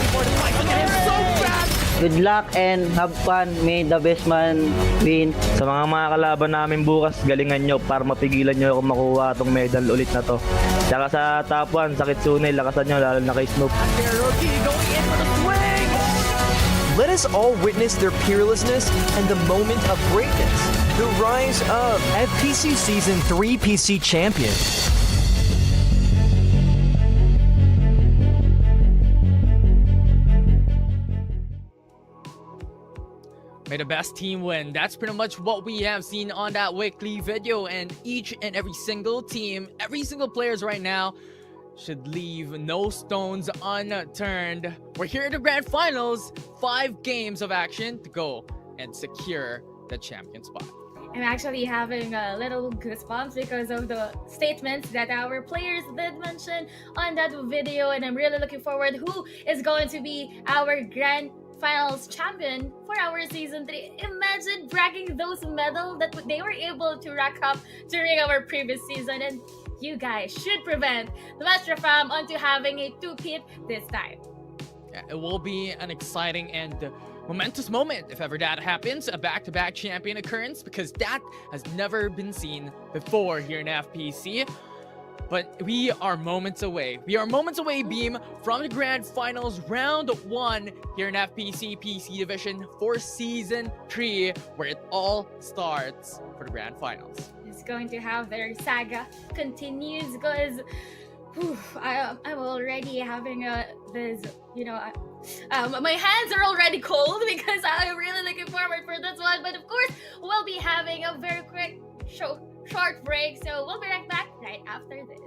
for the fight. Look at him, so fast! Good luck and have fun. May the best man win. Sa mga kalaban namin bukas, galingan nyo para mapigilan nyo ako makuha itong medal ulit na to. Tsaka sa top 1, sa Kitsune, lakasan nyo lalo na kay Snoop. Rookie going in for the swing! Let us all witness their peerlessness and the moment of greatness. The rise of FPC Season 3 PC Champion. May the best team win. That's pretty much what we have seen on that weekly video. And each and every single team, every single players right now should leave no stones unturned. We're here at the grand finals. 5 games of action to go and secure the champion spot. I'm actually having a little goosebumps because of the statements that our players did mention on that video, and I'm really looking forward who is going to be our grand finals champion for our season 3. Imagine bragging those medals that they were able to rack up during our previous season, and you guys should prevent the Metro Fam onto having a 2-peat this time. Yeah, it will be an exciting and momentous moment if ever that happens, a back-to-back champion occurrence, because that has never been seen before here in FPC. But we are moments away. We are moments away, Beam, from the grand finals round 1 here in FPC PC Division for Season 3, where it all starts for the grand finals. It's going to have their saga continues because I'm already having this, my hands are already cold because I'm really looking forward for this one. But of course, we'll be having a very quick short break, so we'll be right back right after this.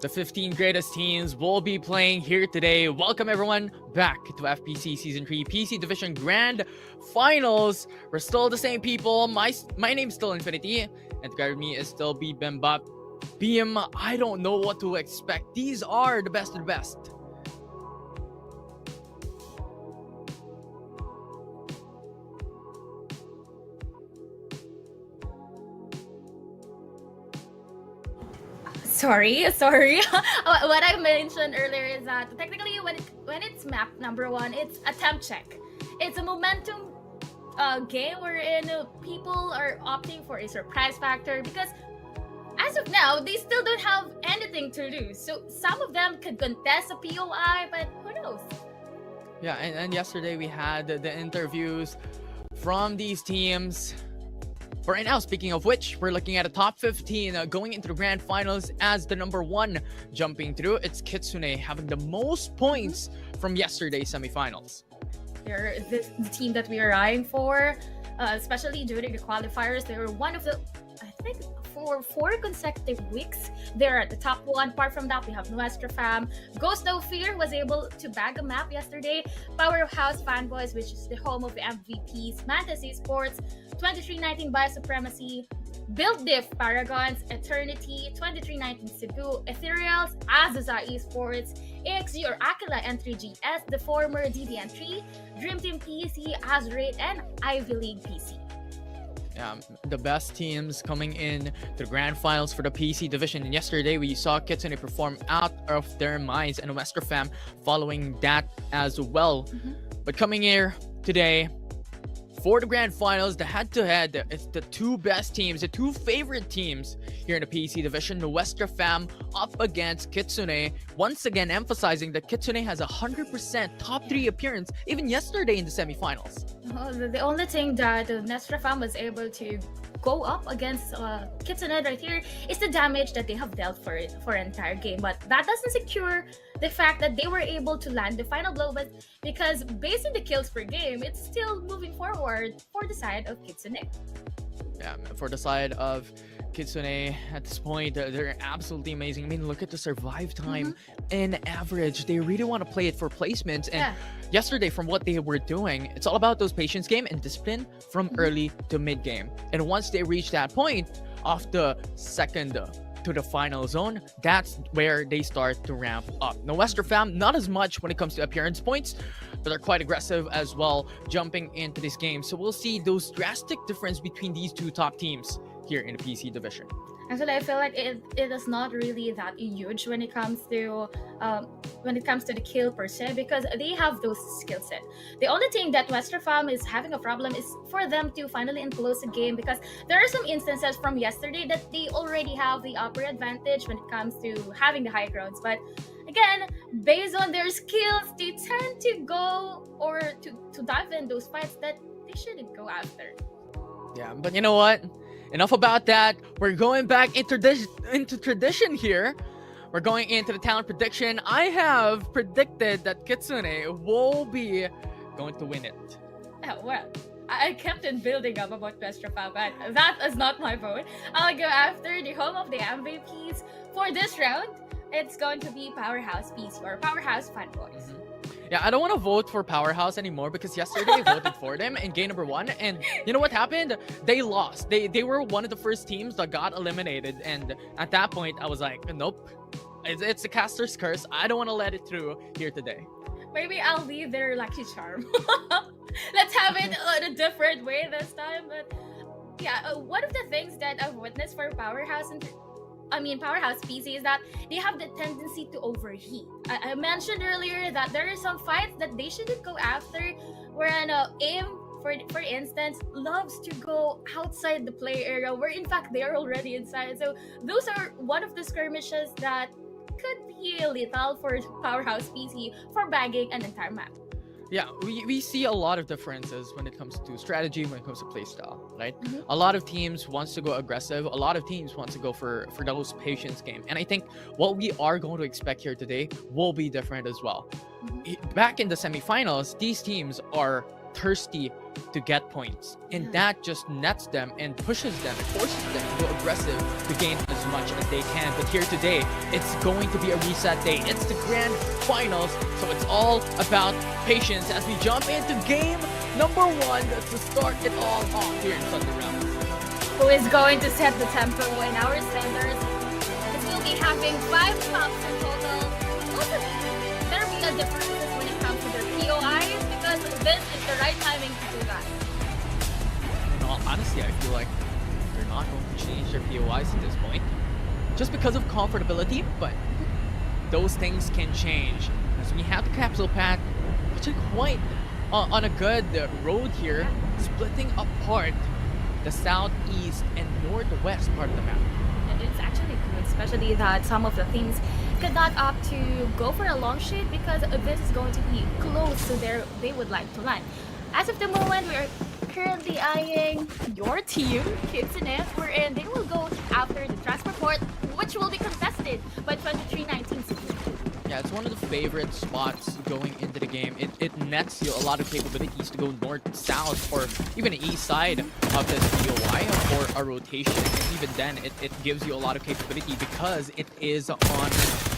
The 15 greatest teams will be playing here today. Welcome everyone back to FPC Season 3 PC Division Grand Finals. We're still the same people. My name's still Infinity, and together with me is still Bimbap. Beam, I don't know what to expect. These are the best of the best. Sorry. What I mentioned earlier is that technically when it's map number 1, it's attempt check. It's a momentum game wherein people are opting for a surprise factor because as of now they still don't have anything to lose. So some of them could contest a POI, but who knows? Yeah, and yesterday we had the interviews from these teams. But right now, speaking of which, we're looking at a top 15 going into the grand finals as the number 1 jumping through. It's Kitsune having the most points from yesterday's semifinals. They're the team that we are eyeing for, especially during the qualifiers. They were one of the, I think, for 4 consecutive weeks, they're at the top 1. Apart from that, we have Nuestra Fam. Ghost No Fear was able to bag a map yesterday. Powerhouse Fanboys, which is the home of the MVPs. Fantasy Sports, 2319 Biosupremacy. Build Diff Paragons, Eternity, 2319 Cebu, Ethereals, Azusa Esports, AXG or Aquila N3GS, the former DDN3, Dream Team PC, Azurate, and Ivy League PC. The best teams coming in to the grand finals for the PC division. And yesterday we saw Kitsune perform out of their minds and Wesker Fam following that as well. But coming here today for the grand finals, the head-to-head, it's the 2 best teams, the 2 favorite teams here in the PC division. Nuestra Fam up against Kitsune. Once again emphasizing that Kitsune has 100% top 3 appearance even yesterday in the semifinals. The only thing that Nuestra Fam was able to go up against Kitsune right here is the damage that they have dealt for an entire game. But that doesn't secure the fact that they were able to land the final blow, but because based on the kills per game, it's still moving forward for the side of Kitsune. Yeah, for the side of Kitsune at this point, they're absolutely amazing. I mean, look at the survive time in average. They really want to play it for placements. And yesterday, from what they were doing, it's all about those patience game and discipline from early to mid game. And once they reach that point of the second to the final zone, that's where they start to ramp up. Now, Wesker Fam, not as much when it comes to appearance points, but they're quite aggressive as well jumping into this game. So we'll see those drastic difference between these 2 top teams here in the PC division. Actually, I feel like it is not really that huge when it comes to the kill per se, because they have those skill set. The only thing that Wesker Fam is having a problem is for them to finally enclose the game, because there are some instances from yesterday that they already have the upper advantage when it comes to having the high grounds. But again, based on their skills, they tend to go or to dive in those fights that they shouldn't go after. Yeah, but you know what? Enough about that. We're going back into tradition here. We're going into the talent prediction. I have predicted that Kitsune will be going to win it. Oh, well, I kept on building up about Wesker Fam, but that is not my vote. I'll go after the home of the MVPs for this round. It's going to be Powerhouse PC or Powerhouse Fanboys. Yeah, I don't want to vote for Powerhouse anymore because yesterday I voted for them in game number 1, and you know what happened? They lost. They were one of the first teams that got eliminated, and at that point I was like, nope, it's the caster's curse. I don't want to let it through here today. Maybe I'll leave their lucky charm. Let's have it in a different way this time. But yeah, one of the things that I've witnessed for Powerhouse PC is that they have the tendency to overheat. I mentioned earlier that there are some fights that they shouldn't go after, wherein aim, for instance, loves to go outside the play area where in fact they are already inside. So those are one of the skirmishes that could be lethal for Powerhouse PC for bagging an entire map. Yeah, we see a lot of differences when it comes to strategy, when it comes to playstyle, right? A lot of teams wants to go aggressive. A lot of teams wants to go for those patience game. And I think what we are going to expect here today will be different as well. Back in the semifinals, these teams are thirsty to get points, and that just nets them and pushes them and forces them to go aggressive to gain as much as they can. But here today, it's going to be a reset day. It's the grand finals, so it's all about patience as we jump into game number 1 to start it all off here in Thunder Realms. Who is going to set the tempo in our standards? Because we'll be having 5 tops in total. Also, there will be a differences when it comes to their POIs because this is the right timing to do that. And honestly, I feel like they're not going to change their POIs at this point, just because of comfortability. But those things can change as we have the capsule pad, which is quite on a good road here, splitting apart the southeast and northwest part of the map. And it's actually good, especially that some of the teams could not opt to go for a long shot because this is going to be close to where they would like to land. As of the moment, we are currently eyeing your team, Kids in it, wherein they will go after the transport port, which will be contested by 2319. Yeah, it's one of the favorite spots going into the game. It nets you a lot of capabilities to go north, south, or even the east side of this POI for a rotation. And even then, it gives you a lot of capability because it is on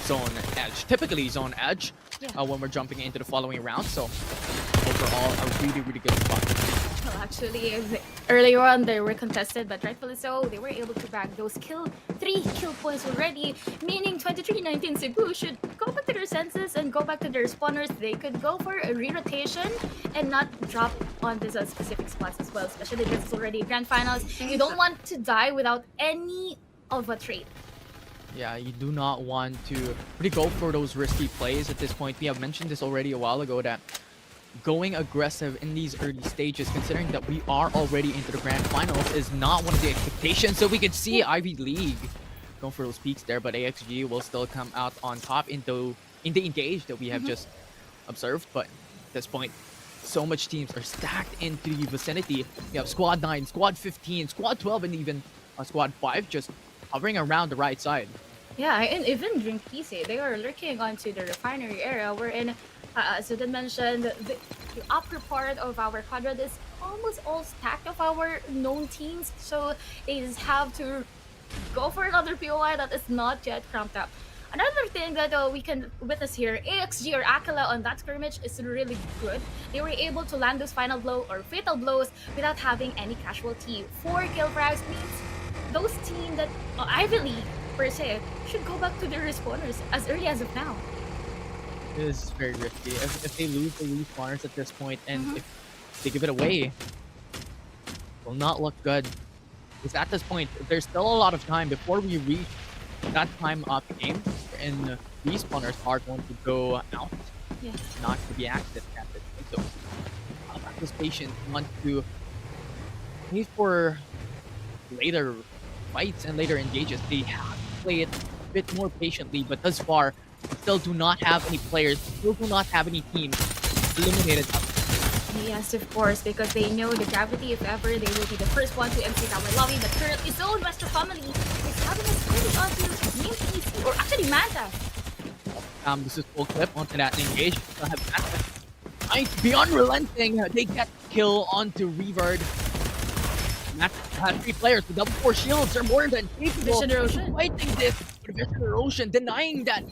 zone edge. Typically zone edge when we're jumping into the following round. So overall, a really, really good spot. Well, actually, earlier on they were contested, but rightfully so, they were able to bag those 3 kill points already, meaning 2319 Cebu should go back to their senses and go back to their spawners. They could go for a re-rotation and not drop on these specific spots as well, especially this is already grand finals. You don't want to die without any of a trade. Yeah, you do not want to really go for those risky plays at this point. We have mentioned this already a while ago that going aggressive in these early stages, considering that we are already into the grand finals, is not one of the expectations. So we can see Ivy League going for those peaks there, but AXG will still come out on top in the engage that we have just observed. But at this point, so much teams are stacked into the vicinity. We have Squad 9, Squad 15, Squad 12, and even Squad 5 just hovering around the right side. Yeah, and even during PC, they are lurking onto the refinery area wherein, as you did mention, the upper part of our quadrant is almost all stacked of our known teams. So they just have to go for another POI that is not yet cramped up. Another thing that we can witness here, AXG or Aquila on that skirmish is really good. They were able to land those final blow or fatal blows without having any casualty. 4 kill frags means those teams that Ivy League per se should go back to their respawners as early as of now. It is very risky. If they lose spawners at this point, and if they give it away, it will not look good. Because at this point, there's still a lot of time before we reach that time of the game, and these spawners are going to go out, not to be active at this point. So, this patient want to wait for later fights and later engages. They have to play it a bit more patiently, but thus far, we still do not have any players, still do not have any teams eliminated. Yes, of course, because they know the gravity. If ever, they will be the first one to exit our lobby. But currently, Zone Western family is having a slightly onto New PC, or actually Manta. This is full clip onto that engage. Be unrelenting. They get kill onto Revard. Matt had 3 players with double 4 shields. They're more than capable of fighting this. But Vision Erosion denying that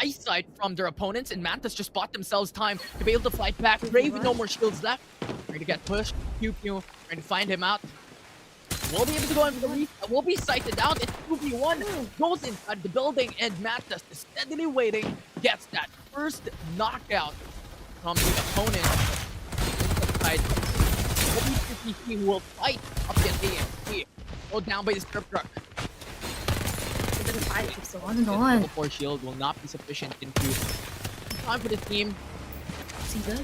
eyesight from their opponents, and Mantis just bought themselves time to be able to fight back. Raven, no more shields left. Trying to get pushed. Pew Pew trying to find him out. We'll be able to go in for the reset. We'll be sighted out. It's 2v1. Goes inside the building, and Mantis is steadily waiting. Gets that first knockout from the opponent. Inside. Who will fight up against AXG. Go down by the strip truck. So on and on. Double 4 shield will not be sufficient into time for the team.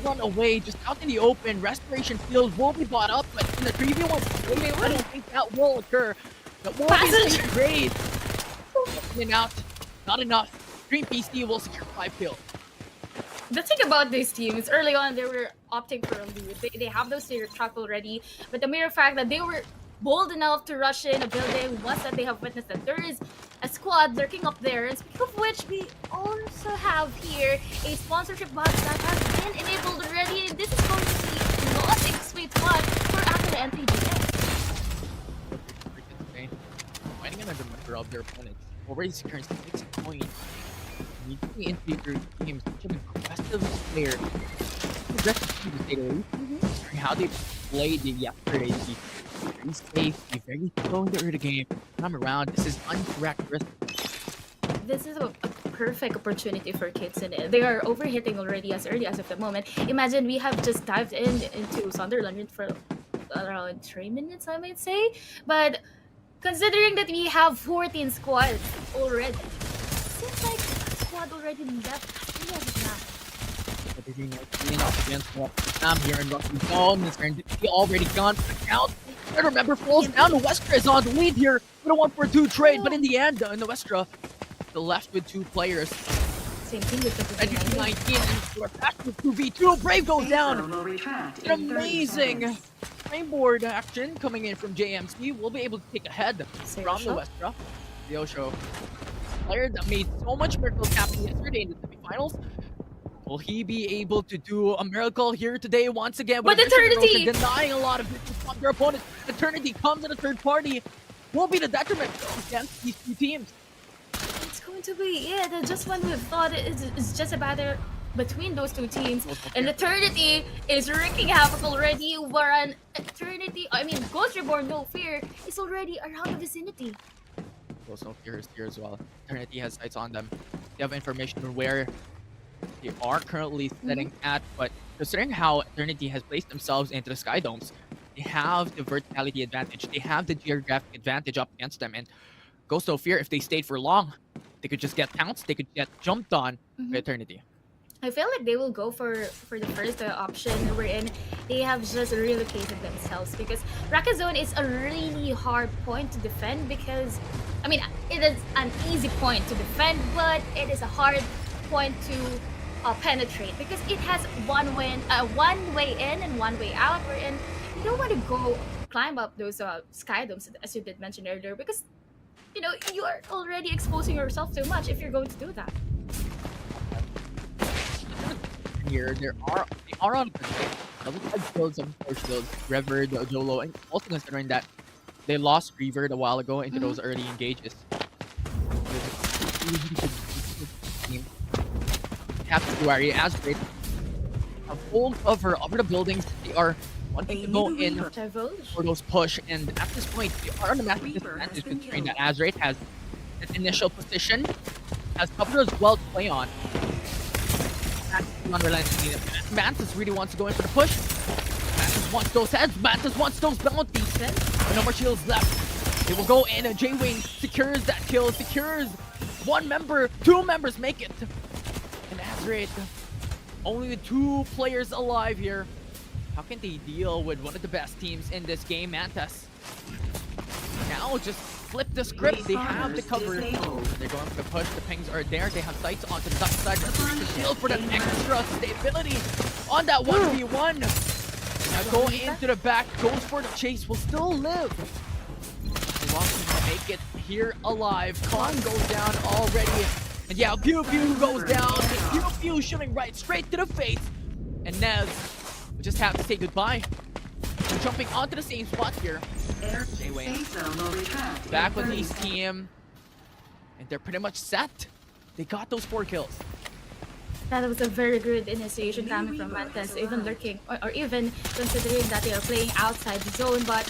Run away, just out in the open. Restoration field will be bought up, but in the 3v1, I don't think that will occur. But will be such a grade. In and out, not enough. Green PC will secure 5 kills. The thing about this team is early on they were opting for a loot. They have those tier truck already, but the mere fact that they were bold enough to rush in a building once that they have witnessed that there is a squad lurking up there. And speaking of which, we also have here a sponsorship box that has been enabled already. And this is going to be not sweet spot for Akira and PGS. Finding another member of their opponents. Already securing 6 points. Immediately into your team, such an aggressive player. Aggressive team to say the least. Considering how they played the yesterday. Very safe, be very slow in the early game. Come around, this is uncharacteristic. This is a perfect opportunity for Kitsune. They are overhitting already as early as of the moment. Imagine we have just dived into Sunderland for around 3 minutes, I might say. But considering that we have 14 squads already, seems like a squad already left as early as of now. But they're doing up against Sam here in Rocky Zone. He already gone for the count. And remember, falls down. The Westra is on the lead here with a 1-4-2 trade, but in the end, in the Westra, they're left with 2 players. Same thing with the 19 and we're back with 2v2. Brave goes down. An amazing framework action coming in from JMC. We'll be able to take a head from the Westra. The Osho player that made so much miracles happen yesterday in the semifinals. Will he be able to do a miracle here today once again? But Eternity denying a lot of business from their opponent. Eternity comes in a third party. Will be the detriment against these 2 teams. It's going to be just when we thought it's just a battle between those 2 teams, and Eternity is wreaking havoc already. Whereas Eternity, Ghost Reborn No Fear is already around the vicinity. Ghost No Fear is here as well. Eternity has sights on them. They have information on where they are currently setting at, but considering how Eternity has placed themselves into the Sky Domes, they have the verticality advantage. They have the geographic advantage up against them, and Ghost No Fear, if they stayed for long, they could just get pounced, they could get jumped on by Eternity. I feel like they will go for the first option wherein they have just relocated themselves, because Raka Zone is a really hard point to defend, because it is an easy point to defend, but it is a hard point to penetrate, because it has one way in and one way out, wherein you don't want to go climb up those sky domes, as you did mention earlier, because you are already exposing yourself too much if you're going to do that. Here, they are on the level 5 kills, of course, those Rever, the Jolo, and also considering that they lost Reaver a while ago into those early engages. Have to worry as great. A full cover over the buildings. They are wanting to go in for those push, and at this point, they are on the massive disadvantage considering that Azraid has an initial position, has cover as well to play on. Mantis really wants to go in for the push. Mantis wants those heads. Mantis wants those bounties. But no more shields left. They will go in, and J-Wing secures that kill, secures 1 member. 2 members make it. And Azraid, only the 2 players alive here. How can they deal with one of the best teams in this game, Mantis? Now just flip the script. They have the cover. They're going for the push. The pings are there. They have sights onto the top side. The shield for that extra stability on that 1v1. Now go into the back. Goes for the chase. Will still live. They want to make it here alive. Khan goes down already. And yeah, Pew Pew goes down. And Pew Pew shooting right straight to the face. And Nez will just have to say goodbye. They're jumping onto the same spot here. J-Wayne back with his team. And they're pretty much set. They got those 4 kills. That was a very good initiation coming from Mantis, even lurking, or even considering that they are playing outside the zone, but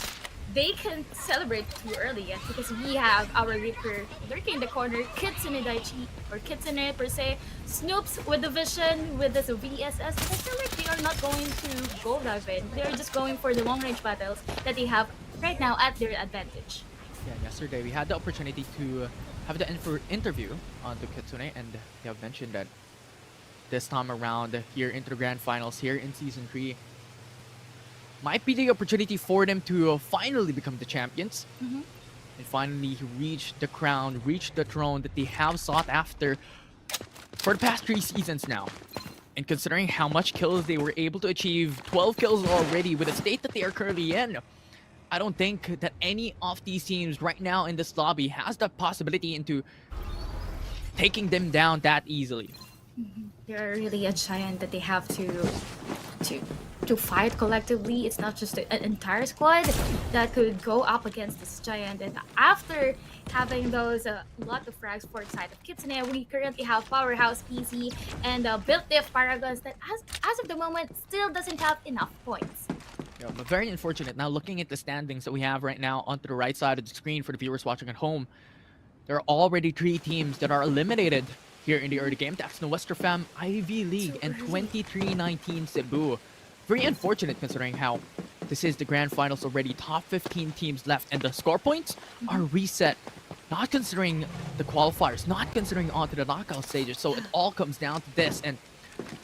they can celebrate too early yet, because we have our Reaper lurking in the corner, Kitsune Daichi, or Kitsune per se, Snoops with the vision, with this VSS. I feel like they are not going to go dive in. They are just going for the long-range battles that they have right now at their advantage. Yeah, yesterday we had the opportunity to have the interview on the Kitsune, and they have mentioned that this time around here into the grand finals here in season 3 might be the opportunity for them to finally become the champions and finally reach the crown, reach the throne that they have sought after for the past 3 seasons now. And considering how much kills they were able to achieve, 12 kills already with the state that they are currently in, I don't think that any of these teams right now in this lobby has the possibility into taking them down that easily. They're really a giant that they have to to fight collectively. It's not just an entire squad that could go up against this giant. And after having those lot of frags for the side of Kitsune, we currently have Powerhouse PC and Built Diff Paragons that as of the moment still doesn't have enough points. Yeah, but very unfortunate. Now looking at the standings that we have right now onto the right side of the screen for the viewers watching at home, there are already 3 teams that are eliminated here in the early game. That's the Westerfam Ivy League and 2319 Cebu. Very unfortunate considering how this is the grand finals already. Top 15 teams left and the score points are reset. Not considering the qualifiers, not considering onto the knockout stages. So it all comes down to this, and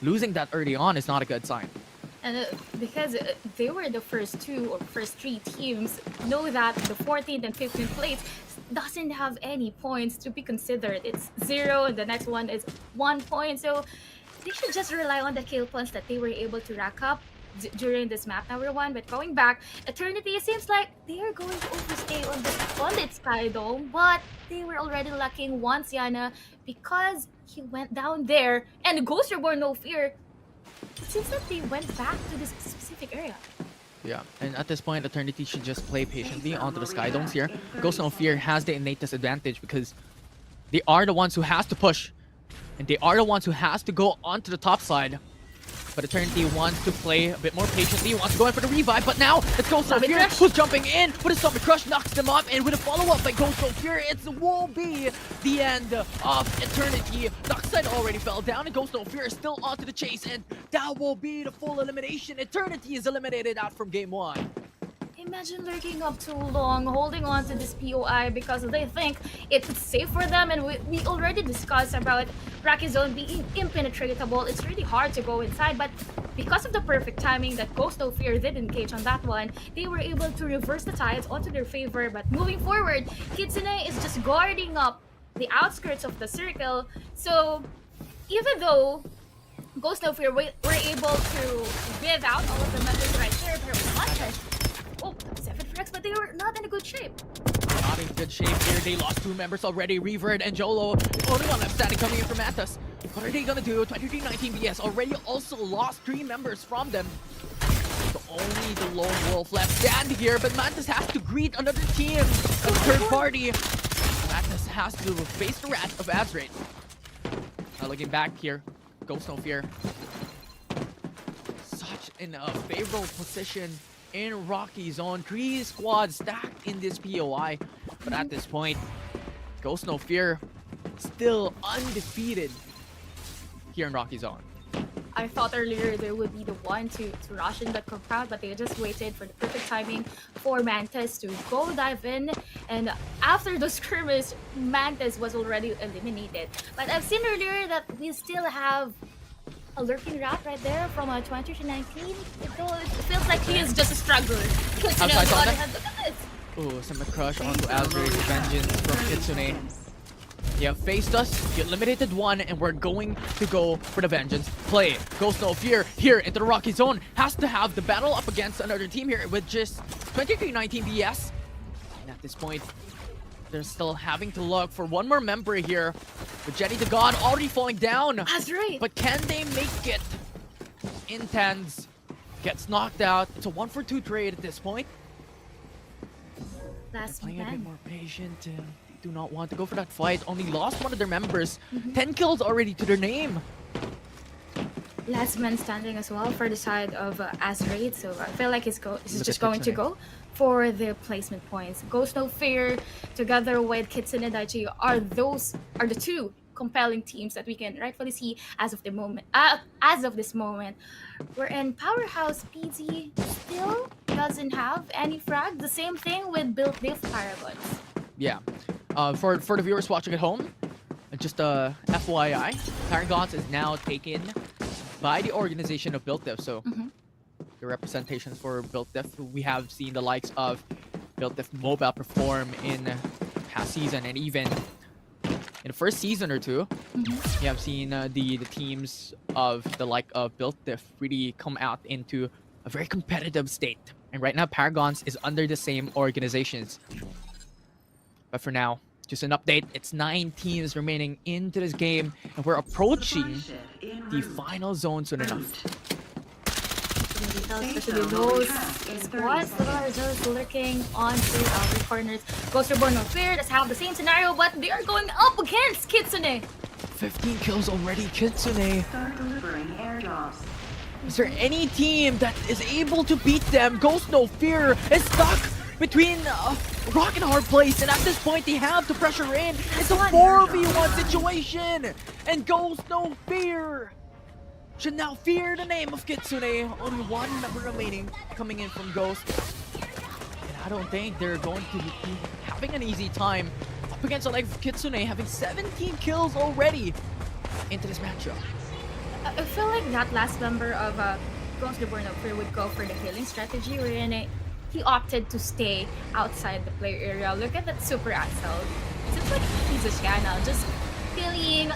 losing that early on is not a good sign. And because they were the first 2 or first 3 teams, know that the 14th and 15th place doesn't have any points to be considered. It's 0 and the next one is 1 point. So they should just rely on the kill points that they were able to rack up during this map number 1. But going back, Eternity, it seems like they are going to overstay on its Sky Dome, but they were already lacking one Sienna because he went down there, and Ghost Reborn No Fear, it seems like they went back to this specific area. Yeah, and at this point, Eternity should just play patiently onto the Sky Domes here. Ghost No Fear has the innate disadvantage because they are the ones who has to push, and they are the ones who has to go onto the top side. But Eternity wants to play a bit more patiently, wants to go in for the revive, but now it's Ghost No Fear who's jumping in, but his Stomach Crush knocks them up, and with a follow-up by Ghost No Fear, it will be the end of Eternity. Darkside already fell down, and Ghost No Fear is still onto the chase, and that will be the full elimination. Eternity is eliminated out from game 1. Imagine lurking up too long, holding on to this POI because they think it's safe for them, and we already discussed about Rocky Zone being impenetrable. It's really hard to go inside, but because of the perfect timing that Ghost No Fear did engage on that one, they were able to reverse the tides onto their favor. But moving forward, Kitsune is just guarding up the outskirts of the circle. So even though Ghost No Fear were able to give out all of the members right there, oh, 7 frags, but they were not in a good shape. Not in good shape here. They lost 2 members already. Revert and Jolo. Only one left standing coming in from Mantis. What are they gonna do? 2319 BS already also lost 3 members from them. So only the lone wolf left standing here, but Mantis has to greet another team. A third party. Mantis has to face the wrath of Azraid. Now looking back here, Ghost No Fear. Such in a favorable position in Rocky Zone. 3 squads stacked in this POI. But at this point, Ghost No Fear still undefeated here in Rocky Zone. I thought earlier they would be the one to rush in that compound, but they just waited for the perfect timing for Mantis to go dive in. And after the skirmish, Mantis was already eliminated. But I've seen earlier that we still have a lurking rat right there from 2019. It feels like he is just a struggler. Look at this. Ooh, some crush onto Azraid's vengeance from Kitsune. Yeah, faced us, he eliminated one, and we're going to go for the vengeance play. Ghost No Fear here into the Rocky Zone has to have the battle up against another team here with just 2319 BS. And at this point, they're still having to look for one more member here. With Jenny the God already falling down. Azraid! But can they make it? Intense gets knocked out. It's a 1-for-2 trade at this point. Last Playing a bit man. more patient. They do not want to go for that fight. Only lost one of their members. 10 kills already to their name. Last man standing as well for the side of Azraid. So I feel like he's just going to go for the placement points. Ghost No Fear together with Kitsune and Daichi are the 2 compelling teams that we can rightfully see as of the moment. As of this moment, wherein Powerhouse PG still doesn't have any frag. The same thing with Built Diff Paragons. Yeah. For the viewers watching at home, just FYI, Paragons is now taken by the organization of Built Diff. So the representations for Built Diff, we have seen the likes of Built Diff Mobile perform in past season, and even in the first season or 2, we have seen the teams of the like of Built Diff really come out into a very competitive state. And right now, Paragons is under the same organizations. But for now, just an update. It's 9 teams remaining into this game, and we're approaching the final zone soon enough. tell, especially those squads that are just lurking onto our corners. Ghost Reborn no Fear does have the same scenario, but they are going up against Kitsune. 15 kills already, Kitsune. Is there any team that is able to beat them? Ghost No Fear is stuck between rock and hard place, and at this point they have to pressure in. It's a 4v1 situation, and Ghost No Fear should now fear the name of Kitsune. Only one member remaining coming in from Ghost, and I don't think they're going to be having an easy time up against the like of Kitsune, having 17 kills already into this matchup. I feel like that last member of Ghost Reborn no Fear would go for the healing strategy, wherein he opted to stay outside the player area. Look at that super Axel. It seems like he's a channel, just healing,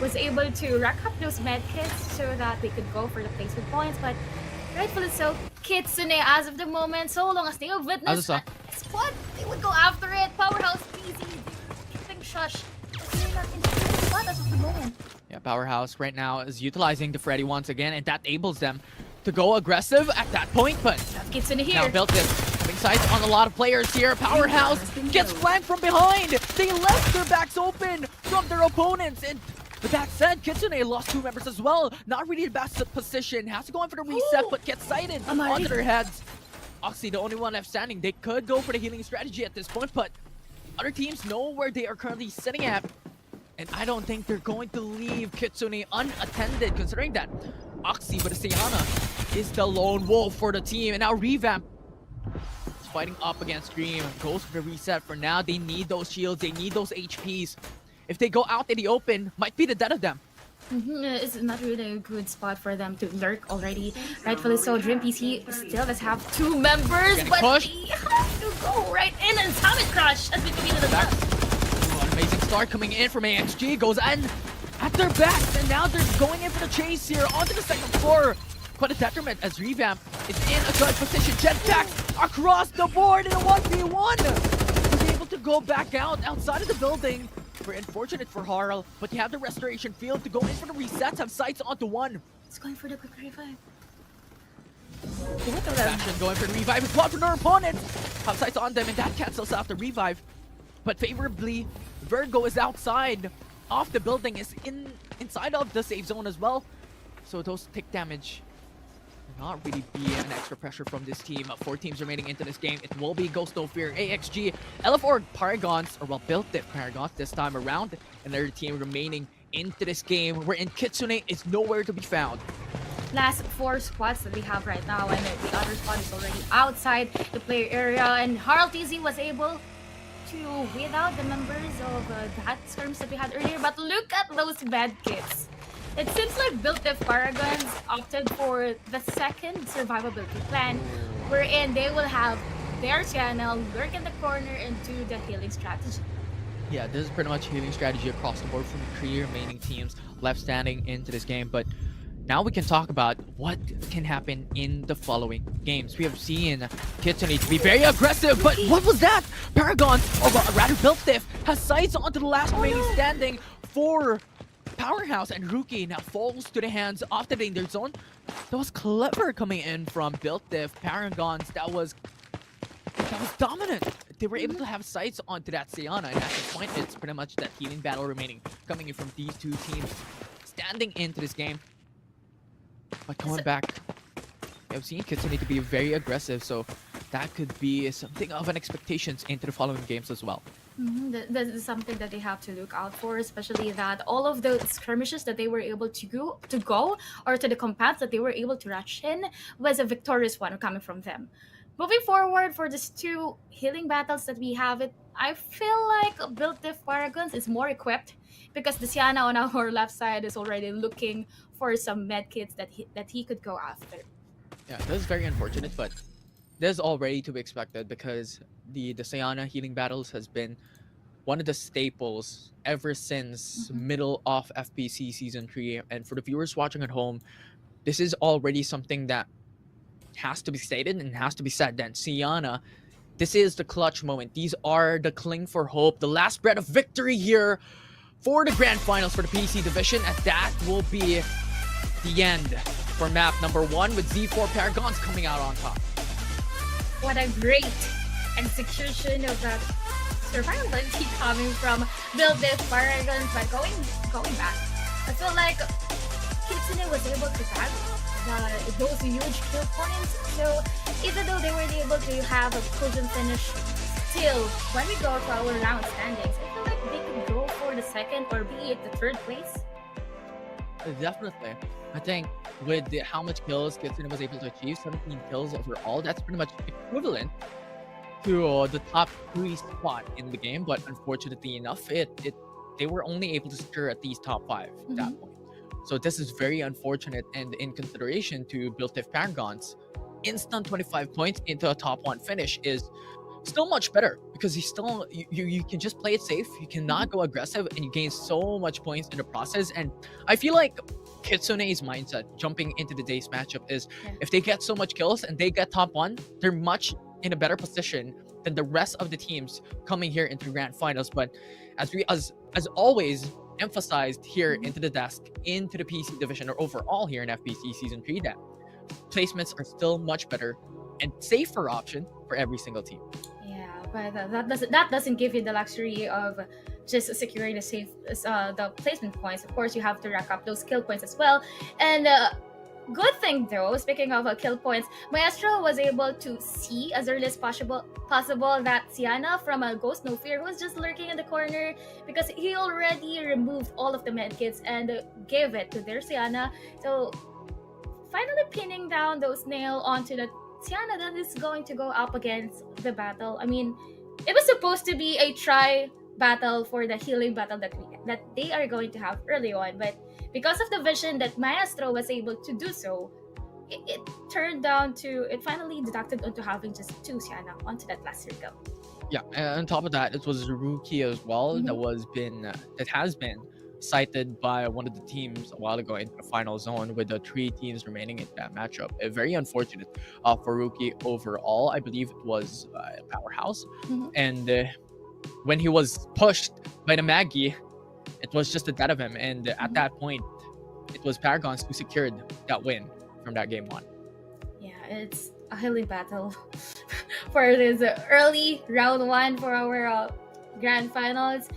was able to rack up those medkits so that they could go for the placement points, but rightfully so, Kitsune as of the moment, so long as they have witnessed a squad, they would go after it. Powerhouse easy, keeping shush. They're not in the squad as of the moment. Yeah, Powerhouse right now is utilizing the Freddy once again, and that enables them to go aggressive at that point, but Kitsune here. now built this, having sights on a lot of players here. Powerhouse gets flanked from behind. They left their backs open from their opponents, and with that said, Kitsune lost 2 members as well. Not really the best position. Has to go in for the reset, but gets sighted onto their heads. Oxy, the only one left standing. They could go for the healing strategy at this point, but other teams know where they are currently sitting at. And I don't think they're going to leave Kitsune unattended, considering that Oxy with a Sayana is the lone wolf for the team. And now Revamp is fighting up against Dream. Goes for the reset for now. They need those shields. They need those HPs. If they go out in the open, might be the death of them. It's not really a good spot for them to lurk already. Rightfully so, Dream PC still does have 2 members, but they have to go right in and Summit Crush as we come into the back. Amazing start coming in from AXG, goes in at their backs, and now they're going in for the chase here onto the second floor. Quite a detriment as Revamp is in a good position. Jetpacks across the board in a 1v1. Was able to go back outside of the building. Very unfortunate for Harl, but they have the restoration field to go in for the resets, have sights onto one. It's going for the quick revive. Fashion going for the revive as well for their opponent. Have sights on them, and that cancels out the revive. But favorably, Virgo is outside of the building, is inside of the safe zone as well. So those tick damage will not really be an extra pressure from this team. 4 teams remaining into this game. It will be Ghost No Fear, AXG, LF4 Paragons, or well, built it Paragons this time around. Another team remaining into this game, wherein Kitsune is nowhere to be found. Last 4 squads that we have right now, and the other squad is already outside the player area, and Harl TZ was able to weed out the members of that skirms that we had earlier, but look at those bad kits. It seems like Built Diff Paragons opted for the second survivability plan, wherein they will have their channel lurk in the corner and do the healing strategy. Yeah, this is pretty much healing strategy across the board from the 3 remaining teams left standing into this game, but now we can talk about what can happen in the following games. We have seen Kitsune to be very aggressive, but what was that? Paragon, or rather Built Diff, has sights onto the last remaining standing for Powerhouse, and Rookie now falls to the hands of the danger zone. That was clever coming in from Built Diff. Paragons, that was dominant. They were able to have sights onto that Sayana, and at this point, it's pretty much that healing battle remaining coming in from these 2 teams standing into this game. But coming back, I've seen Kitsune to be very aggressive, so that could be something of an expectations into the following games as well. That is something that they have to look out for, especially that all of the skirmishes that they were able to go, or to the compounds that they were able to rush in, was a victorious one coming from them. Moving forward for these 2 healing battles that we have, I feel like Built Diff Paragons is more equipped because the Siana on our left side is already looking for some medkits that he could go after. Yeah, this is very unfortunate, but this is already to be expected because the Sayana healing battles has been one of the staples ever since middle of FPC Season 3. And for the viewers watching at home, this is already something that has to be stated and has to be said that Sayana, this is the clutch moment. These are the cling for hope, the last breath of victory here for the grand finals for the PC division, and that will be the end for map number 1 with Z4 Paragons coming out on top. What a great execution of that survivability coming from Build This Paragons. But going back, I feel like Kitsune was able to grab those huge kill points. So even though they were able to have a Codm finish, still when we go to our round standings, I feel like they could go for the second or be it the third place. Definitely. I think with how much kills Kitsune was able to achieve, 17 kills overall, that's pretty much equivalent to the top 3 spot in the game. But unfortunately enough, they were only able to secure at least top 5 at that point. So this is very unfortunate, and in consideration to Built If Paragons, instant 25 points into a top 1 finish is still much better, because you can just play it safe, you cannot go aggressive, and you gain so much points in the process. And I feel like Kitsune's mindset jumping into today's matchup is if they get so much kills and they get top 1, they're much in a better position than the rest of the teams coming here into grand finals. But as always emphasized here into the desk, into the PC division, or overall here in FPC Season 3, that placements are still much better and safer option for every single team. Yeah, but that doesn't give you the luxury of just securing the placement points. Of course, you have to rack up those kill points as well. And good thing though, speaking of kill points, Maestro was able to see as early as possible that Sienna from a Ghost No Fear was just lurking in the corner, because he already removed all of the medkits and gave it to their Sienna. So finally pinning down those nail onto the Sienna that is going to go up against the battle. I mean, it was supposed to be a try battle for the healing battle that they are going to have early on, but because of the vision that Maestro was able to do so, it turned down to, it finally deducted onto having just 2 Sienna onto that last circle. Yeah, and on top of that, it was Rookie as well that has been cited by one of the teams a while ago into the final zone, with the 3 teams remaining in that matchup. Very unfortunate for Rookie overall. I believe it was Powerhouse, and when he was pushed by the Maggie, it was just the death of him, and at that point it was Paragons who secured that win from that game 1. Yeah, it's a healing battle for this early round 1 for our grand finals.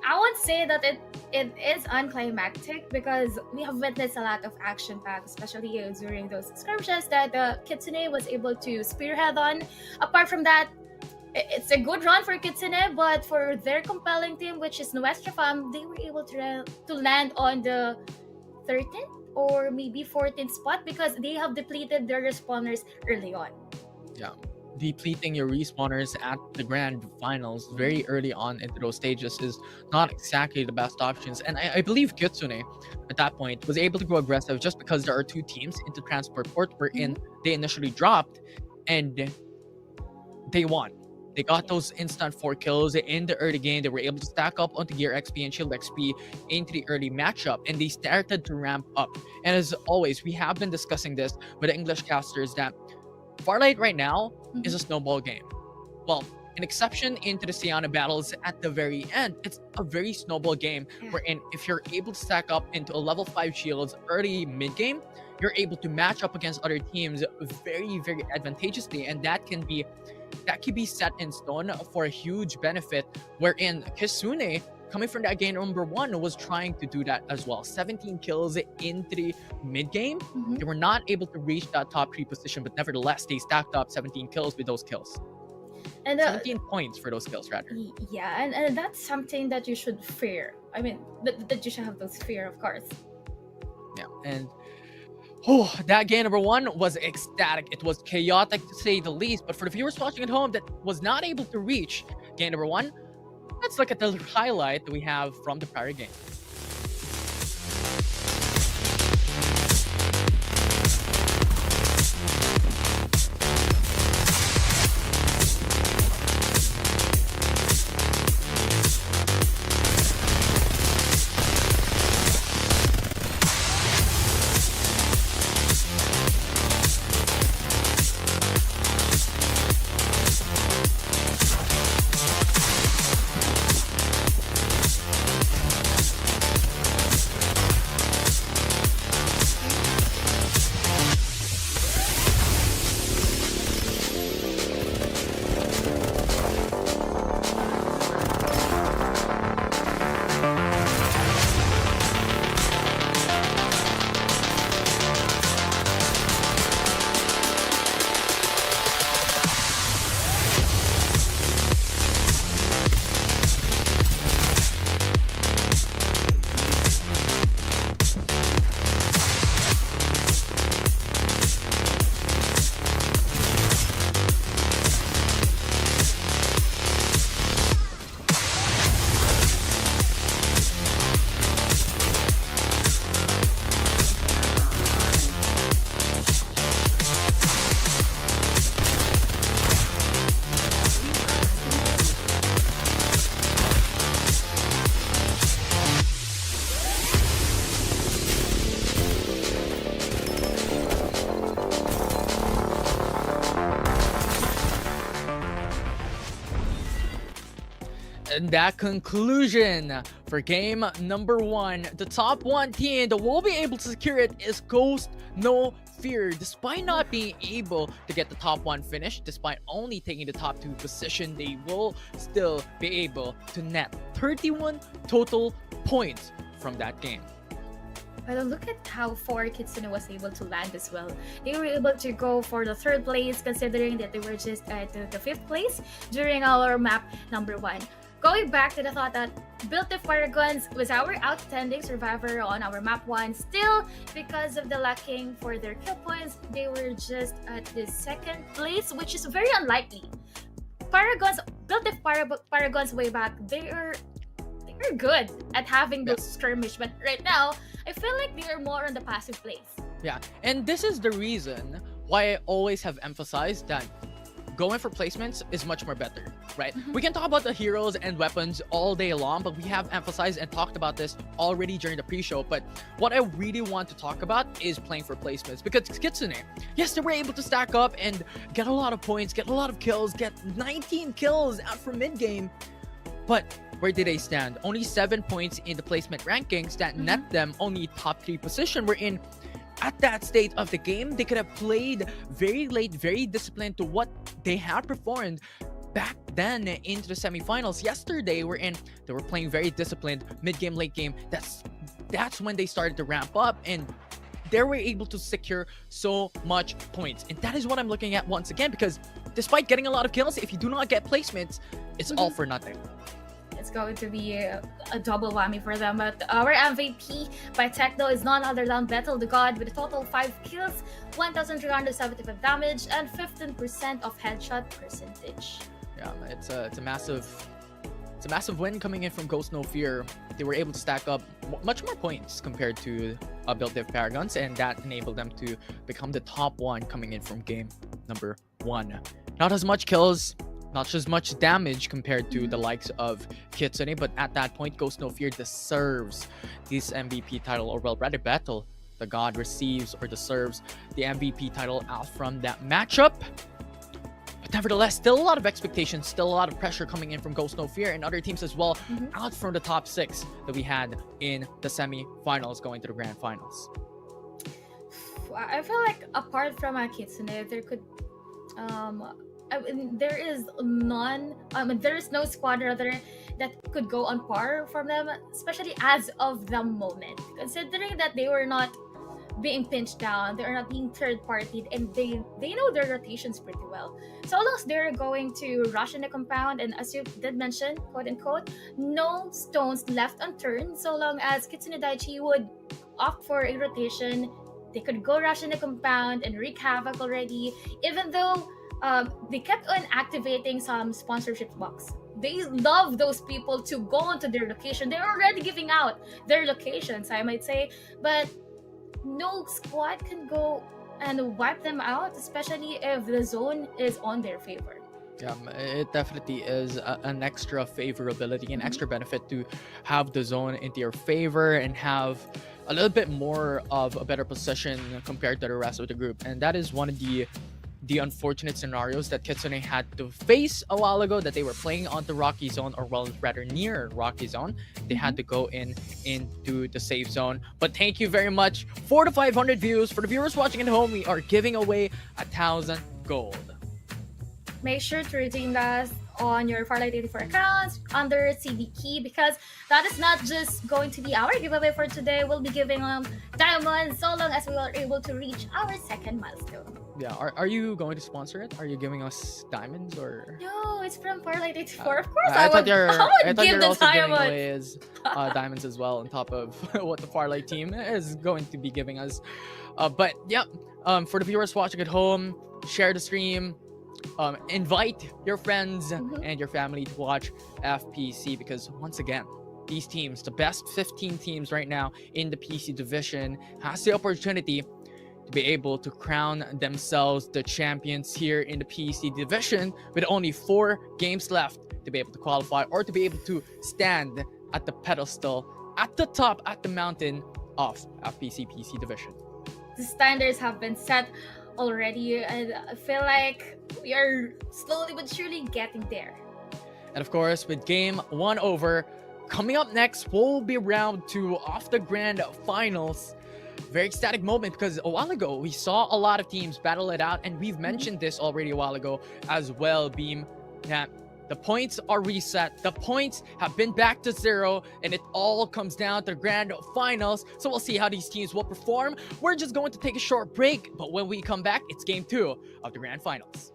I would say that it is unclimactic, because we have witnessed a lot of action pack, especially during those skirmishes that Kitsune was able to spearhead on. Apart from that, it's a good run for Kitsune, but for their compelling team, which is Nuestra Fam, they were able to land on the 13th or maybe 14th spot, because they have depleted their respawners early on. Yeah. Depleting your respawners at the grand finals very early on into those stages is not exactly the best options. And I believe Kitsune at that point was able to go aggressive just because there are 2 teams into transport port wherein they initially dropped, and they won. They got those instant 4 kills in the early game. They were able to stack up onto Gear XP and Shield XP into the early matchup, and they started to ramp up. And as always, we have been discussing this with the English casters that Farlight right now is a snowball game. Well, an exception into the Sienna battles at the very end, it's a very snowball game, wherein if you're able to stack up into a level 5 shields early mid-game, you're able to match up against other teams very, very advantageously, and that can be set in stone for a huge benefit, wherein Kitsune, coming from that game number 1, was trying to do that as well. 17 kills into the mid-game. They were not able to reach that top 3 position, but nevertheless, they stacked up 17 kills with those kills. And 17 points for those kills, rather. Yeah, and that's something that you should fear. I mean, that you should have those fear, of course. Yeah, and that game number 1 was ecstatic. It was chaotic to say the least, but for the viewers watching at home that was not able to reach game number 1, let's look at the highlight that we have from the prior game. And that conclusion for game number 1. The top 1 team that will be able to secure it is Ghost No Fear. Despite not being able to get the top 1 finish, despite only taking the top 2 position, they will still be able to net 31 total points from that game. But look at how far Kitsune was able to land as well. They were able to go for the 3rd place, considering that they were just at the 5th place during our map number 1. Going back to the thought that Built of Paragons was our outstanding survivor on our map 1, still, because of the lacking for their kill points, they were just at the 2nd place, which is very unlikely. Paragons, Built of Paragons way back, they're good at having those skirmish, but right now, I feel like they are more on the passive place. Yeah, and this is the reason why I always have emphasized that going for placements is much more better, right? We can talk about the heroes and weapons all day long, but we have emphasized and talked about this already during the pre-show. But what I really want to talk about is playing for placements, because Kitsune, yes, they were able to stack up and get a lot of points, get a lot of kills, get 19 kills out from mid-game, but where did they stand? Only 7 points in the placement rankings that net them only top 3 position. We're in at that state of the game, they could have played very late, very disciplined to what they had performed back then into the semifinals. Yesterday, they were playing very disciplined mid-game, late game. That's when they started to ramp up, and they were able to secure so much points. And that is what I'm looking at once again, because despite getting a lot of kills, if you do not get placements, it's all for nothing. It's going to be a double whammy for them. But our MVP by Techno is none other than Battle the God, with a total 5 kills, 1,375 damage, and 15% of headshot percentage. Yeah, it's a massive win coming in from Ghost No Fear. They were able to stack up much more points compared to Built of Paragons, and that enabled them to become the top 1 coming in from game number 1. Not as much kills, not as much damage compared to the likes of Kitsune, but at that point, Ghost No Fear deserves this MVP title, or well, rather, Battle the God receives or deserves the MVP title out from that matchup. But nevertheless, still a lot of expectations, still a lot of pressure coming in from Ghost No Fear and other teams as well, out from the top 6 that we had in the semi-finals going to the grand finals. I feel like apart from Kitsune, there could there is no squad rather that could go on par from them, especially as of the moment, considering that they were not being pinched down, they're not being third-partied, and they know their rotations pretty well. So long as they're going to rush in the compound, and as you did mention, quote-unquote, no stones left unturned, so long as Kitsune Daiichi would opt for a rotation, they could go rush in the compound and wreak havoc already, even though they kept on activating some sponsorship box. They love those people to go onto their location. They're already giving out their locations, I might say, but no squad can go and wipe them out, especially if the zone is on their favor. Yeah, it definitely is an extra favorability, an extra benefit to have the zone into your favor and have a little bit more of a better position compared to the rest of the group. And that is one of the unfortunate scenarios that Kitsune had to face a while ago, that they were playing on the Rocky Zone, or well, rather near Rocky Zone. They had to go into the safe zone. But thank you very much for the 500 views. For the viewers watching at home, we are giving away 1,000 gold. Make sure to redeem us on your Farlight 84 accounts under CD Key, because that is not just going to be our giveaway for today. We'll be giving diamonds so long as we are able to reach our 2nd milestone. Yeah, are you going to sponsor it? Are you giving us diamonds, or? No, it's from Farlight 84. Of course, I thought I would give you're the also giving diamonds. away diamonds as well, on top of what the Farlight team is going to be giving us. But yeah, for the viewers watching at home, share the stream. Invite your friends and your family to watch FPC, because once again, these teams, the best 15 teams right now in the PC division, has the opportunity to be able to crown themselves the champions here in the PC division, with only 4 games left to be able to qualify, or to be able to stand at the pedestal, at the top, at the mountain of FPC PC division. The standards have been set already, and I feel like we are slowly but surely getting there. And of course, with game 1 over, coming up next will be round 2 of the grand finals. Very ecstatic moment because a while ago we saw a lot of teams battle it out, and we've mentioned this already a while ago as well, Beam, that the points are reset, the points have been back to 0, and it all comes down to the grand finals. So we'll see how these teams will perform. We're just going to take a short break, but when we come back, it's game 2 of the grand finals.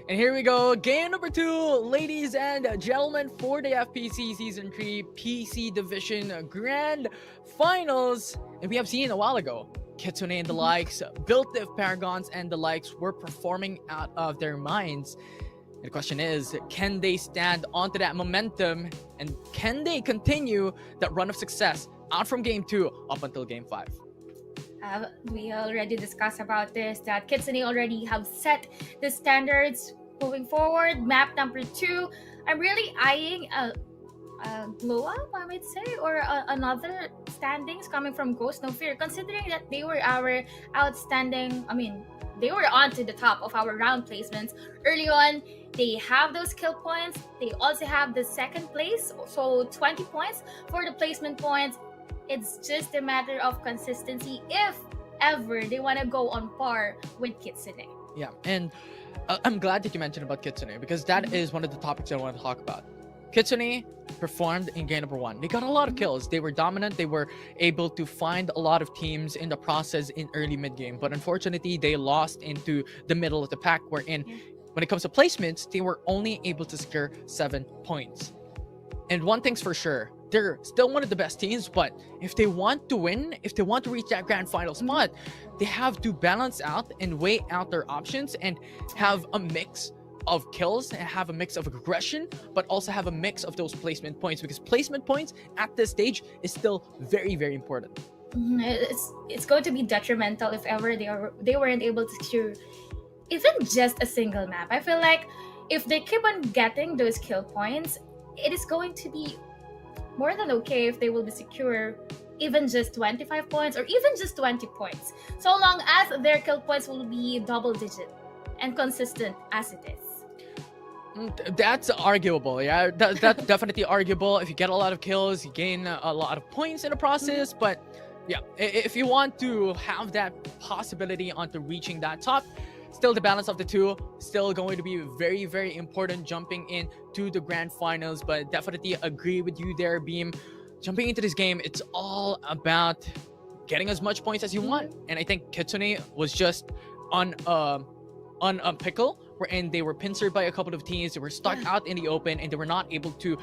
And here we go, game number 2, ladies and gentlemen, for the FPC Season 3 PC Division Grand Finals. And we have seen a while ago, Kitsune and the likes, Built Diff Paragons and the likes were performing out of their minds. And the question is, can they stand onto that momentum? And can they continue that run of success out from game 2 up until game 5? We already discussed about this, that Kitsune already have set the standards moving forward. Map number 2, I'm really eyeing a glow up, I might say, or another standings coming from Ghost No Fear, considering that they were our outstanding, they were on to the top of our round placements early on. They have those kill points, they also have the second place, so 20 points for the placement points. It's just a matter of consistency if ever they want to go on par with Kitsune. Yeah, and I'm glad that you mentioned about Kitsune, because that is one of the topics I want to talk about. Kitsune performed in game number 1. They got a lot of kills. They were dominant. They were able to find a lot of teams in the process in early mid-game. But unfortunately, they lost into the middle of the pack, wherein when it comes to placements, they were only able to secure 7 points. And one thing's for sure, they're still one of the best teams, but if they want to win, if they want to reach that grand final spot, they have to balance out and weigh out their options and have a mix of kills and have a mix of aggression, but also have a mix of those placement points, because placement points at this stage is still very, very important. It's going to be detrimental if ever they weren't able to secure even just a single map. I feel like if they keep on getting those kill points, it is going to be more than okay if they will be secure even just 25 points or even just 20 points, so long as their kill points will be double digit and consistent as it is. That's arguable. Yeah, that's definitely arguable. If you get a lot of kills, you gain a lot of points in the process. But yeah, if you want to have that possibility onto reaching that top, still the balance of the two still going to be very, very important jumping into the grand finals. But definitely agree with you there, Beam. Jumping into this game, it's all about getting as much points as you want. And I think Kitsune was just on a pickle wherein they were pincered by a couple of teams. They were stuck out in the open and they were not able to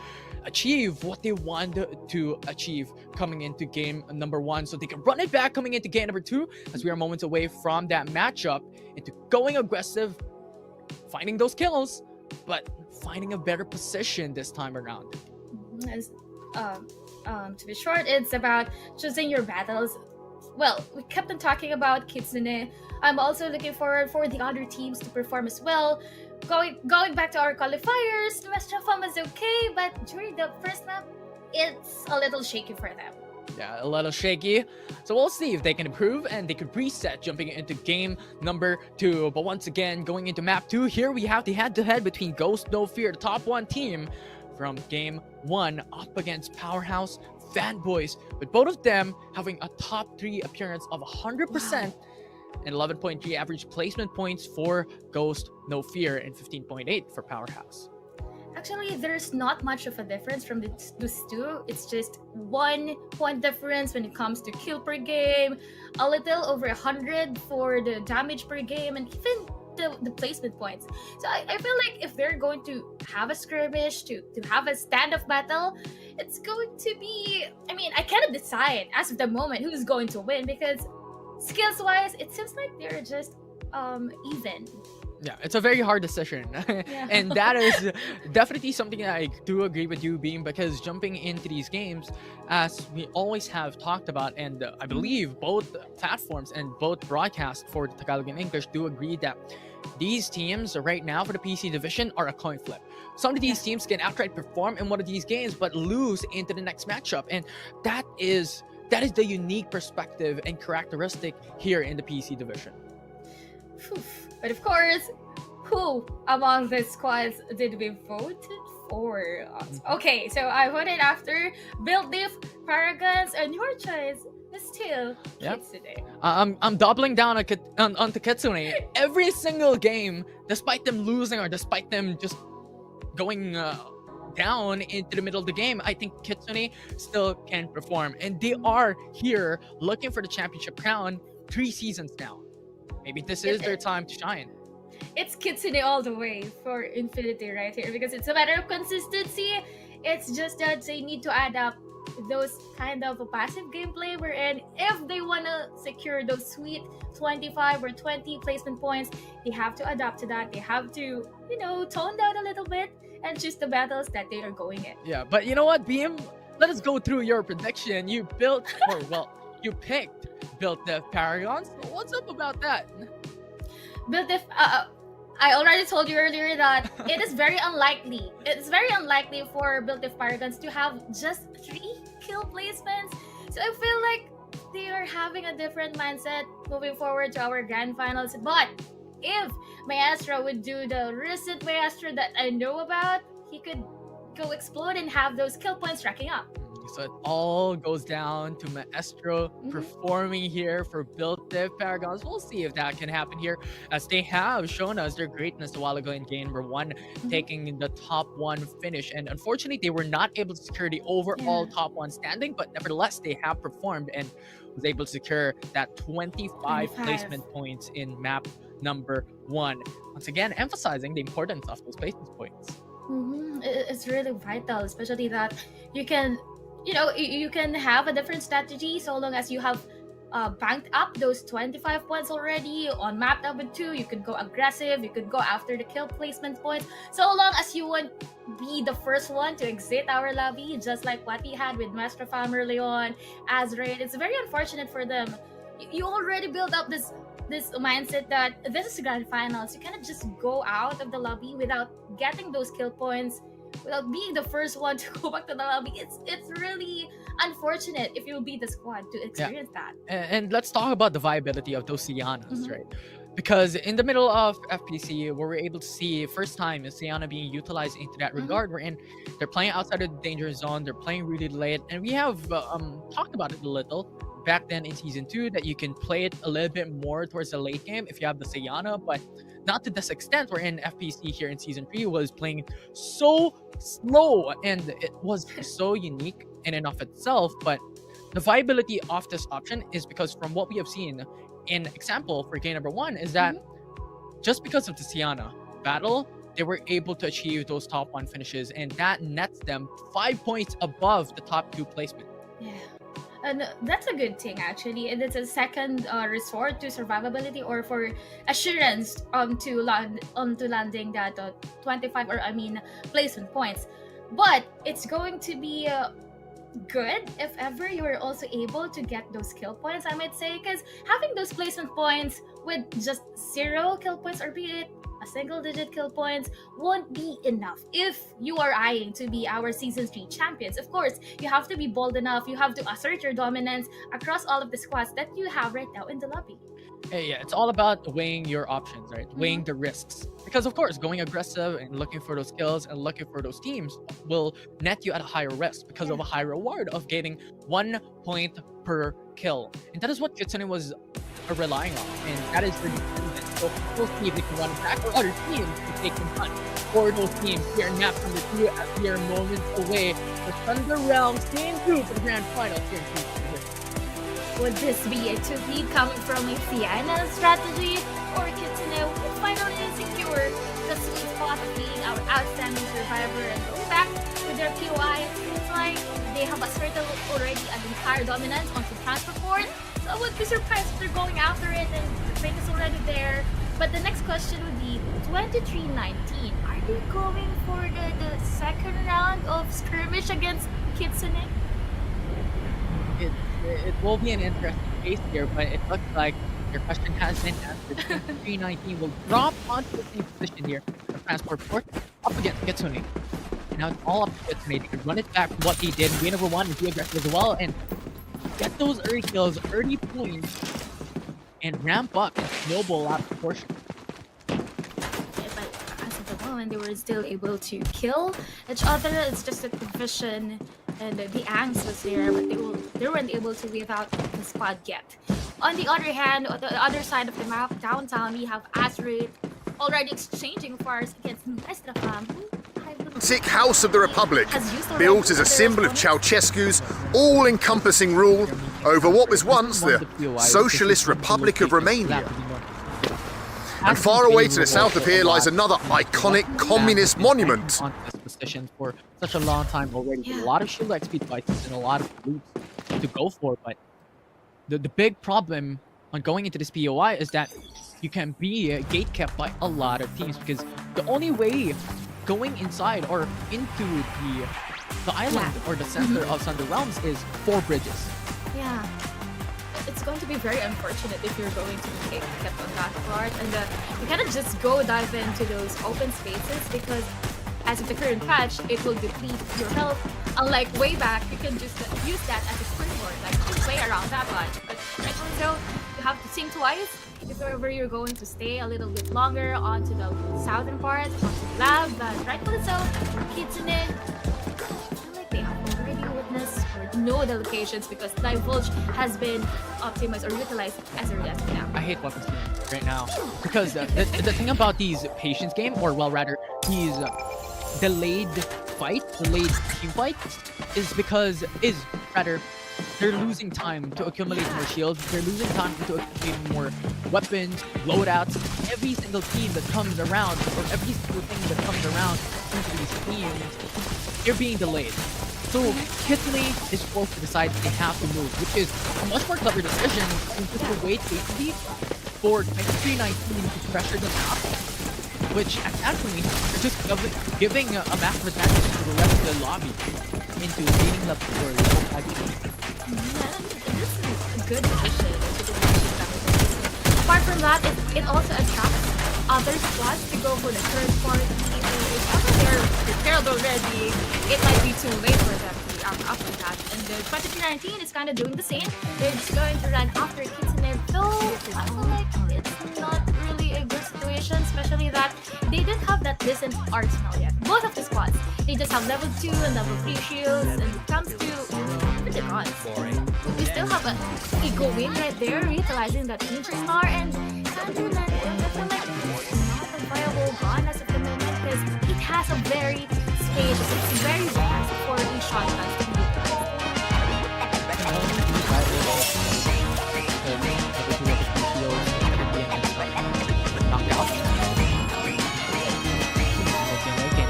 achieve what they wanted to achieve coming into game number 1, so they can run it back coming into game number 2, as we are moments away from that matchup, into going aggressive, finding those kills, but finding a better position this time around. To be short, it's about choosing your battles. Well, we kept on talking about Kitsune. I'm also looking forward for the other teams to perform as well. Going back to our qualifiers, Nuestra Fama is okay, but during the first map, it's a little shaky for them. Yeah, a little shaky. So we'll see if they can improve and they could reset jumping into game number 2. But once again, going into map 2, here we have the head-to-head between Ghost No Fear, the top 1 team from game 1, up against Powerhouse Fanboys, with both of them having a top 3 appearance of 100% and 11.3 average placement points for Ghost No Fear and 15.8 for Powerhouse. Actually, there's not much of a difference from those two. It's just 1 point difference when it comes to kill per game, a little over 100 for the damage per game, and even the placement points. So I feel like if they're going to have a skirmish, to have a stand-up battle, it's going to be, I mean, I cannot decide as of the moment who's going to win, because skills-wise, it seems like they're just even. Yeah, it's a very hard decision. And that is definitely something that I do agree with you, Beam, because jumping into these games, as we always have talked about, and I believe both platforms and both broadcasts for the Tagalog and English do agree that these teams right now for the PC division are a coin flip. Some of these teams can outright perform in one of these games but lose into the next matchup, and that is the unique perspective and characteristic here in the PC division. But of course, who among the squads did we vote for? Okay, so I voted after Build Diff, Paragons, and your choice is still Kitsune. I'm doubling down onto Kitsune. Every single game, despite them losing or despite them just going down into the middle of the game, I think Kitsune still can perform. And they are here looking for the championship crown 3 seasons now. Maybe this is their time to shine. It's Kitsune all the way for Infinity right here, because it's a matter of consistency. It's just that they need to add up those kind of a passive gameplay, wherein if they want to secure those sweet 25 or 20 placement points, they have to adapt to that. They have to, tone down a little bit and choose the battles that they are going in. Yeah, but you know what, Beam? Let us go through your prediction. You built, or well, you picked Built the Paragons. What's up about that? Built the I already told you earlier that it is very unlikely. It's very unlikely for Built the Paragons to have just 3 kill placements. So I feel like they are having a different mindset moving forward to our grand finals. But if Maestro would do the recent Maestro that I know about, he could go explode and have those kill points racking up. So it all goes down to Maestro performing here for Built the Paragons. We'll see if that can happen here, as they have shown us their greatness a while ago in game number 1, taking the top 1 finish. And unfortunately, they were not able to secure the overall top 1 standing, but nevertheless, they have performed and was able to secure that 25 placement points in map number 1. Once again, emphasizing the importance of those placement points. It's really vital, especially that you can you know, you can have a different strategy so long as you have banked up those 25 points already on map number 2. You could go aggressive, you could go after the kill placement points, so long as you won't be the first one to exit our lobby, just like what we had with Master Farm early on. Azraid, it's very unfortunate for them. You already build up this mindset that this is the grand finals. You cannot just go out of the lobby without getting those kill points, without being the first one to go back to the lobby. It's really unfortunate if you'll be the squad to experience that. And let's talk about the viability of those Sianas, right? Because in the middle of FPC, where we're able to see first time is Siana being utilized into that regard, wherein they're playing outside of the danger zone, they're playing really late, and we have talked about it a little back then in season 2 that you can play it a little bit more towards the late game if you have the Siana, but not to this extent, where in FPC here in season 3 was playing so slow, and it was so unique in and of itself. But the viability of this option is because from what we have seen in example for game number 1 is that just because of the Siana battle, they were able to achieve those top 1 finishes, and that nets them 5 points above the top 2 placement. Yeah. And that's a good thing, actually, and it's a second resort to survivability, or for assurance to landing that 25, or I mean placement points. But it's going to be good if ever you are also able to get those kill points, I might say, because having those placement points with just 0 kill points, or be it a single digit kill points, won't be enough if you are eyeing to be our season 3 champions. Of course, you have to be bold enough, you have to assert your dominance across all of the squads that you have right now in the lobby. Yeah, it's all about weighing your options, right? Weighing the risks. Because of course, going aggressive and looking for those kills and looking for those teams will net you at a higher risk because of a high reward of getting 1 point per kill. And that is what Kitsune was relying on, and that is really proven. So we'll see if they can run back, or other teams if they can run. For those teams, here in map number 2, as we are moments away for Thunder Realms Team 2 for the grand final here in season 2. Would this be a 2-lead coming from a Sienna strategy, or Kitsune will finally secure the sweet spot of being our outstanding survivor and go back with their POI? It seems like they have asserted already an entire dominance onto transport board. So I would be surprised if they're going after it and the fake is already there. But the next question would be 23-19. Are they going for the second round of skirmish against Kitsune? It will be an interesting case here, but it looks like your question has been answered. 23-19 will drop onto the same position here. The transport port up against Kitsune. And now it's all up to Kitsune. They can run it back from what they did in game number 1 and be aggressive as well, and get those early kills, early points, and ramp up and snowball out the portion. Yeah, but as of the moment, they were still able to kill each other. It's just that the vision and the angst was there, but they weren't able to weave out the squad yet. On the other hand, on the other side of the map, downtown, we have Azraid already exchanging fires against Master Farm. Sick House of the Republic, built as a symbol of Ceausescu's all-encompassing rule over what was once the Socialist Republic of Romania. And far away to the south of here lies another iconic communist monument. On this position for such a long time already, with a lot of shield XP devices and a lot of loops to go for, but the big problem on going into this POI is that you can be gate-kept by a lot of teams, because the only way going inside or into the island or the center of Thunder Realms is 4 bridges. Yeah. It's going to be very unfortunate if you're going to be kept on that part, and you cannot just go dive into those open spaces, because as of the current patch, it will deplete your health. Unlike way back, you can just use that as a springboard, like to play around that much. But rightfully so, you have to think twice if ever you're going to stay a little bit longer onto the southern part, onto the lab. But rightfully so, Kitsune, I feel like they have already witnessed or know the locations, because Divulge has been optimized or utilized as early as now. I hate weapons right now, because the thing about these patience game, or well rather these delayed team fights, is because they're losing time to accumulate more shields, they're losing time to accumulate more weapons, loadouts. Every single team that comes around, or every single thing that comes around into these teams, they're being delayed. So Kitsune is forced to decide they have to move, which is a much more clever decision than just to wait patiently for 2319 to pressure them out. Which at that point, they're just giving a massive advantage to the rest of the lobby into gaining level 4 level 5. This is a good decision. Apart from that, it also attracts other squads to go for the third party. If after they're prepared already, it might be too late for them to react after that. And the 2319 is kind of doing the same. They're just going to run after Kitsune, though I feel like it's not really a good situation, especially that they didn't have that decent arsenal yet. Both of the squads, they just have level 2 and level 3 shields, and it comes to the runs. We still have an eco win right there, utilizing that Ninja Star, and Sandrine, I feel like it's not a viable gun as of the moment because it has a very space, it's very fast for the shotguns to be utilized.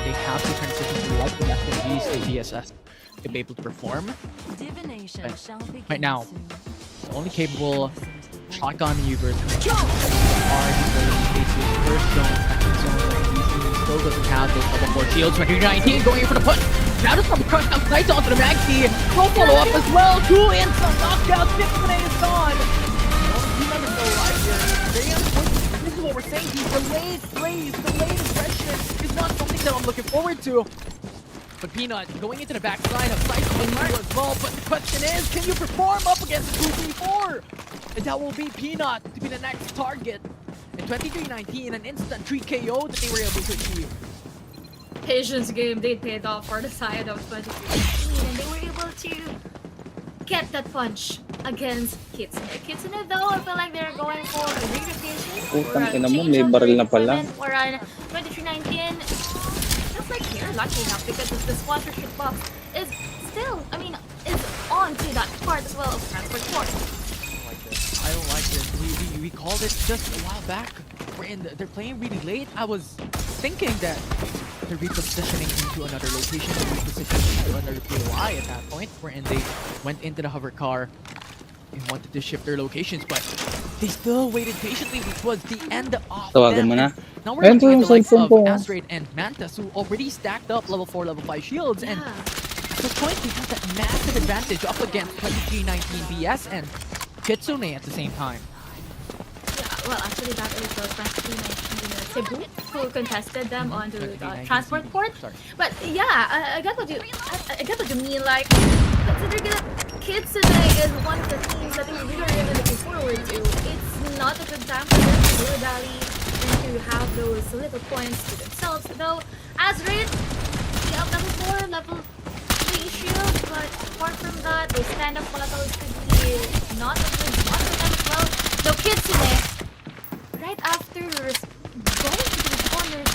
They have to transition to what the rest of these DSS to be able to perform. Right now, the only capable shotgun users are the first zone, second zone, still doesn't have those level 4 shields. 19 going in for the push. Now just from crush out Knight onto the Maxi. Go follow up as well. 2 in some knockouts. Kitsune is gone. You never know live here. This is what we're saying. These delayed plays, delayed aggression is not something that I'm looking forward to. But Peanut going into the backside of Cycling as well. But the question is, can you perform up against the 2-3-4? And that will be Peanut to be the next target. And 2319, an instant 3 KO that they were able to achieve. Patience game, they paid off for the side of 2319, and they were able to get that punch against Kitsune. Kitsune though, I feel like they're going for a greater patience. Putang ina mo, may baril na pala. Or on 2319, just like here, lucky enough because the sponsorship box is still, is on to that part as well of transport port. I don't like this. We called it just a while back. They're playing really late. I was thinking that they're repositioning into another location, repositioning into another POI at that point, wherein they went into the hover car and wanted to shift their locations, but they still waited patiently, which was the end of Tawagan mo na. Now we're looking at the likes of Azraid and Mantas, who already stacked up level 4, level 5 shields, and at this point they have that massive advantage up against 2319 BS and Kitsune at the same time. Yeah, well, actually, that is the 2319 Cebu who contested them onto the transport port. But yeah, I get what you mean. Like, considering that Kitsune is one of the teams that we're really looking forward to. It's not a good time for them to dilly-dally and to have those little points to themselves. Though, Azraid, yeah, level 4, level 3 shield, but apart from that, those stand-up battles could be not a good one for them as well. Though Kitsune, right after going to the corners,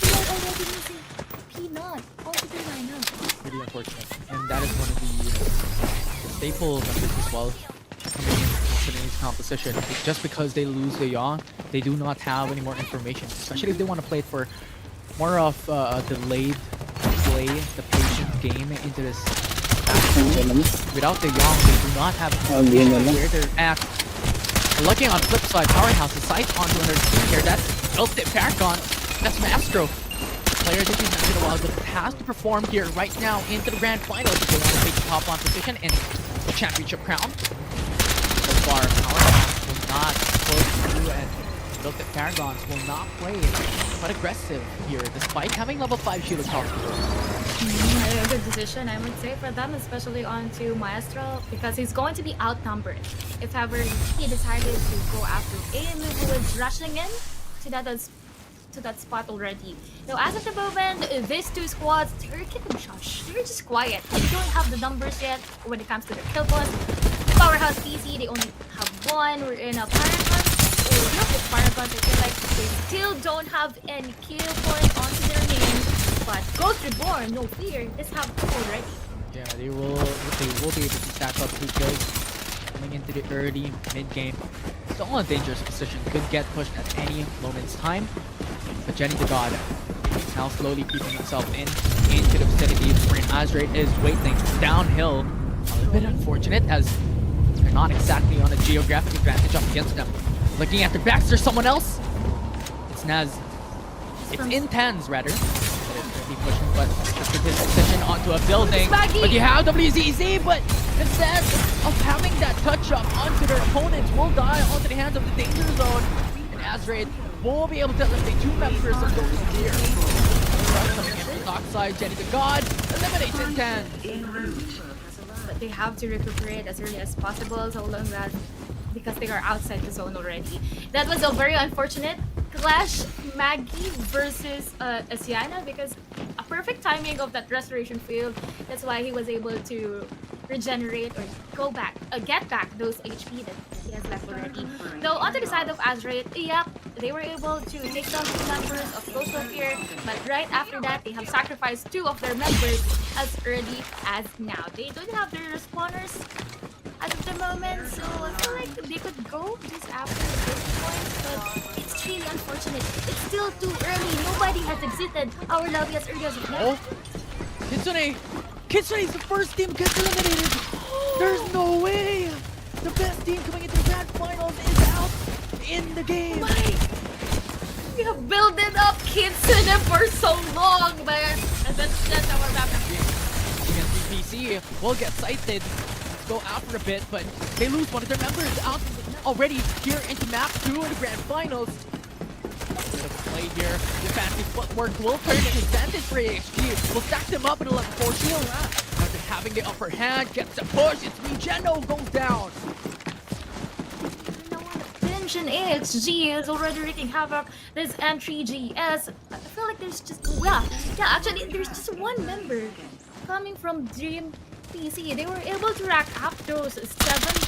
they are already missing Peanut onto their lineup. Pretty unfortunate. And that is one of the staple members as well coming into today's composition. Just because they lose the Yaw, they do not have any more information, especially if they want to play it for more of a delayed play, the patient game into this battle. Without the Yaw, they do not have where they're at. Looking on the flip side, Powerhouse is sight onto another team here. That's Ultimate Paragon. That's Mastro. Player that you mentioned a while ago has to perform here right now into the grand final if they want to take the top on position in the championship crown. So far, Powerhouse will not pull through, and Ultimate Paragons will not play quite aggressive here, despite having level 5 shield across the board. A good decision, I would say, for them, especially onto Maestro, because he's going to be outnumbered. If ever he decided to go after AMU, who is rushing in to that spot already. Now, as of the moment, these two squads, they're keeping shush. They're just quiet. They don't have the numbers yet when it comes to their kill points. Powerhouse PC, they only have one. We're in a Paragon. Look at Paragons, I feel like they still don't have any kill points onto their name. But Ghost Reborn, no fear, just have two already. Yeah, they will be able to stack up 2 kills coming into the early mid-game. Still in a dangerous position, could get pushed at any moment's time. But Jenny the God Now slowly keeping himself into the vicinity where Azraid is waiting downhill. A little bit unfortunate as they're not exactly on a geographic advantage up against them. Looking at their backs, there's someone else. It's Naz. It's Intense rather. But it's gonna be pushing, but just with his position onto a building. But you have WZZ, but instead of having that touch up onto their opponents, will die onto the hands of the danger zone. And Azraid will be able to eliminate 2 members of those here. Coming in from the dark side, Jenny the God eliminates Intense. But they have to recuperate as early as possible, so long that because they are outside the zone already. That was a very unfortunate clash, Maggie versus Asiana, because a perfect timing of that restoration field. That's why he was able to regenerate or go back, get back those HP that he has left already. Though onto the side of Azraid, yeah, they were able to take down 2 members of Ghost of Fear, but right after that, they have sacrificed 2 of their members as early as now. They don't have their respawners as of the moment, so I feel like they could go just after this point, but it's really unfortunate. It's still too early. Nobody has exited our lobby as early as of now. Kitsune! Kitsune is the first team gets eliminated! There's no way! The best team coming into the grand finals is out in the game! We have built it up Kitsune for so long, but that's our happening. Against DPC will get sighted. Go out for a bit, but they lose one of their members out already here into map 2 in the grand finals. Bit of a play here. The fancy footwork will turn an advantage for AHG. Will stack them up in a level 4 shield. After having the upper hand, gets a push. It's Regeno goes down. Attention, AXG is already wreaking havoc. This entry GS. I feel like there's just actually there's just one member coming from Dream PC. They were able to rack up those 7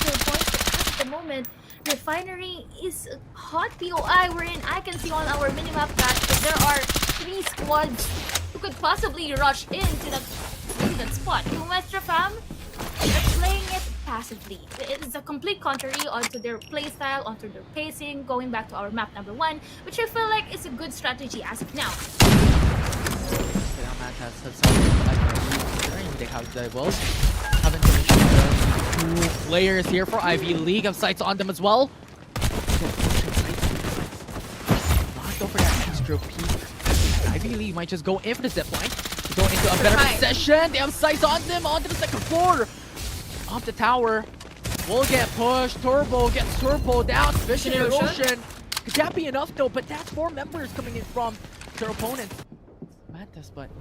kill points, but at the moment, Refinery is hot POI, wherein I can see on our minimap that there are 3 squads who could possibly rush into that spot. Maestra Fam are playing it passively. It is a complete contrary onto their playstyle, onto their pacing, going back to our map number 1, which I feel like is a good strategy as of now. They have the wolves. Haven't finished 2 players here for Ivy League. Have sights on them as well. Not go for that extra peek. Ivy League might just go in for the zipline to go into a better position. They have sights on them onto the 2nd floor. Off the tower. Will get pushed. Turbo gets turbo down. Vision Erosion. Could that be enough though? But that's 4 members coming in from their opponents. Madness, but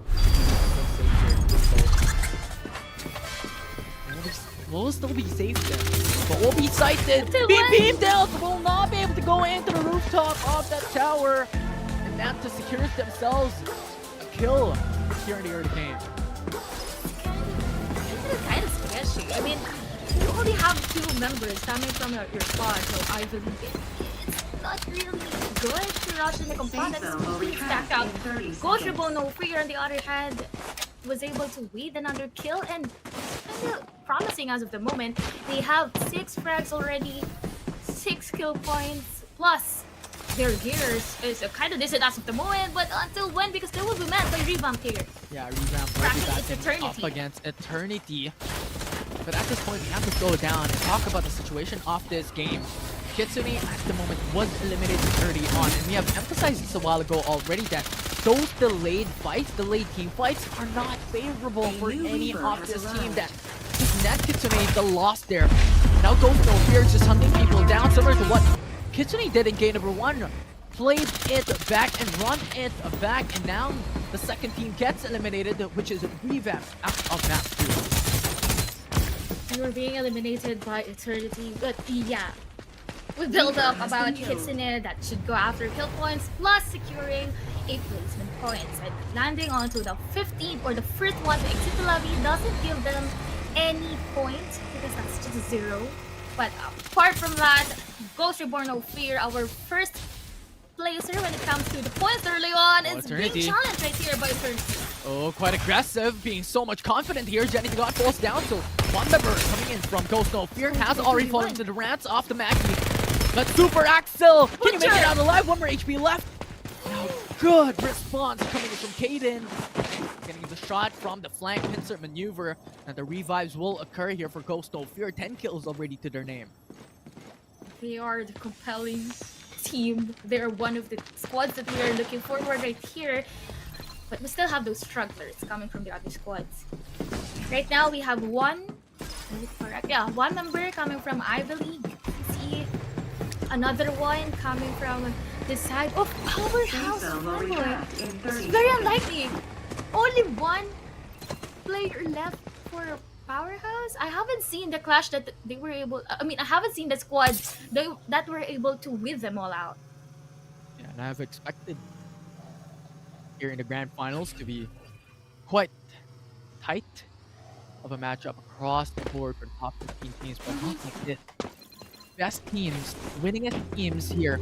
we'll still be safe there. But we'll be sighted. Beam Delta will not be able to go into the rooftop of that tower. And Manta secures themselves a kill here in the early game. It's kind of sketchy. I mean, you only have 2 members coming from your squad, so I believe it's not really good to rush in the components. Complete stack out. Ghostrible No Fear on the other hand was able to weed another kill, and kind of promising as of the moment. They have 6 frags already, 6 kill points, plus their gears is kind of decent as of the moment, but until when? Because they will be met by Revamp here. Yeah, Revamp already up against Eternity. But at this point, we have to slow down and talk about the situation of this game. Kitsune at the moment was eliminated early on, and we have emphasized this a while ago already that those delayed fights, delayed team fights are not favorable for any of this team that just net Kitsune the loss there. Now Ghost No Fear just hunting people down, similar to what Kitsune did in game number 1. Played it back and run it back, and now the 2nd team gets eliminated, which is Revamp out of map 2. We were being eliminated by Eternity, but yeah. We built up about Kitsune that should go after kill points, plus securing 8 placement points. And landing onto the 15th or the first one to exit the lobby doesn't give them any points, because that's just 0. But apart from that, Ghost Reborn No Fear, our first placer when it comes to the points early on, is being challenged right here by Eternity. Oh, quite aggressive, being so much confident here. Jenny the God falls down, so 1 member coming in from Ghost No Fear has already fallen to the rants off the Maggie. But Super Axel, can you make it out alive? 1 more HP left. Now, good response coming from Codm. Getting the shot from the flank pincer maneuver, and the revives will occur here for Ghost No Fear. 10 kills already to their name. They are the compelling team. They're one of the squads that we are looking forward right here. But we still have those strugglers coming from the other squads. Right now we have one member coming from Ivy League. You see another one coming from the side of Powerhouse. It's very unlikely. Only one player left for Powerhouse. I haven't seen the clash that they were able. I mean, I haven't seen the squads that were able to whip them all out. Yeah, and I've expected here in the grand finals to be quite tight of a matchup across the board for the top 15 teams, but not like this. Best teams, winningest teams here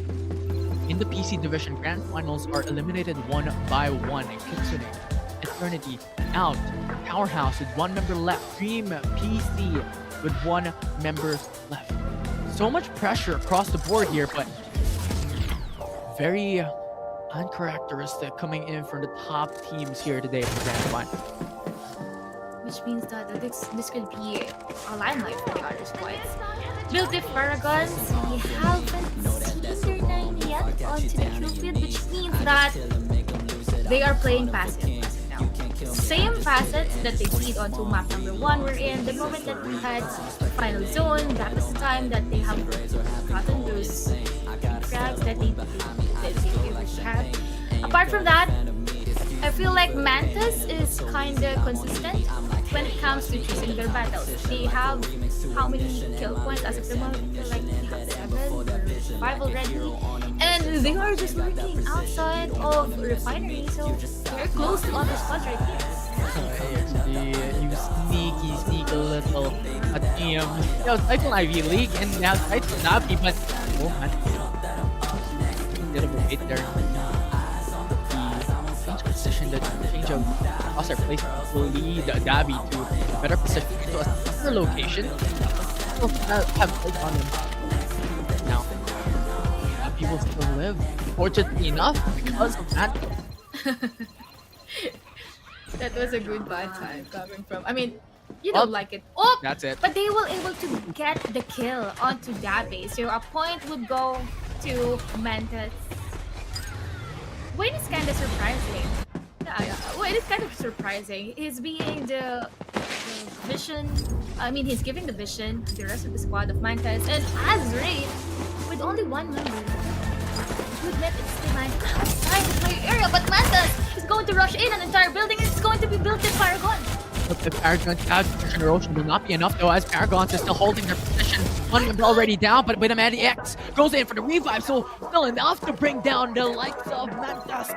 in the PC division grand finals are eliminated one by one. Kitsune, Eternity, out. Powerhouse with one member left. Dream PC with one member left. So much pressure across the board here, but very uncharacteristic coming in from the top teams here today in the grand final. Which means that this could be a limelight for the other squads. Built the Paragons, we haven't seen their 9 yet onto the kill field, which means that they are playing passive now. Same facets that they did onto map number 1 we're in. The moment that we had final zone, that was the time that they have gotten those frags that they had. Apart from that, I feel like Mantis is kinda consistent when it comes to choosing their battles. They have how many kill points as of the moment? I feel like they have 7 or 5 already. And they are just lurking outside of Refinery, so they're close to other spots right here. You sneaky little team. Yo, Titan Ivy League and now Titan Navi, but oh man. A little bit wait there. Position, the change of crosshair placement will lead Davi to better position to a safer location. He'll have hold on him now. Davi will still live, fortunately enough, because of that. That was a good bad time coming from. I mean, you don't like it. Oh, that's it. But they were able to get the kill onto Davi, so a point would go to Mantis. Wayne is kind of surprising. Wayne is kind of surprising. He's being the vision. I mean, he's giving the vision to the rest of the squad of Mantis. And as Raid, with only one member, you admit it's behind outside the player area. But Mantis is going to rush in an entire building. It's going to be built in Paragon. But the Paragon's out position erosion will not be enough though, as Paragons is still holding their position. One member already down, but with a RAMPAGex goes in for the revive, so still enough to bring down the likes of Mantis.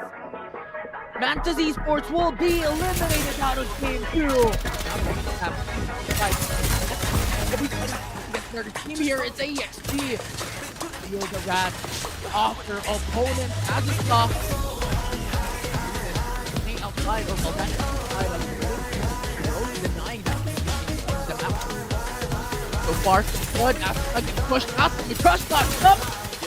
Mantis Esports will be eliminated out of game 2. Their team here, it's AXG. Feel the wrath off their opponent as it stops. Staying outside of denying that. So far, good after getting pushed out. The crush box up.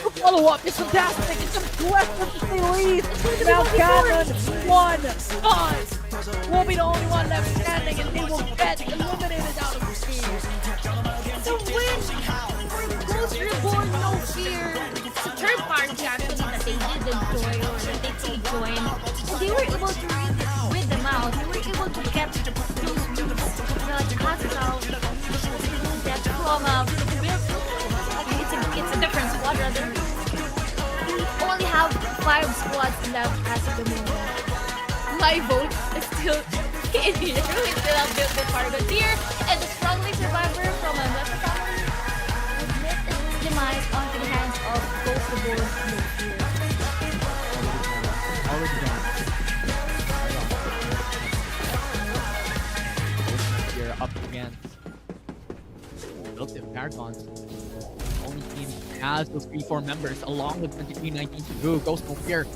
The follow up is fantastic. It's aggressive to say the least. Now Cannon 1-5 will be the only one left standing, and they will get eliminated out of the team. The win for Ghost Reborn, no fear. It's a third party actually that they didn't join or that they did join. And they were able to rid them out. They were able to get those moves. The Pascal that from it's a different squad rather. We only have 5 squads left as of the moment. My vote is still in here. We still have built the Paragon here, and the struggling survivor from a West family admit its demise onto the hands of Ghost Reborn no fear. Already done. Here up against built-in Paragons. Only team has those 3-4 members along with 23-19 to Ghost No Fear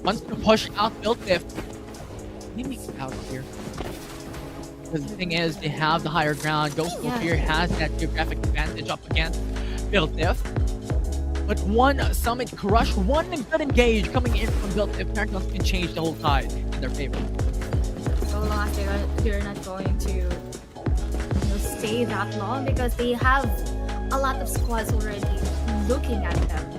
wants to push out Built-If. He makes it out here. Because the thing is, they have the higher ground. Ghost No Fear has that geographic advantage up against Built-If. but one Summit Crush, one good engage coming in from Built if Paragons can change the whole tide in their favor. So long as they're not going to stay that long because they have a lot of squads already looking at them.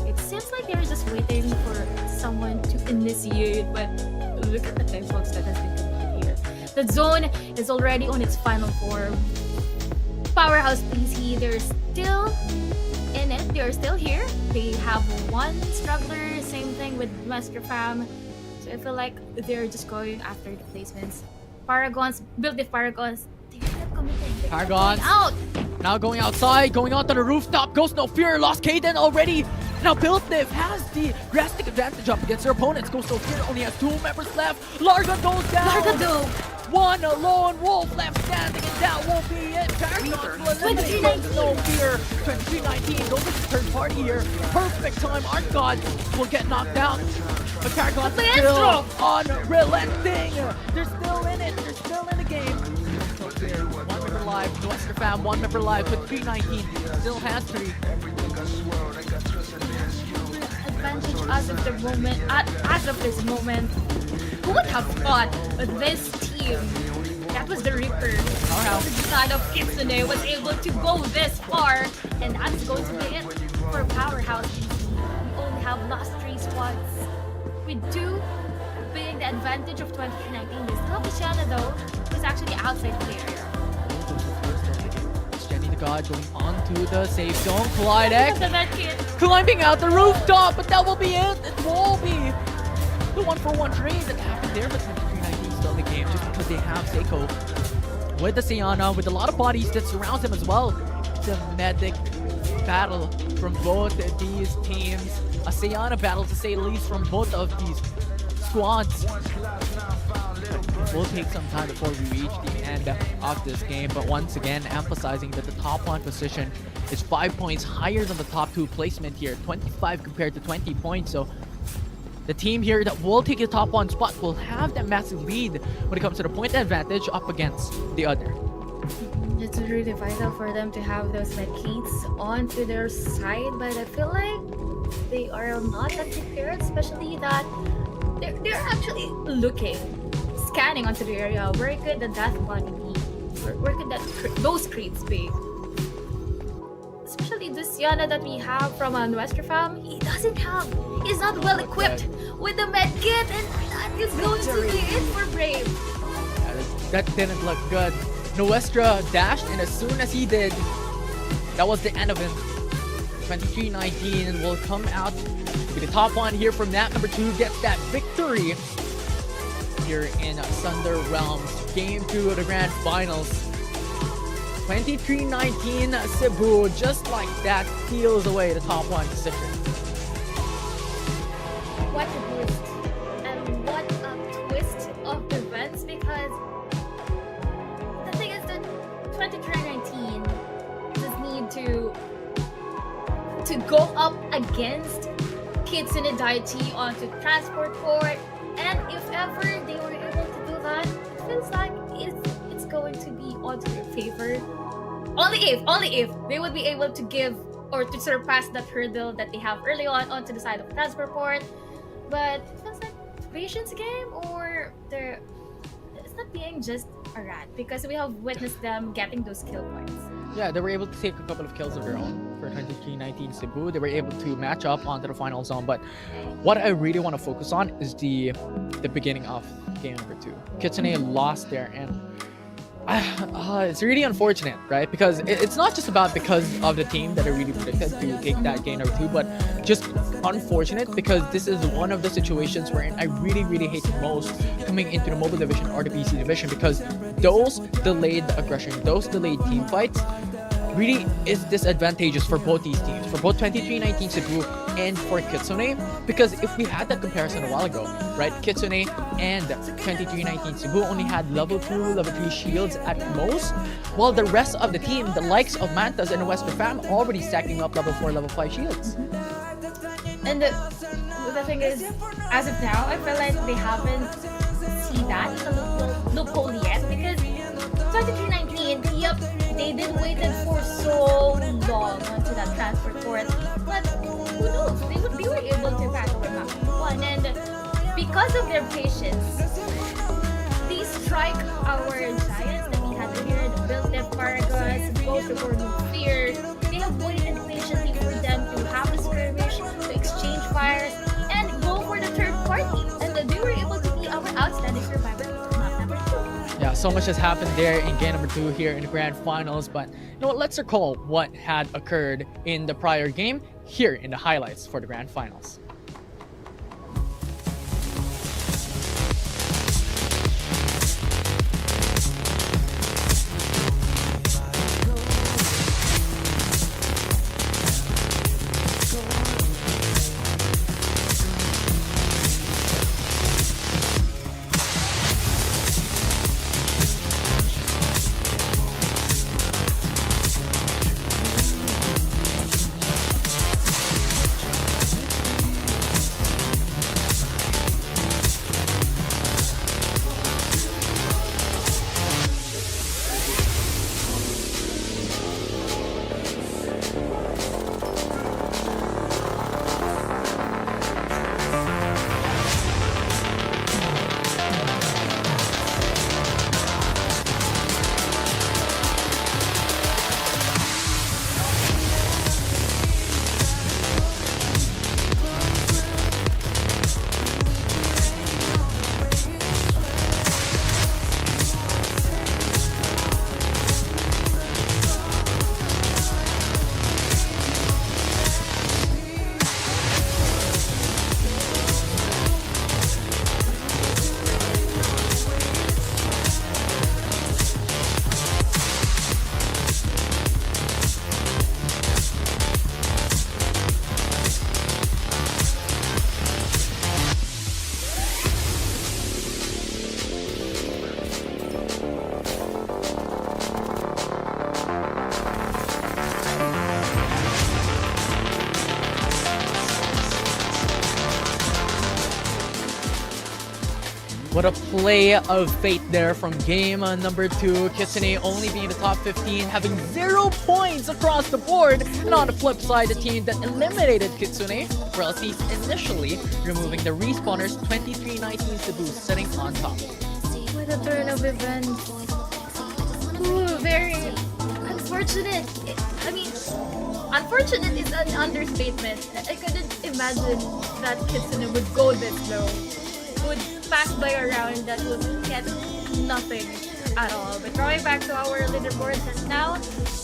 It seems like they're just waiting for someone to initiate, but look at the time folks that has been committed here. The zone is already on its final form. Powerhouse PC, they're still in it. They're still here. They have one struggler. Same thing with Master Fam. So I feel like they're just going after the placements. Paragons, build the Paragons. They're not committing. They're Paragons going out. now going outside, going onto the rooftop. Ghost No Fear lost Codm already. Now Buildif has the drastic advantage up against their opponents. Ghost No Fear only has 2 members left. Larga goes down. Larga One lone wolf left standing, and that won't be it. Paragons will eliminate Ghost No Fear. 23-19 goes to the third party here. Perfect time. Art God will get knocked out. But Paragons are still unrelenting. They're still in it. They're still in the game. So clear. 1 member live. Western Fam, 1 member live. But 3-19 still has 3. Advantage as of the moment. As of this moment, who would have thought this team, that was the Reaper, on the side of Kitsune, was able to go this far, and that's going to be it for Powerhouse. We only have lost 3 squads. We do being the advantage of 2019. They still have Tiana though, who's actually outside the area. Jenny the God going on to the safe zone. Codm The med kit. climbing out the rooftop, but that will be it. It will be the 1-for-1 trade that happened there, but 23-19 still in the game just because they have Seiko with the Sayana, with a lot of bodies that surrounds him as well. It's a medic battle from both these teams. A Sayana battle to say the least from both of these squads. It will take some time before we reach the end of this game, but once again emphasizing that the top 1 position is 5 points higher than the top 2 placement here, 25 compared to 20 points. So the team here that will take the top 1 spot will have that massive lead when it comes to the point advantage up against the other. It's really vital for them to have those medkits onto their side, but I feel like they are not that prepared, especially that they're actually looking, scanning onto the area. Where could the death body be? Where could those crates be? Especially this Yana that we have from Western Fam, he's not well equipped with the medkit, and that is going to be it for Brave. That didn't look good. Nuestra dashed, and as soon as he did, that was the end of him. 23-19 will come out to be the top 1 here from that. Number 2 gets that victory here in Thunder Realms. Game 2 of the Grand Finals. 23-19 Cebu, just like that, steals away the top 1 position. What a boost, and what a twist of events, because the thing is that 23-19 just need to go up against Kitsune Daiichi onto Transport Port, and if ever they were able to do that, it feels like it's going to be onto their favor. Only if they would be able to give or to surpass that hurdle that they have early on onto the side of Transport Port. But it feels like patience game, or it's not being just a rat, because we have witnessed them getting those kill points. Yeah, they were able to take a couple of kills of their own for 23-19 Cebu. They were able to match up onto the final zone, but what I really want to focus on is the beginning of game number 2. Kitsune lost there, and it's really unfortunate, right? Because it's not just about because of the team that are really predicted to take that game number 2, but just unfortunate because this is one of the situations wherein I really, really hate the most coming into the mobile division or the PC division, because those delayed aggression, those delayed team fights really is disadvantageous for both these teams, for both 23-19 Cebu and for Kitsune, because if we had that comparison a while ago, right, Kitsune and 23-19 Cebu only had level 2, level 3 shields at most, while the rest of the team, the likes of Mantas and Western Fam, already stacking up level 4, level 5 shields. And the thing is, as of now, I feel like they haven't seen that as a loophole yet, because 23-19, yep, they they did waited for so long onto that transfer court, but who knows? They were able to pass the map one, and because of their patience, they strike our giants that we had here, the built-up Paragons, both of our new fears. They have waited patiently for them to have a skirmish, to exchange fires, and go for the third party. And they were able to be our outstanding survivor for map number 2. Yeah, so much has happened there in game number 2 here in the grand finals, but you know what, let's recall what had occurred in the prior game here in the highlights for the grand finals. What a play of fate there from game number 2. Kitsune only being the top 15, having 0 points across the board. And on the flip side, the team that eliminated Kitsune, Frelsies initially removing the respawners 23-19 Cebu, sitting on top. What a turn of events. Ooh, very unfortunate. I mean, unfortunate is an understatement. I couldn't imagine that Kitsune would go this low. Would pass by a round that would get nothing at all. But drawing back to our leaderboards, and now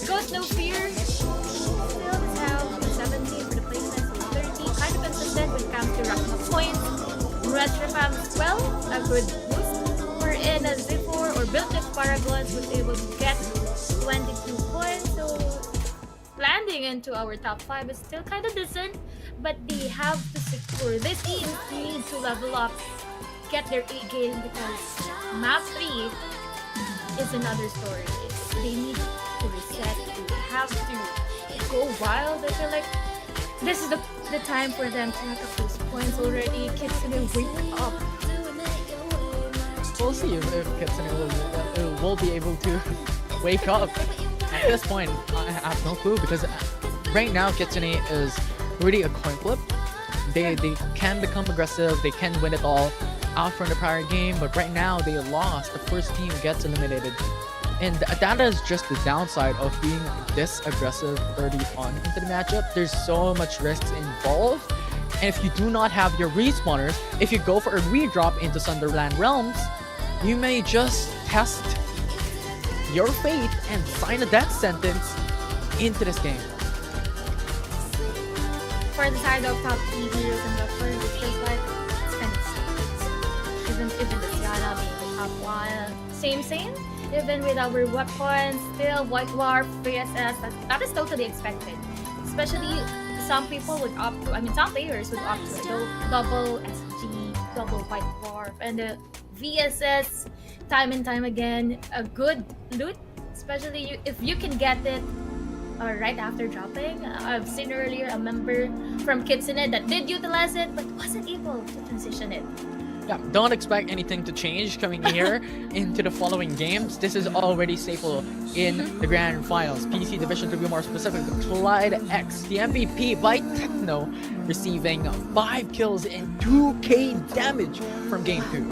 Ghost No Fear still is out 17 for the placements, 30, kind of consistent when it comes to racking up points. Retrofam as well, a good boost. We're in a Z4 or built-up Paragons was able to get 22 points, so landing into our top 5 is still kind of decent, but they have to secure. This team needs to level up, get their A game, because map 3 is another story. They need to reset, they have to go wild. I feel like this is the time for them to rack up those points already. Kitsune, wake up. We'll see if Kitsune will be able to wake up. At this point, I have no clue, because right now Kitsune is really a coin flip. They can become aggressive, they can win it all out from the prior game, but right now they lost. The first team gets eliminated, and that is just the downside of being this aggressive early on into the matchup. There's so much risks involved, and if you do not have your respawners, if you go for a redrop into Sunderland Realms, you may just test your fate and sign a death sentence into this game. For the side of top 3 heroes and weapons, it feels like it's kind of sucks. Even the Siana being the top 1. Same. Even with our weapons, still White Dwarf, VSS, that is totally expected. Especially some people would opt to, some players would opt to a double SG, double White Dwarf, and the VSS, time and time again, a good loot, especially if you can get it right after dropping. I've seen earlier a member from Kitsune that did utilize it but wasn't able to transition it Yeah, don't expect anything to change coming here into the following games. This is already staple in the grand finals. PC Division, to be more specific, the ClydeX, the MVP by Techno, receiving 5 kills and 2k damage from game 2.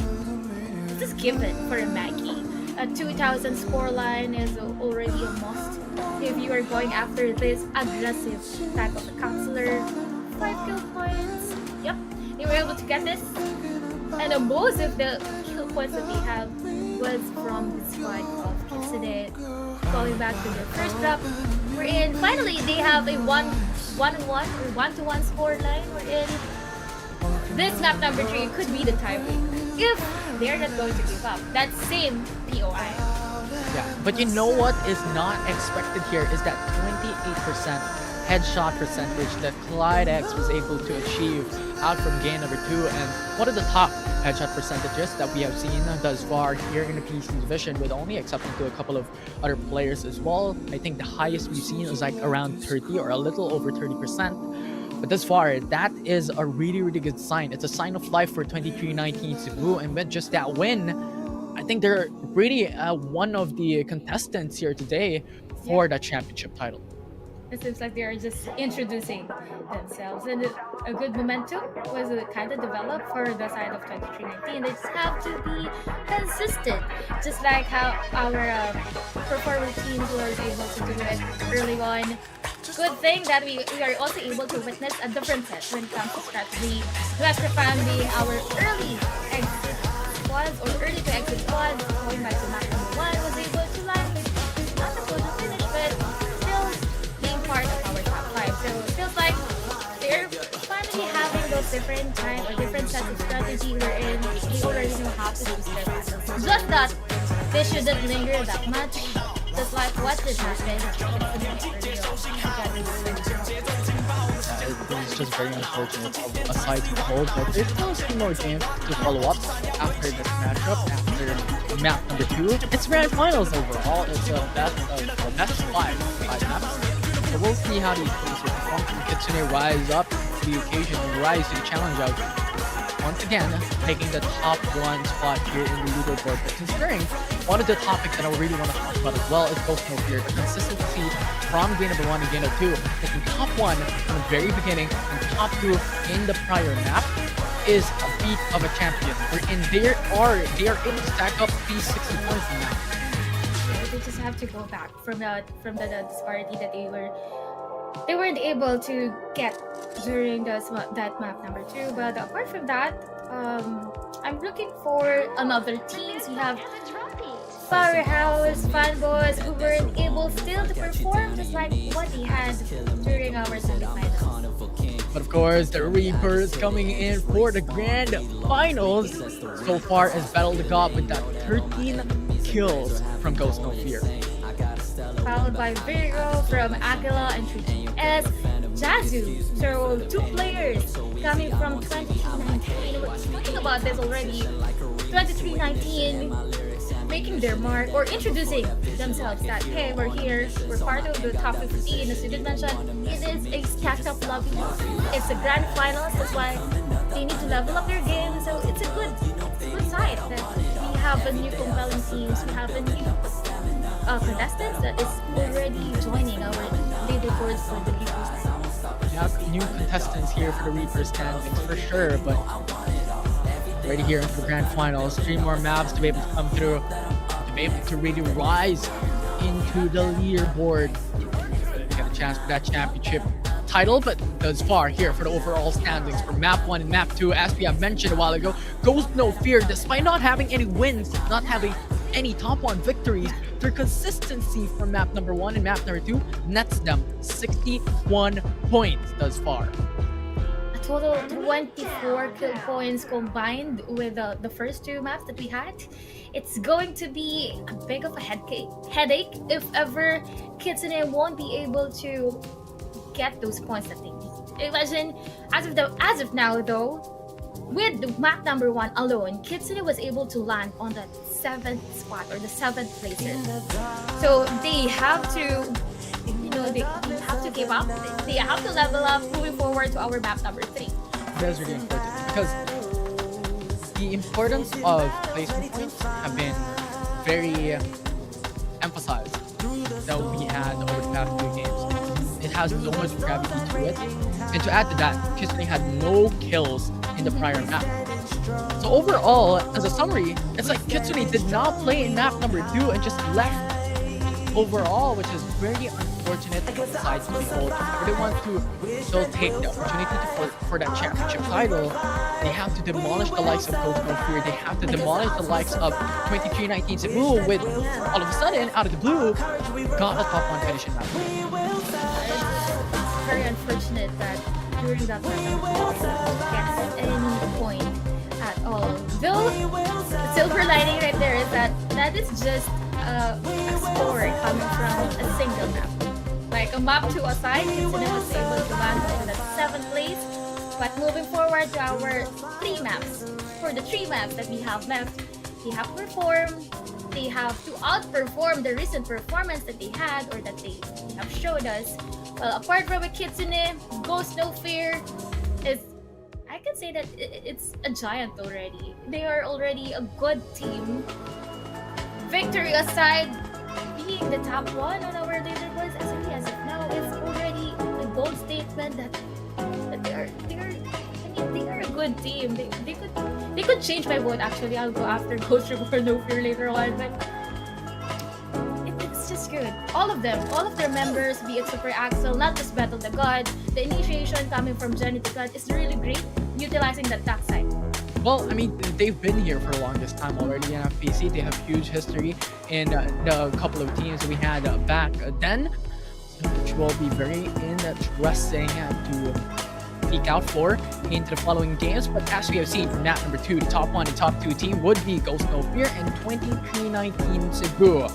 This is given for a Maggie. A 2000 scoreline is already a must if you are going after this aggressive type of a counselor. 5 kill points. Yep, they were able to get this. And most of the kill points that they have was from the squad of Kitsune. Going back to their first drop, we're in. Finally, they have a 1-1 or 1-1 scoreline. We're in. This map number 3 could be the tiebreaker if they're not going to give up that same POI. Yeah, but you know what is not expected here is that 28% headshot percentage that ClydeX was able to achieve out from game number 2, and one of the top headshot percentages that we have seen thus far here in the PC division, with only exception to a couple of other players as well. I think the highest we've seen is like around 30 or a little over 30%. But thus far, that is a really, really good sign. It's a sign of life for 2319 Cebu, and with just that win, I think they're really one of the contestants here today for the championship title. It seems like they are just introducing themselves, and a good momentum was kind of developed for the side of 2319. They just have to be consistent, just like how our performer teams were able to do it early on. Good thing that we are also able to witness a difference when it comes to strategy. Westrafan being our early exit squads or early to exit squads, going back to map number 1, was able to land not a photo finish, but still being part of our top 5. So it feels like they're finally having those different kind or different sets of strategy wherein they already know how to use their battles. Just that they shouldn't linger that much. Just like what did happen It's just very unfortunate aside from the hold, but there's still some more games to follow up after this matchup, after map number 2. It's grand finals overall. It's a best 5 maps. So we'll see how these teams will perform. Kitsune rise up to the occasion and rise to the challenge of once again taking the top 1 spot here in the leaderboard. But considering one of the topics that I really want to talk about as well is both here, the consistency from game number 1 and game number 2, taking top 1 from the very beginning and top 2 in the prior map is a feat of a champion. Wherein they are able to stack up these 60 points in that. They just have to go back from the disparity that they weren't able to get during that map number 2. But apart from that, I'm looking for another teams. We have Powerhouse, Fanboys, who weren't able still to perform just like what they had during our semifinals. But of course, the Reapers coming in for the grand finals so far as Battle the God with that 13 kills from Ghost No Fear. Followed by Virgo from Aquila and 3S, Jazu. So 2 players coming from 2319. We're speaking about this already. 2319 making their mark or introducing themselves that hey, we're here, we're part of the top 15. As you did mention, it is a stacked up lobby. It's a grand finals, that's why they need to level up their game. So it's a good sign that we have a new compelling teams, we have a new contestants that is already joining our leaderboards for the Reapers. We have new contestants here for the Reapers standings for sure, but already here into the grand finals, 3 more maps to be able to come through, to be able to really rise into the leaderboard, get a chance for that championship title. But thus far here for the overall standings for map 1 and map 2, as we have mentioned a while ago, Ghost No Fear, despite not having any wins, not having any top 1 victories, their consistency from map number 1 and map number 2 nets them 61 points thus far. A total of 24 kill points combined with the first 2 maps that we had. It's going to be a big of a headache if ever Kitsune won't be able to get those points that they need. Imagine, as of now though, with map number 1 alone, Kitsune was able to land on the 7th spot or the 7th placer. So they have to, they have to give up. They have to level up moving forward to our map number 3. That's really important because the importance of placement points have been very emphasized that we had over the past few games. It has so much gravity to it. And to add to that, Kitsune had no kills in the prior map. So overall, as a summary, it's like Kitsune did not play in map number 2 and just left overall, which is very unfortunate side to behold. If they want to still take the opportunity for that championship title, they have to demolish the likes of Ghost No Fear. They have to demolish the likes of 2319 Cebu with all of a sudden, out of the blue, got a top 1 finish in that game. It's very unfortunate that during that time gets any point at all. Though the silver lining right there is that is just a score coming from a single map. Like a map 2 aside, Kitsune was able to land in the 7th place. But moving forward to our 3 maps, for the 3 maps that we have left, they have performed. They have to outperform the recent performance that they had or that they have showed us. Well, apart from Kitsune, Ghost No Fear is, I can say that it's a giant already. They are already a good team. Victory aside, being the top 1 on our leaderboards as of now is already a bold statement that they are a good team. They could change my vote. Actually, I'll go after Ghost No Fear later on, but it's just good. All of their members, be it Super Axel, not just Battle the God, the initiation coming from Jenny to God is really great, utilizing the dark side. Well, I mean, they've been here for the longest time already in FPC. They have huge history in the couple of teams we had back then, which will be very interesting to peek out for into the following games. But as we have seen from map number 2, the top 1 and top 2 team would be Ghost No Fear and 2319 Cebu.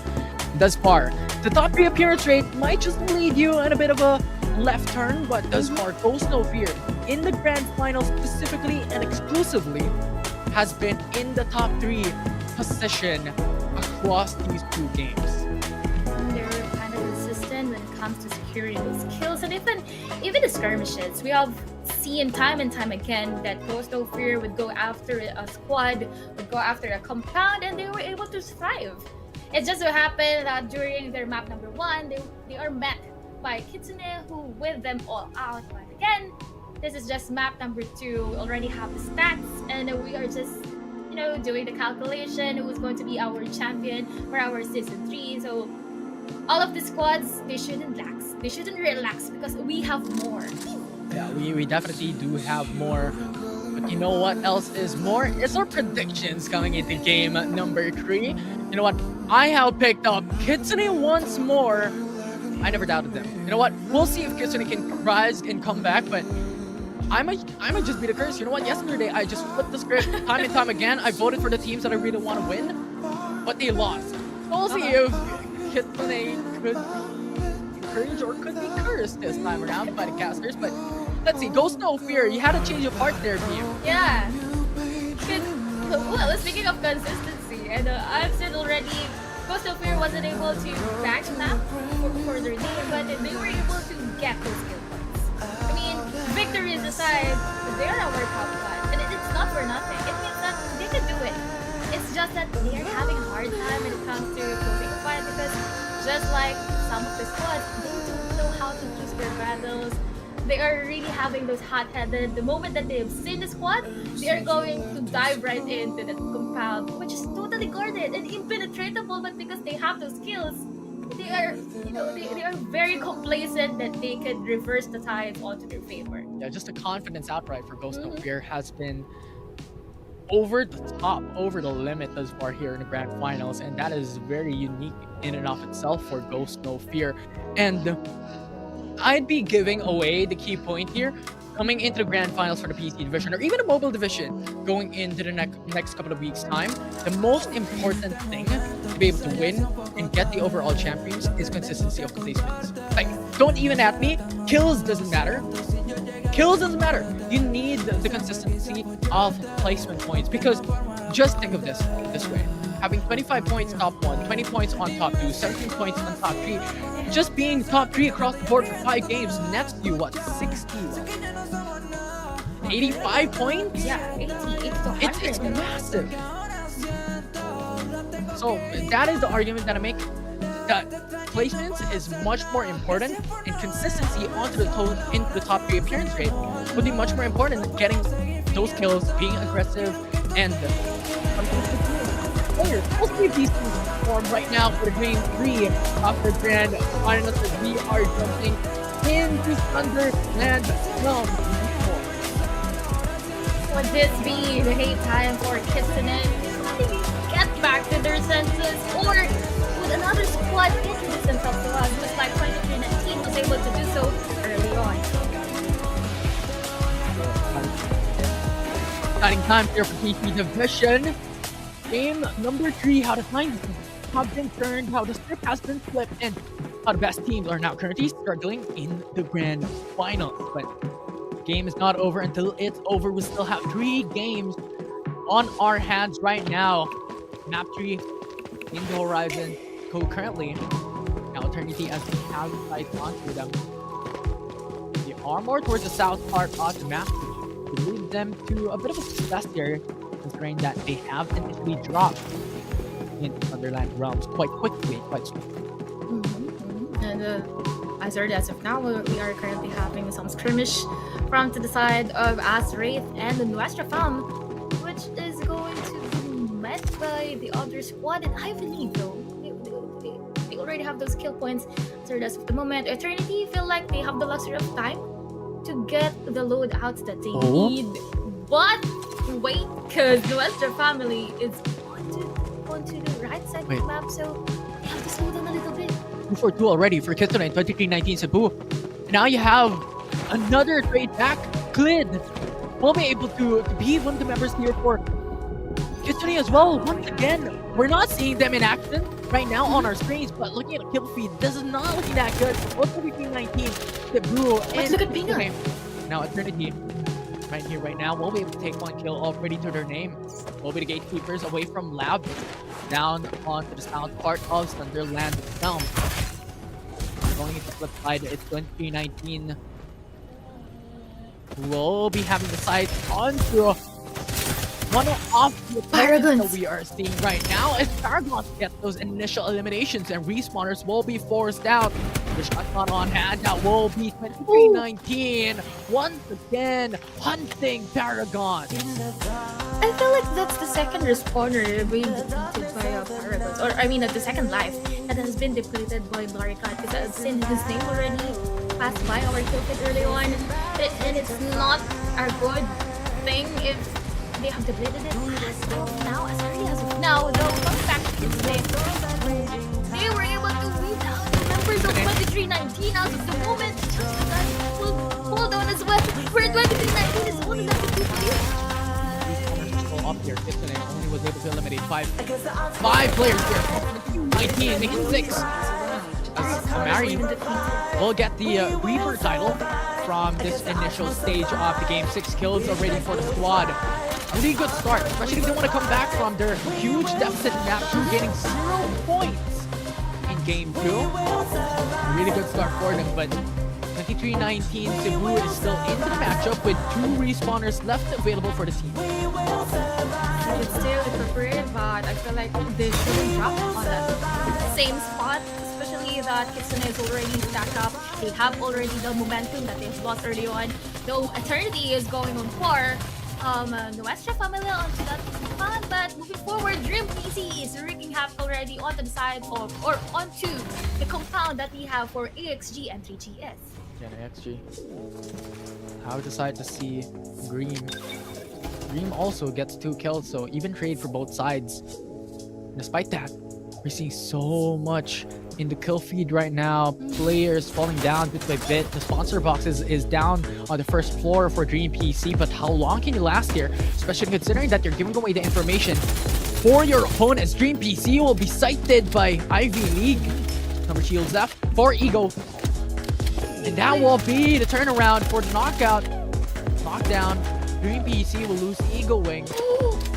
Thus far, the top 3 appearance rate might just lead you in a bit of a left turn, but thus far, Ghost No Fear in the grand final specifically and exclusively has been in the top 3 position across these 2 games. They're kind of consistent when it comes to securing those kills and even the skirmishes. We have seen time and time again that Ghost No Fear would go after a squad, would go after a compound, and they were able to thrive. It just so happened that during their map number 1, they are met by Kitsune, who with them all out. But again, this is just map number 2. We already have the stats, and we are just, doing the calculation who's going to be our champion for our season 3. So all of the squads, they shouldn't relax. They shouldn't relax because we have more. Yeah, we definitely do have more. But you know what else is more? It's our predictions coming into game number 3. You know what? I have picked up Kitsune once more. I never doubted them. You know what? We'll see if Kitsune can rise and come back, but I might just be the curse. You know what? Yesterday, I just flipped the script time and time again. I voted for the teams that I really want to win, but they lost. So we'll see if Kitsune could be encouraged or could be cursed this time around by the casters, but let's see. Ghost No Fear, you had a change of heart there, View. Yeah. Well, speaking of consistency, and I've said already, Ghost No Fear wasn't able to back map for their team, but they were able to get those skill points. I mean, victories aside, they're our top 1, and it's not for nothing. It means that they can do it. It's just that they are having a hard time when it comes to closing a fight because just like some of the squads, they don't know how to choose their battles. They are really having those hot-headed. The moment that they have seen the squad, they are going to dive right into the compound, which is totally guarded and impenetrable. But because they have those skills, they are, they are very complacent that they could reverse the tides onto their favor. Yeah, just the confidence outright for Ghost No Fear has been over the top, over the limit thus far here in the grand finals, and that is very unique in and of itself for Ghost No Fear. And I'd be giving away the key point here coming into the grand finals for the PC division or even the mobile division going into the next couple of weeks time. The most important thing to be able to win and get the overall champions is consistency of placements. Like, don't even at me. Kills doesn't matter. Kills doesn't matter. You need the consistency of placement points, because just think of this way. Having 25 points top 1, 20 points on top 2, 17 points on top 3, just being top 3 across the board for 5 games nets you what, 60 85 points? Yeah, 80 to 100. It's massive. So that is the argument that I make. That placements is much more important, and consistency into the top 3 appearance rate would be much more important than getting those kills, being aggressive, and players. Most of these teams perform right now for game 3 of the grand finals as we are jumping into Sunderland realm. Would this be the hate time for Kitsune to get back to their senses, or would another squad introduce themselves to us, just like 2319 was able to do so early on? Exciting time here for TP Division. Game number 3, how the lines have been turned, how the script has been flipped, and how the best teams are now currently struggling in the grand finals. But the game is not over until it's over. We still have 3 games on our hands right now. Map 3 in the horizon concurrently. Now Eternity as we have sights onto them. They are more towards the south part of the map, which leads them to a bit of a success here, considering that they have initially dropped in Sunderland realms quite quickly, quite swiftly. And as early as of now, we are currently having some skirmish from to the side of Wraith and the Nuestra Fam, which is going to be met by the other squad. And I believe, though, they already have those kill points. So as of the moment, Eternity feel like they have the luxury of time to get the loadouts that they need. But wait, because the Nuestra family is onto the right side of the map, so they have to slow down a little bit. 2-4-2 already for Kitsune in 2319 Cebu. And now you have another trade back. Glid will be able to be one of the members here for Kitsune as well. Once again, we're not seeing them in action right now on our screens, but looking at the kill feed, this is not looking that good. Both 2319 Cebu and look at Bingo. Now Eternity right here, right now, will be able to take 1 kill already to their name. Will be the gatekeepers away from Lab, down onto the south part of Sunderland realm. Going into the flip side, it's 2319 who will be having the sights onto one of the opponents that we are seeing right now as Paragons get those initial eliminations and respawners will be forced out. The shotgun on hand, that will be 2319 once again hunting Paragons. I feel like that's the second respawner being depleted by Paragons, or I mean the second life that has been depleted by Laricat, because I've seen his name already pass by our kill feed early on, and it's not a good thing if they have depleted it. As early as of now, though, coming back to today, they were able to weed out the members of 2319 out of the moment. Will hold on as well, where 2319 is only left with 2 players. Up here, Kitsune only was able to eliminate 5 players here. 19 making 6. As Amari will get the Reaper title from this initial stage of the game. 6 kills already for the squad. Really good start, especially if they want to come back from their huge deficit in map 2, getting 0 points in game 2. Really good start for them, but 2319 Cebu is still into the matchup with 2 respawners left available for the team. It's still preferred, but I feel like they shouldn't drop on that same spot, especially that Kitsune is already stacked up. They have already the momentum that they've lost early on. Though Eternity is going on par, Nuestra family onto that fun, but moving forward, Dream PC is wreaking havoc already onto the side of, or onto the compound that we have for AXG and 3GS. Yeah, AXG. I would decide to see Green. Green also gets 2 kills, so even trade for both sides. Despite that, we're seeing so much in the kill feed right now. Players falling down bit by bit. The sponsor box is down on the first floor for Dream PC, but how long can you last here? Especially considering that you're giving away the information for your opponents. Dream PC will be cited by Ivy League. Number shields left for Ego. And that will be the turnaround for the knockout. Knockdown. Dream PC will lose Ego Wing.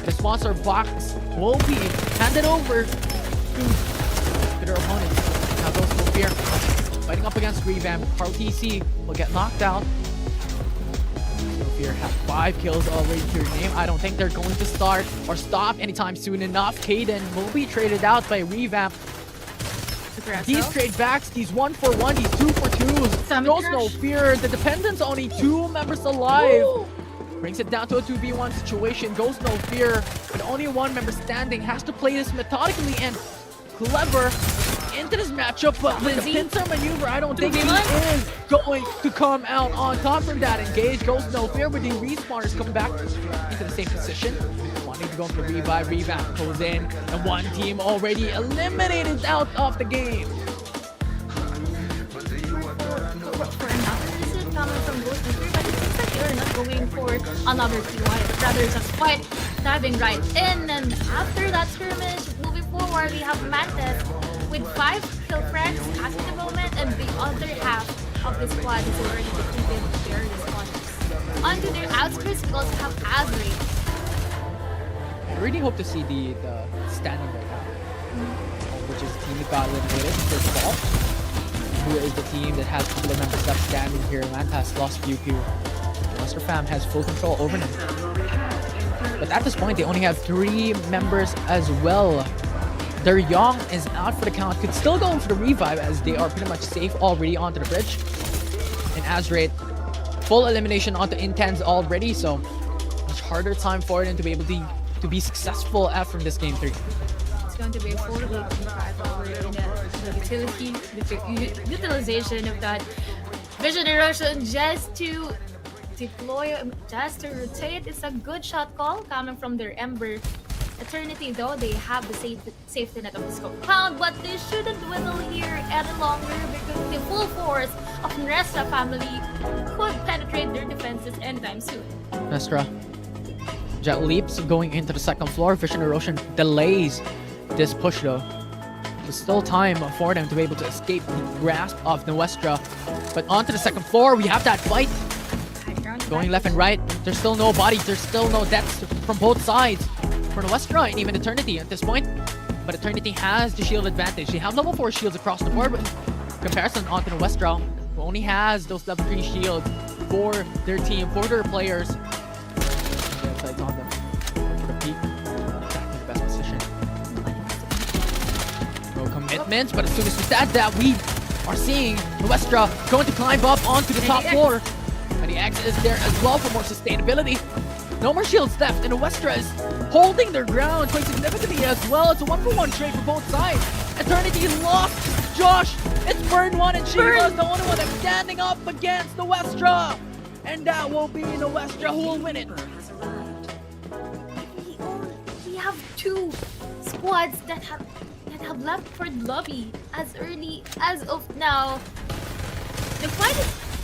The sponsor box will be handed over to their opponents. Now goes for Fear. Fighting up against Revamp. RTC will get knocked out. Fear have 5 kills already to your name. I don't think they're going to start or stop anytime soon enough. Codm will be traded out by Revamp. These trade backs, these 1-for-1, these 2-for-2s. Knows no fear. The dependence on only 2 members alive. Woo! Brings it down to a 2v1 situation. Goes no fear, but only 1 member standing. Has to play this methodically and clever into this matchup, but with the pincer maneuver, I don't think he is going to come out on top from that engage. Goes no fear, but the respawners come back into the same position. Wanting to go for the revive, Revamp goes in, and 1 team already eliminated out of the game. Coming from both players, but it seems like they're not going for another T1, but rather just quite diving right in. And after that skirmish, moving forward, we have Mantis with 5 kill frags at the moment, and the other half of the squad is already defeated their responders. Onto their outskirts, we also have Azri. I really hope to see the standing right now, which is the team that got eliminated first of all. Who is the team that has a couple of members left standing here? Mantas lost Pubg. Wester Fam has full control over them. But at this point, they only have 3 members as well. Their Young is out for the count. Could still go in for the revive as they are pretty much safe already onto the bridge. And Azrate, full elimination onto Intense already, so much harder time for them to be able to be successful after this game 3. It's going to be a 4-5 over in the utilization of that vision erosion just to deploy, just to rotate. It's a good shot call coming from their Ember. Eternity, though, they have the safety net of the scope cloud, but they shouldn't dwindle here any longer because the full force of Nestra family could penetrate their defenses anytime soon. Nestra. Jet leaps going into the second floor. Vision erosion delays this push though. There's still time for them to be able to escape the grasp of Nuestra. But onto the second floor, we have that fight. Going left and right. There's still no bodies. There's still no deaths from both sides for Nuestra and even Eternity at this point. But Eternity has the shield advantage. They have level 4 shields across the board, but in comparison onto Nuestra, who only has those level 3 shields for their team, for their players. Sights on them for the peak. Attacking the best position. No commitments, but as soon as we said that, we are seeing Nuestra going to climb up onto the top floor. And the X is there as well for more sustainability. No more shields left, and Nuestra is holding their ground quite significantly as well. It's a 1-for-1 trade for both sides. Eternity lost Josh. It's Burn 1, and she was the only one that's standing up against Nuestra. And that will be Nuestra who will win it. We have 2 squads that have left for the lobby as early as of now. The fight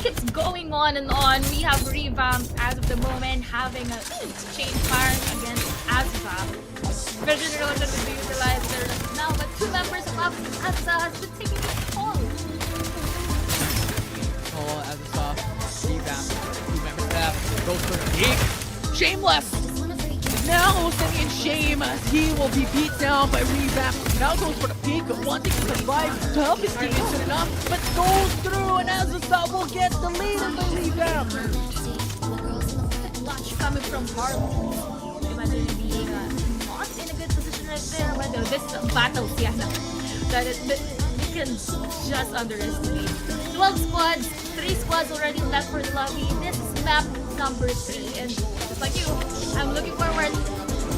keeps going on and on. We have Revamp as of the moment having an exchange fire against Azza. Vision erosion will be utilized there now, but 2 members of Azza has been taking a toll. Oh, Azza, Revamp, 2 members left. Goes for the peak. Shameless! Now sitting in shame as he will be beat down by Revamp. Now goes for the peak, wanting to survive to help his team soon enough, but goes through, and Azza will get the lead in the Revamp. Watch coming from Harlem. Imagine being not in a good position right there, but this battle, yeah, that you can just underestimate. 12 squads, 3 squads already left for the lobby. This is map number 3, and just like you, I'm looking forward to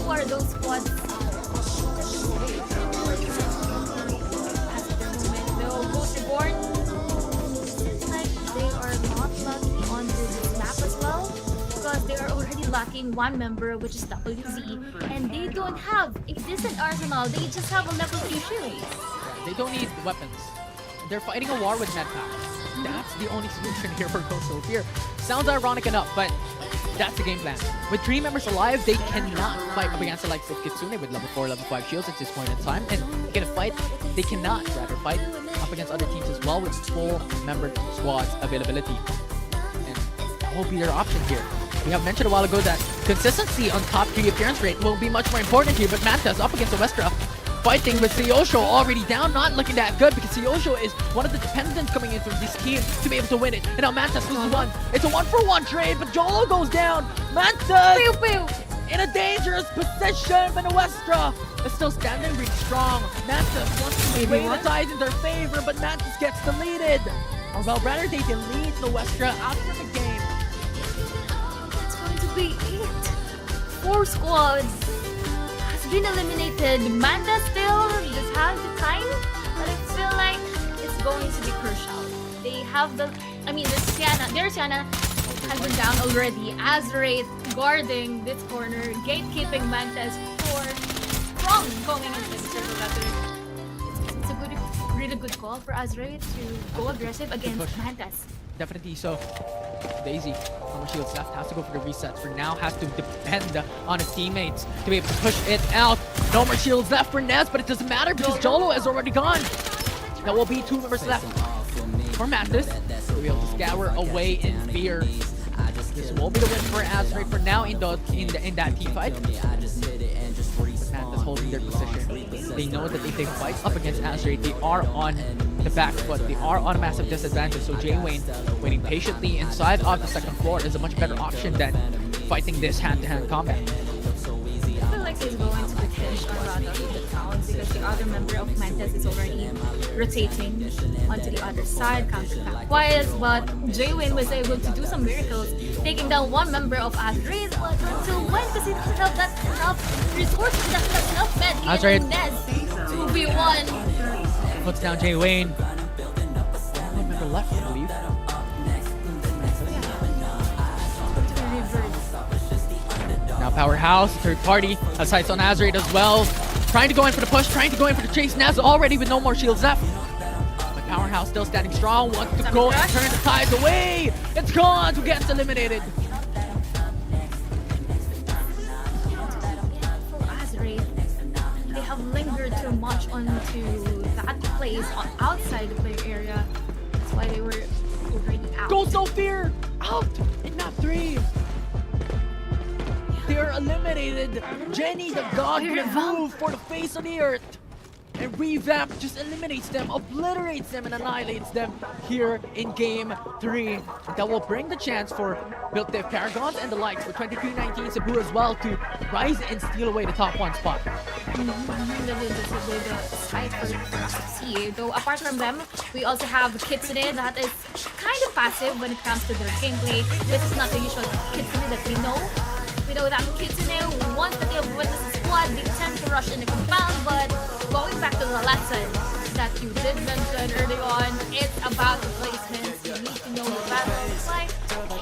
who are those squads. At the moment, though, Ghost Reborn, seems like they are not lucky on this map as well, because they are already lacking 1 member, which is WZ, and they don't have a decent arsenal. They just have a level 3 shield. They don't need weapons. They're fighting a war with medpacks. That's the only solution here for Ghost of Fear. Sounds ironic enough, but that's the game plan. With 3 members alive, they cannot fight up against the likes of Kitsune with level 4, level 5 shields at this point in time. And in a fight, they cannot rather fight up against other teams as well with full member squads availability. And that will be their option here. We have mentioned a while ago that consistency on top 3 appearance rate will be much more important here, but Mantas up against Nuestra. fighting with Seiyosho already down, not looking that good because Seiyosho is one of the dependents coming in through this team to be able to win it. And now Mantas loses one. It's a 1-for-1 trade, but Jolo goes down. Mantas Pew pew! in a dangerous position, but Nuestra is still standing really strong. Mantas wants to sway the tides in their favor, but Mantas gets deleted. Or well, rather they delete Nuestra after the game. It's going to be it. 4 squads has been eliminated. Manta still just has the time, but I feel like it's going to be crucial. They have the, their Sienna has been down already. Azraith guarding this corner, gatekeeping Mantas from going into the circle battle. It's a really good call for Azraith to go aggressive against Mantas. Definitely so. Daisy, no more shields left, has to go for the resets. For now, has to depend on his teammates to be able to push it out. No more shields left for Nez, but it doesn't matter because Jolo has already gone. There will be 2 members left for Mantas. To be able to scour away in fear. This will be the win for Azraith for now in that team fight. Mantas holding their position. They know that if they fight up against Azraith, they are on the back foot. They are on a massive disadvantage. So J-Wayne waiting patiently inside of the second floor is a much better option than fighting this hand-to-hand combat. I feel like he's going to finish on Rada in the town because the other member of Mantas is already rotating onto the other side, counter-clockwise, but J-Wayne was able to do some miracles, taking down 1 member of Azraith, but until when? Because he doesn't have that enough resources, doesn't have enough men. Azraith. Nez 2v1. Puts down J-Wayne. 1 member left, I believe. Now Powerhouse, third party, has sights on Azraith as well. Trying to go in for the push, trying to go in for the chase. Naz already with no more shields left. But Powerhouse still standing strong, wants to go and turn the tides away. It's gone, who gets eliminated. For Azraith, they have lingered too much onto that place outside the play area. That's why they were already out. Ghost No Fear out in map 3. They are eliminated. Jenny, the god, removed for the face of the earth. And Revamp just eliminates them, obliterates them, and annihilates them here in Game 3. That will bring the chance for Built Diff Paragons and the likes for 2319 Cebu as well to rise and steal away the top 1 spot. Though apart from them, we also have Kitsune that is kind of passive when it comes to their gameplay. This is not the usual Kitsune that we know. We know that Kitsune, once that they have witnessed the squad, they tend to rush in the compound, but going back to the lesson that you did mention early on, it's about the placements. You need to know the battles like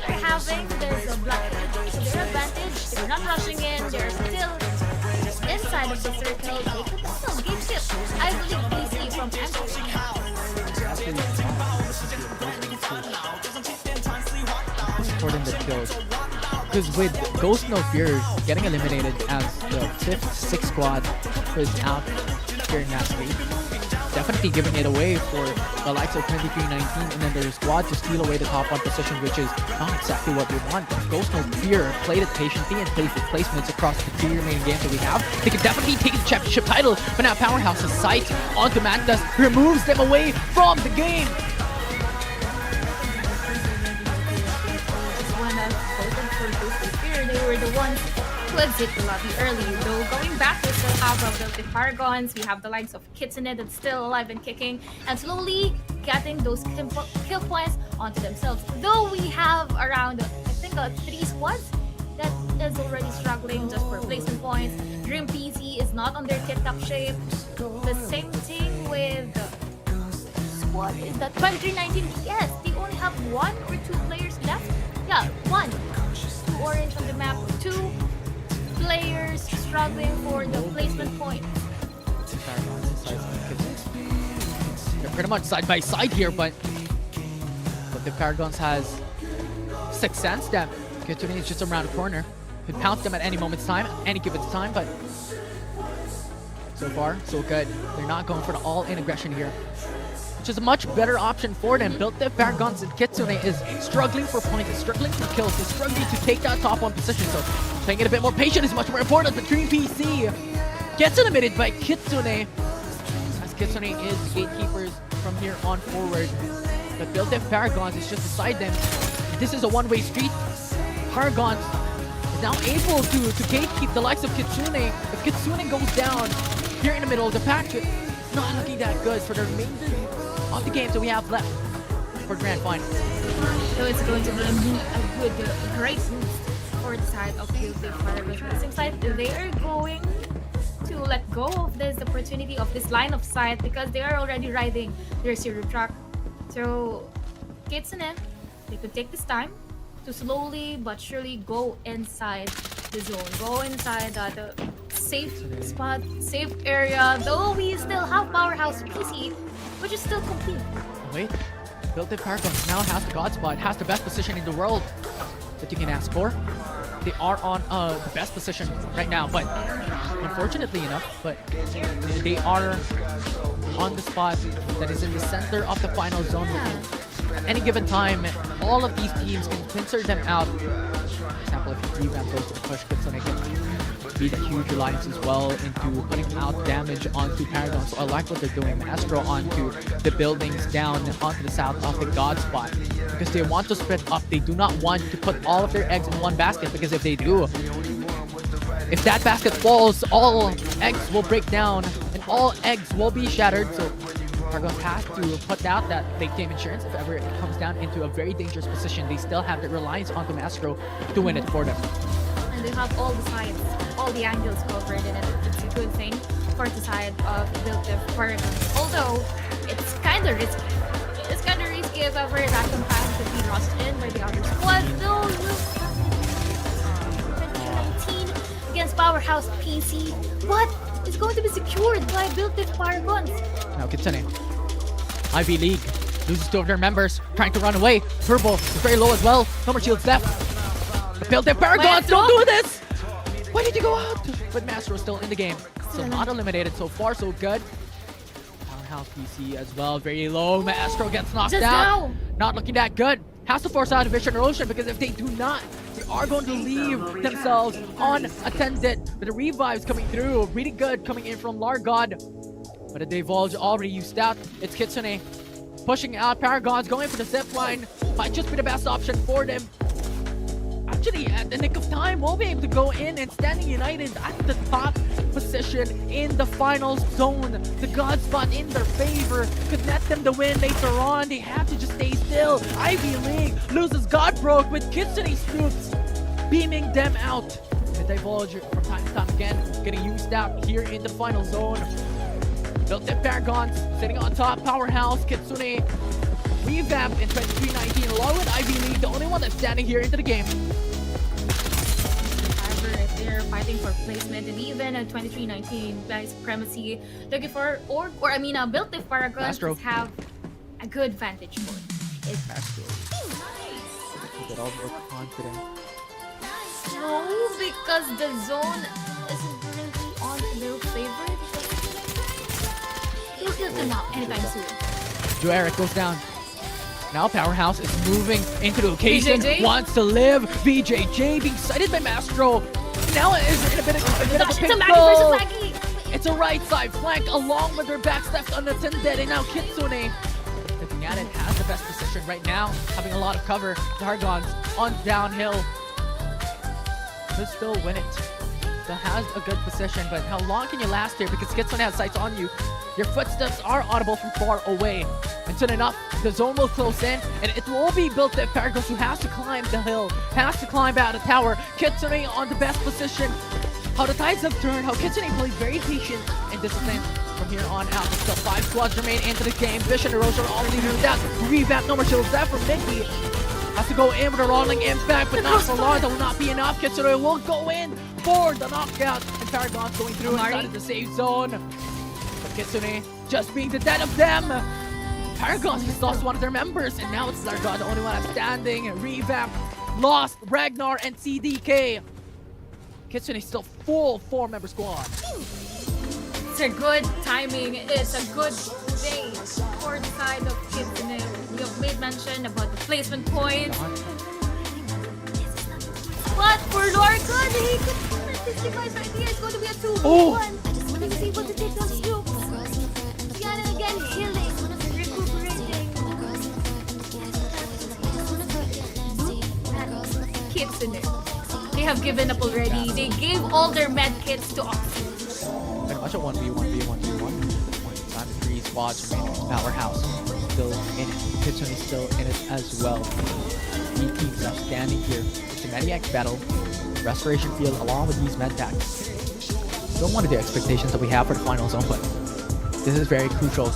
they're having. There's a black to their advantage. They're not rushing in. They're still inside of the circle. They could still give tips. I believe DC from Anthony. Supporting the kills. Because with Ghost No Fear getting eliminated as the 5th, 6th squad was out here in that state, definitely giving it away for the likes of 2319 and then their squad to steal away the top 1 position, which is not exactly what we want. Ghost No Fear played it patiently and plays with placements across the 3 remaining games that we have. They could definitely take the championship title, but now Powerhouse's sight onto Mantas removes them away from the game. They were the ones who exit the lobby early. Though going back, we still have the Paragons, we have the likes of Kitsune that's still alive and kicking, and slowly getting those kill points onto themselves. Though we have around, I think, 3 squads that is already struggling just for placement points. Dream PC is not on their tip-top shape. The same thing with squad is that 2319, yes, they only have 1 or 2 players left. Yeah, 1. Orange on the map, 2 players struggling for the placement point. They're pretty much side by side here, but the Paragons has 6th sense that Kitsune is just around the corner. Could pounce them at any moment's time, any given time, but so far, so good. They're not going for the all-in aggression here, which is a much better option for them. Built Diff Paragons and Kitsune is struggling for points, is struggling for kills, is struggling to take that top 1 position. So playing it a bit more patient is much more important. But Dream PC gets eliminated by Kitsune. As Kitsune is gatekeepers from here on forward. The built-up Paragons is just beside them. This is a one-way street. Paragons is now able to gatekeep the likes of Kitsune. If Kitsune goes down here in the middle, the pack is not looking that good for the remainder of the games that we have left for Grand Final. So it's going to be a great boost for the side of the Paragons. It seems like they are going to let go of this opportunity of this line of sight because they are already riding their zero track. So Kitsune, they could take this time to slowly but surely go inside the zone, go inside the safe spot, safe area, though we still have Powerhouse PC, which is still complete. Wait, Built-up Paragons now has the God spot, has the best position in the world that you can ask for. They are on the best position right now, but unfortunately enough, but they are on the spot that is in the center of the final zone. At any given time, all of these teams can pincer them out. For example, if Revamp goes to push Kitsune, can beat a huge alliance as well into putting out damage onto Paragon. So I like what they're doing. Maestro onto the buildings down onto the south of the God spot. Because they want to spread up. They do not want to put all of their eggs in one basket. Because if they do, if that basket falls, all eggs will break down and all eggs will be shattered. So Paragons has to put out that late game insurance if ever it comes down into a very dangerous position. They still have the reliance onto Maestro to win it for them. And they have all the sides, all the angles covered, and it's a good thing for the side of Built-up Paragons. Although it's kind of risky. It's kind of risky if ever that can pass to be lost in by the other squad. Though 2019 against Powerhouse PC. What? It's going to be secured by Built-up Paragons. Now Kitsune, Ivy League, loses two of their members, trying to run away. Turbo is very low as well. No more shields left. The Built-up Paragons, don't do this! Why did you go out? But Master is still in the game. So not eliminated. So far, so good. Powerhouse PC as well, very low. Maestro gets knocked Just out. now. Not looking that good. Has to force out a Vision Erosion because if they do not, they are going to leave themselves unattended. But the revives coming through, really good coming in from Largod. But the Divulge already used out. It's Kitsune pushing out Paragons, going for the zip line. Might just be the best option for them. Actually, at the nick of time, we'll be able to go in and standing united at the top position in the finals zone. The God spot in their favor could net them the win later on. They have to just stay still. Ivy League loses God Broke with Kitsune Snoops beaming them out. The Divulge from time to time again getting used out here in the final zone. Built-up Paragons sitting on top. Powerhouse, Kitsune, revamped in 23-19 along with Ivy League, the only one that's standing here into the game. However, if they're fighting for placement and even a 23-19 guys supremacy, looking for Built-up Paragons Maestro. have a good vantage point. It's Maestro. Get all more confident. no, because the zone isn't really on their favor. They'll kill them up anytime soon. Joeric goes down. Now Powerhouse is moving into the location, BJJ? wants to live. BJJ being cited by Maestro. Now it is in a bit of a Gosh, it's a Maggie pickle. versus Maggie! It's a right side flank along with their backs left unattended, and now Kitsune, looking at it, has the best position right now, having a lot of cover. Paragons on downhill. Could still win it. Still has a good position, but how long can you last here? Because Kitsune has sights on you. Your footsteps are audible from far away. And soon enough, the zone will close in, and it will be Built-up Paragons who has to climb the hill, has to climb out of the tower. Kitsune on the best position. How the tides have turned, how Kitsune plays very patient and disciplined from here on out. There's still 5 squads remain into the game. Vision Erosion already moved out. Revamp, no more shields left from Mickey. Has to go in with a rolling impact, but not for long. That will not be enough. Kitsune will go in for the knockout, and Paragon's going through inside of the safe zone. But Kitsune just being the dead of them. Paragons just lost one of their members, and now it's Largod, the only one that's standing. Revamp lost Ragnar and CDK. Kitsune is still full 4-member squad. It's a good timing. It's a good day for the side of Kitsune. You have made mention about the placement points. But for Largod, he could this device right here. It's going to be a 2-1. He was able to take those nukes. Yana again healing, recuperating. Kids in it. They have given up already. They gave all their med kits to us. Pretty much a 1v1. Time 3 spots remaining. Powerhouse still in it. Kitsune is still in it as well. 3 teams are standing here. It's a Mediac battle. Restoration field along with these med packs. Don't want to do expectations that we have for the final zone, but this is very crucial.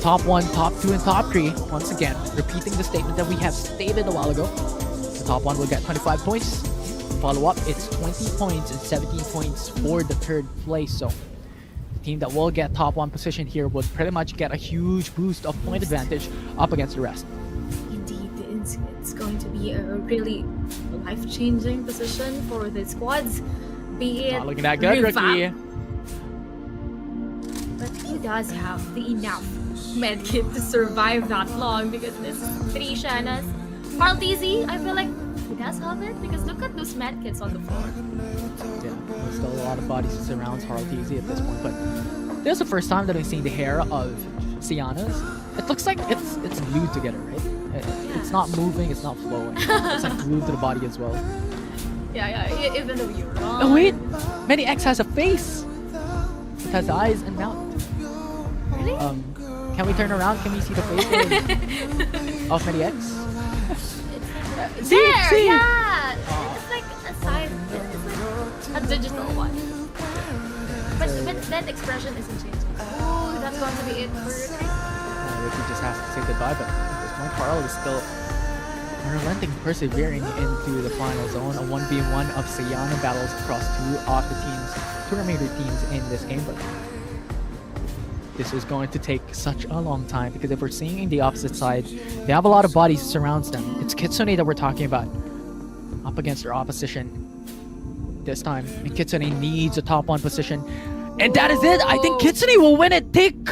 Top 1, top 2, and top 3. Once again, repeating the statement that we have stated a while ago. The top 1 will get 25 points. Follow up, it's 20 points and 17 points for the third place. So the team that will get top 1 position here would pretty much get a huge boost of point advantage up against the rest. Indeed, it's going to be a really life-changing position for the squads. Be it Not looking that good, revamp, rookie. but he does have the enough medkit to survive that long because this is 3 Shannas. Maltese, I feel like he does have it because look at those medkits on the floor. Yeah, there's still a lot of bodies that surrounds Harlteezy at this point, but this is the first time that I've seen the hair of Sienna's. It looks like it's glued together, right? It's not moving, it's not flowing. It's like glued to the body as well. Yeah, even though you're wrong. Oh wait! Mediax has a face! It has eyes and mouth. Really? Can we turn around? Can we see the face of Mediax? There! Yeah! It's like a side, it's like a digital one. But that expression isn't changing. Oh, that's going to be it for Ricky. Ricky just has to say goodbye, but at this point, Carl is still unrelenting, persevering into the final zone. A 1v1 of Sienna battles across 2 of the teams, 2 remaining teams in this game, but this is going to take such a long time because if we're seeing the opposite side, they have a lot of bodies surrounds them. It's Kitsune that we're talking about up against their opposition this time, and Kitsune needs a top 1 position, and that is it. I think Kitsune will win it. Take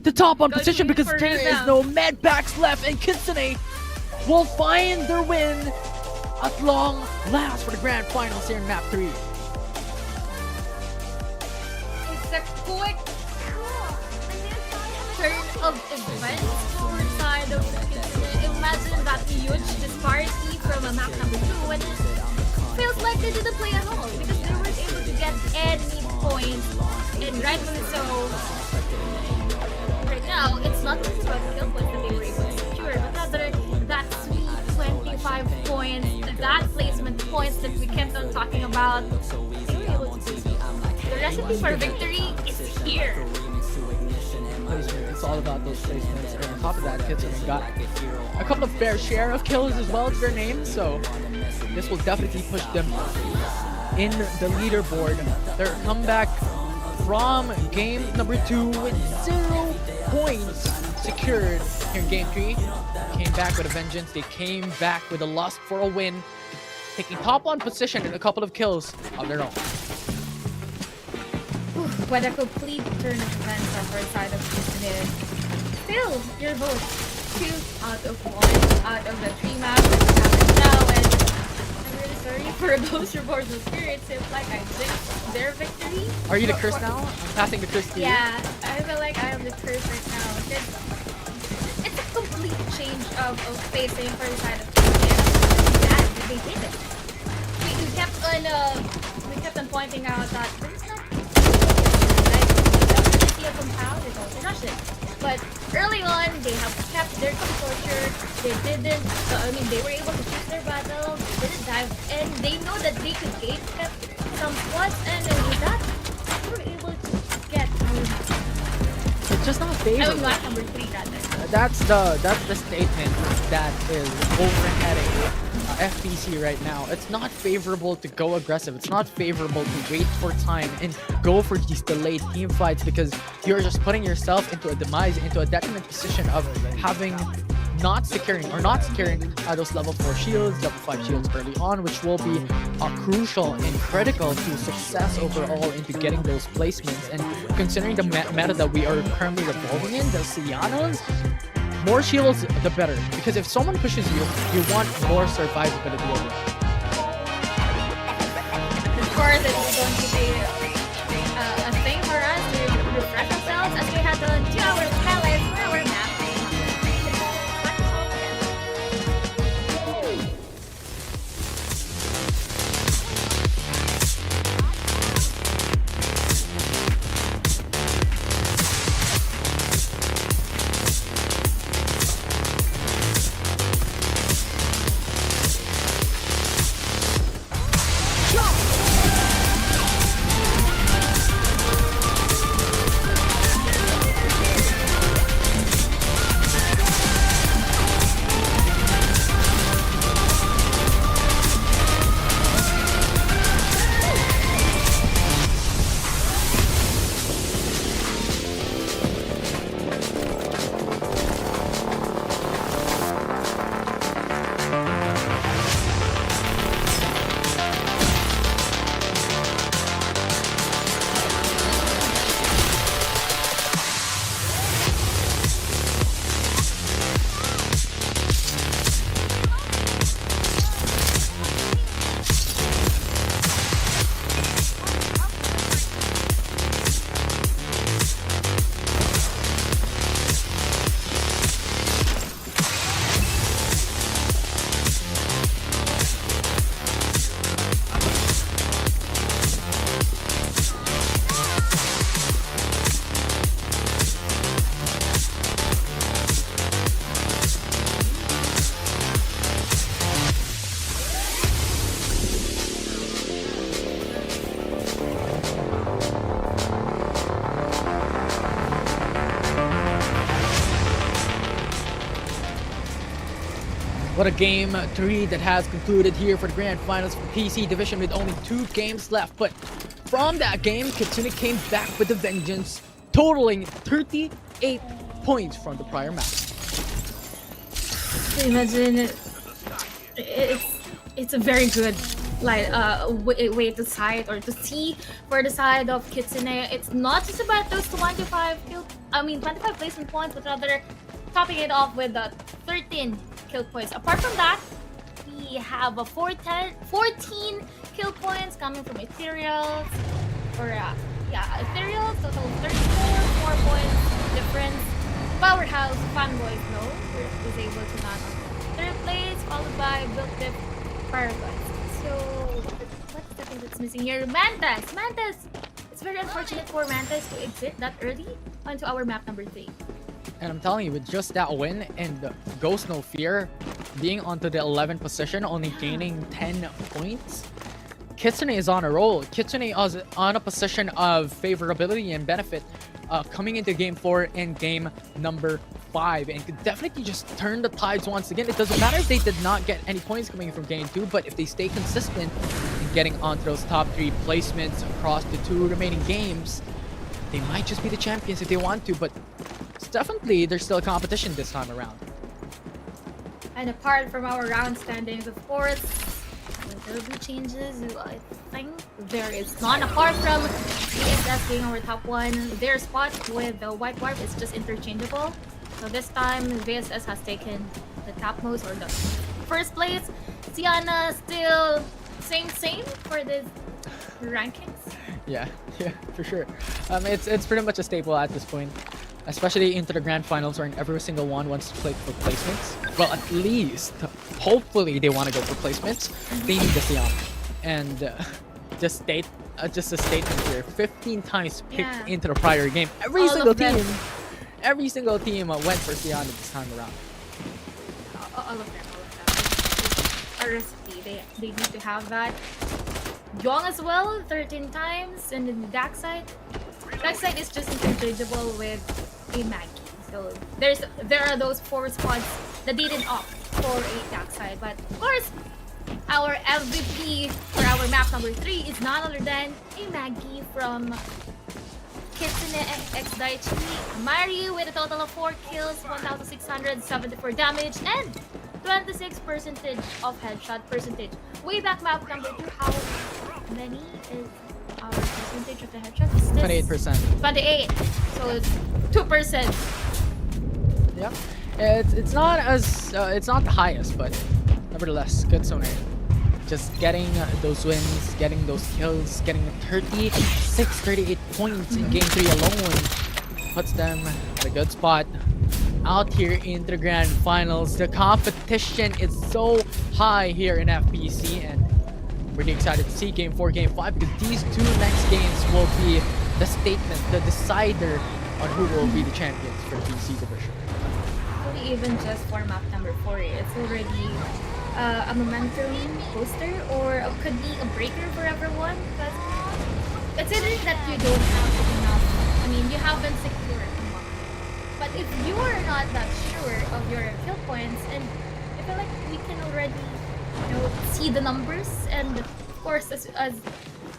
the top 1 position because there is no med packs left, and Kitsune will find their win at long last for the grand finals here in map 3. It's a quick turn of events for side of Kitsune. Imagine that huge disparity from a map number 2 when it feels like they didn't play at all because they weren't able to get any points, and rightfully so. Right now, it's not just about kill points that they were able to secure, but rather that sweet 25 points, that placement points that we kept on talking about. They were able to do it. The recipe for victory is here. It's all about those placements, and on top of that, Kitsune got a couple of fair share of kills as well to their name, so this will definitely push them in the leaderboard. Their comeback from game number 2 with 0 points secured here in game 3 came back with a vengeance. They came back with a lust for a win, taking top 1 position and a couple of kills of their own. What a complete turn of events on our side of Kitsune. Still, your vote 2 out of 1 out of the 3 maps that happened now, and I'm really sorry for those reports of spirits. It's like I jinxed their victory. Are you the curse now? I'm passing the curse to you. Yeah, I feel like I am the curse right now. It's a complete change of facing for the side of Kitsune. Yeah, they did it. We kept on pointing out that there's not a compound, they don't rush it. But early on, they have kept their composure. They didn't, they were able to choose their battle, they didn't dive, and they know that they could gate some squads, and with that, they were able to get It's just not favorable. map number 3 rather. That's the statement that is overheading FPC right now. It's not favorable to go aggressive. It's not favorable to wait for time and go for these delayed team fights because you're just putting yourself into a demise, into a detriment position of having not securing those level 4 shields, level 5 shields early on, which will be crucial and critical to success overall into getting those placements. And considering the meta that we are currently revolving in, the Siennas, more shields the better, because if someone pushes you, you want more survivability over it. Of course, it's going to be a thing for us But a game 3 that has concluded here for the grand finals for PC division with only 2 games left. But from that game, Kitsune came back with a vengeance, totaling 38 points from the prior match. Imagine it's a very good way to side or to see for the side of Kitsune. It's not just about those 25 placement points, but rather topping it off with 13 kill points. Apart from that, we have a 14 kill points coming from Ethereals. Ethereals, total 34, 4 points difference. Powerhouse Fanboys was able to land on 3rd place, followed by Built Dip Paraguys. So, what's the thing that's missing here? Mantas! It's very unfortunate for Mantas to exit that early onto our map number 3. And I'm telling you, with just that win and Ghost No Fear being onto the 11th position, only gaining 10 points, Kitsune is on a roll. Kitsune is on a position of favorability and benefit coming into game 4 and game number 5, and could definitely just turn the tides once again. It doesn't matter if they did not get any points coming from game 2, but if they stay consistent in getting onto those top 3 placements across the 2 remaining games, they might just be the champions if they want to, but it's definitely there's still a competition this time around. And apart from our round standings, of course, there will be changes. I think there is none. Apart from VSS being our top 1, their spot with the White Dwarf is just interchangeable. So this time, VSS has taken the topmost or the 1st place. Sienna still same for this rankings. Yeah, for sure. It's pretty much a staple at this point, especially into the grand finals where every single one wants to play for placements. Well, at least, hopefully they want to go for placements. They need the Sienna. And just a statement here, 15 times picked into the prior game. Every single team went for Sienna this time around. All of them. It's a recipe. They need to have that. Young as well, 13 times, and then the dark side is just interchangeable with a Maggie. So there are those 4 spots that didn't opt for a dark side, but of course, our MVP for our map number 3 is none other than a Maggie from Kitsune X Daichi. Mari with a total of 4 kills, 1,674 damage, and 26% of headshot percentage. Way back map number 2, how many is our percentage of the headshot? Is this 28%. 28. So it's 2%. Yeah, it's not the highest, but nevertheless, good Kitsune. Just getting those wins, getting those kills, getting 38 points in game 3 alone puts them at a good spot out here in the grand finals. The competition is so high here in FPC, and really excited to see game 4, game 5, because these 2 next games will be the statement, the decider on who will be the champions for the PC division. Even just for map number 4, it's already a momentum booster, or could be a breaker for everyone, because considering that you don't have enough, you haven't secured a map. But if you are not that sure of your kill points, and I feel like we can already see the numbers, and of course, as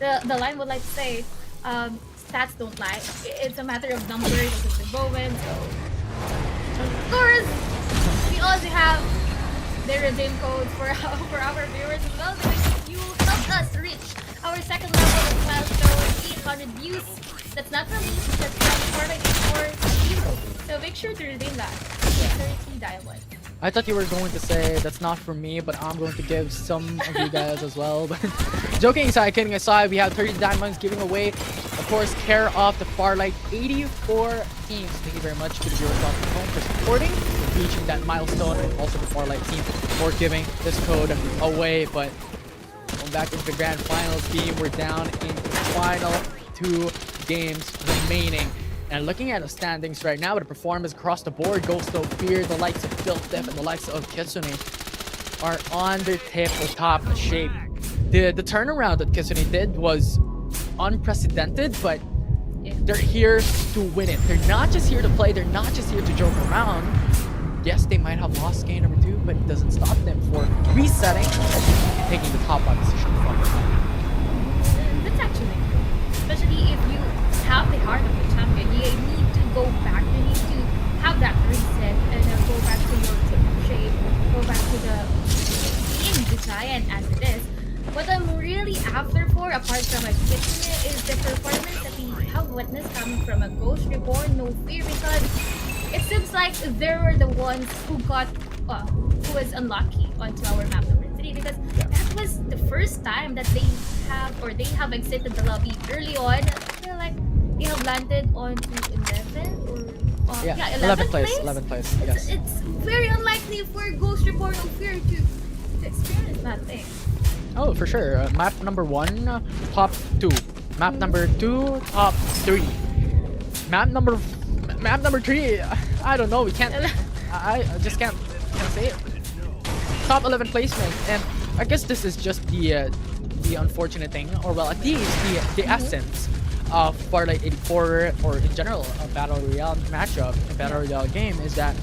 the line would like to say, stats don't lie. It's a matter of numbers, it's a moment. So of course, we also have the redeem codes for our viewers as well, because you helped us reach our 2nd level of milestone, 800 views. That's not from me, that's from Fortnite for you. So make sure to redeem that. 30 diamonds. I thought you were going to say that's not for me, but I'm going to give some of you guys as well. But joking aside, kidding aside, we have 30 diamonds giving away, of course, care of the Farlight 84 teams. Thank you very much to the viewers on the home for supporting, for reaching that milestone, and also the Farlight team for giving this code away. But going back into the grand finals team, we're down in the final 2 games remaining. And looking at the standings right now, with the performance across the board, Ghost No Fear, the likes of Built Dip, and the likes of Kitsune are on their tip-top shape. The turnaround that Kitsune did was unprecedented, but they're here to win it. They're not just here to play, they're not just here to joke around. Yes, they might have lost game number 2, but it doesn't stop them for resetting and taking the top 5 position from the top. That's actually good. Especially if you have the heart of the champion, you need to go back. You need to have that reset and go back to your shape, go back to the game design as it is. What I'm really after for, apart from a Kitsune, is the performance that we have witnessed coming from a Ghost Reborn, No Fear, because it seems like they were the ones who got, who was unlucky onto our map number 3, because that was the first time that they have exited the lobby early on. I feel like they have landed onto 11 or 11th place. 11th place, yes. It's very unlikely for Ghost Reborn, No Fear to experience that thing. Oh, for sure. Map number 1, top 2. Map number 2, top 3. Map number 3. I don't know. We can't. I just can't say it. Top 11 placement, and I guess this is just the unfortunate thing, or well, at least the essence of Fortnite 84, or in general a battle royale matchup, a battle royale game, is that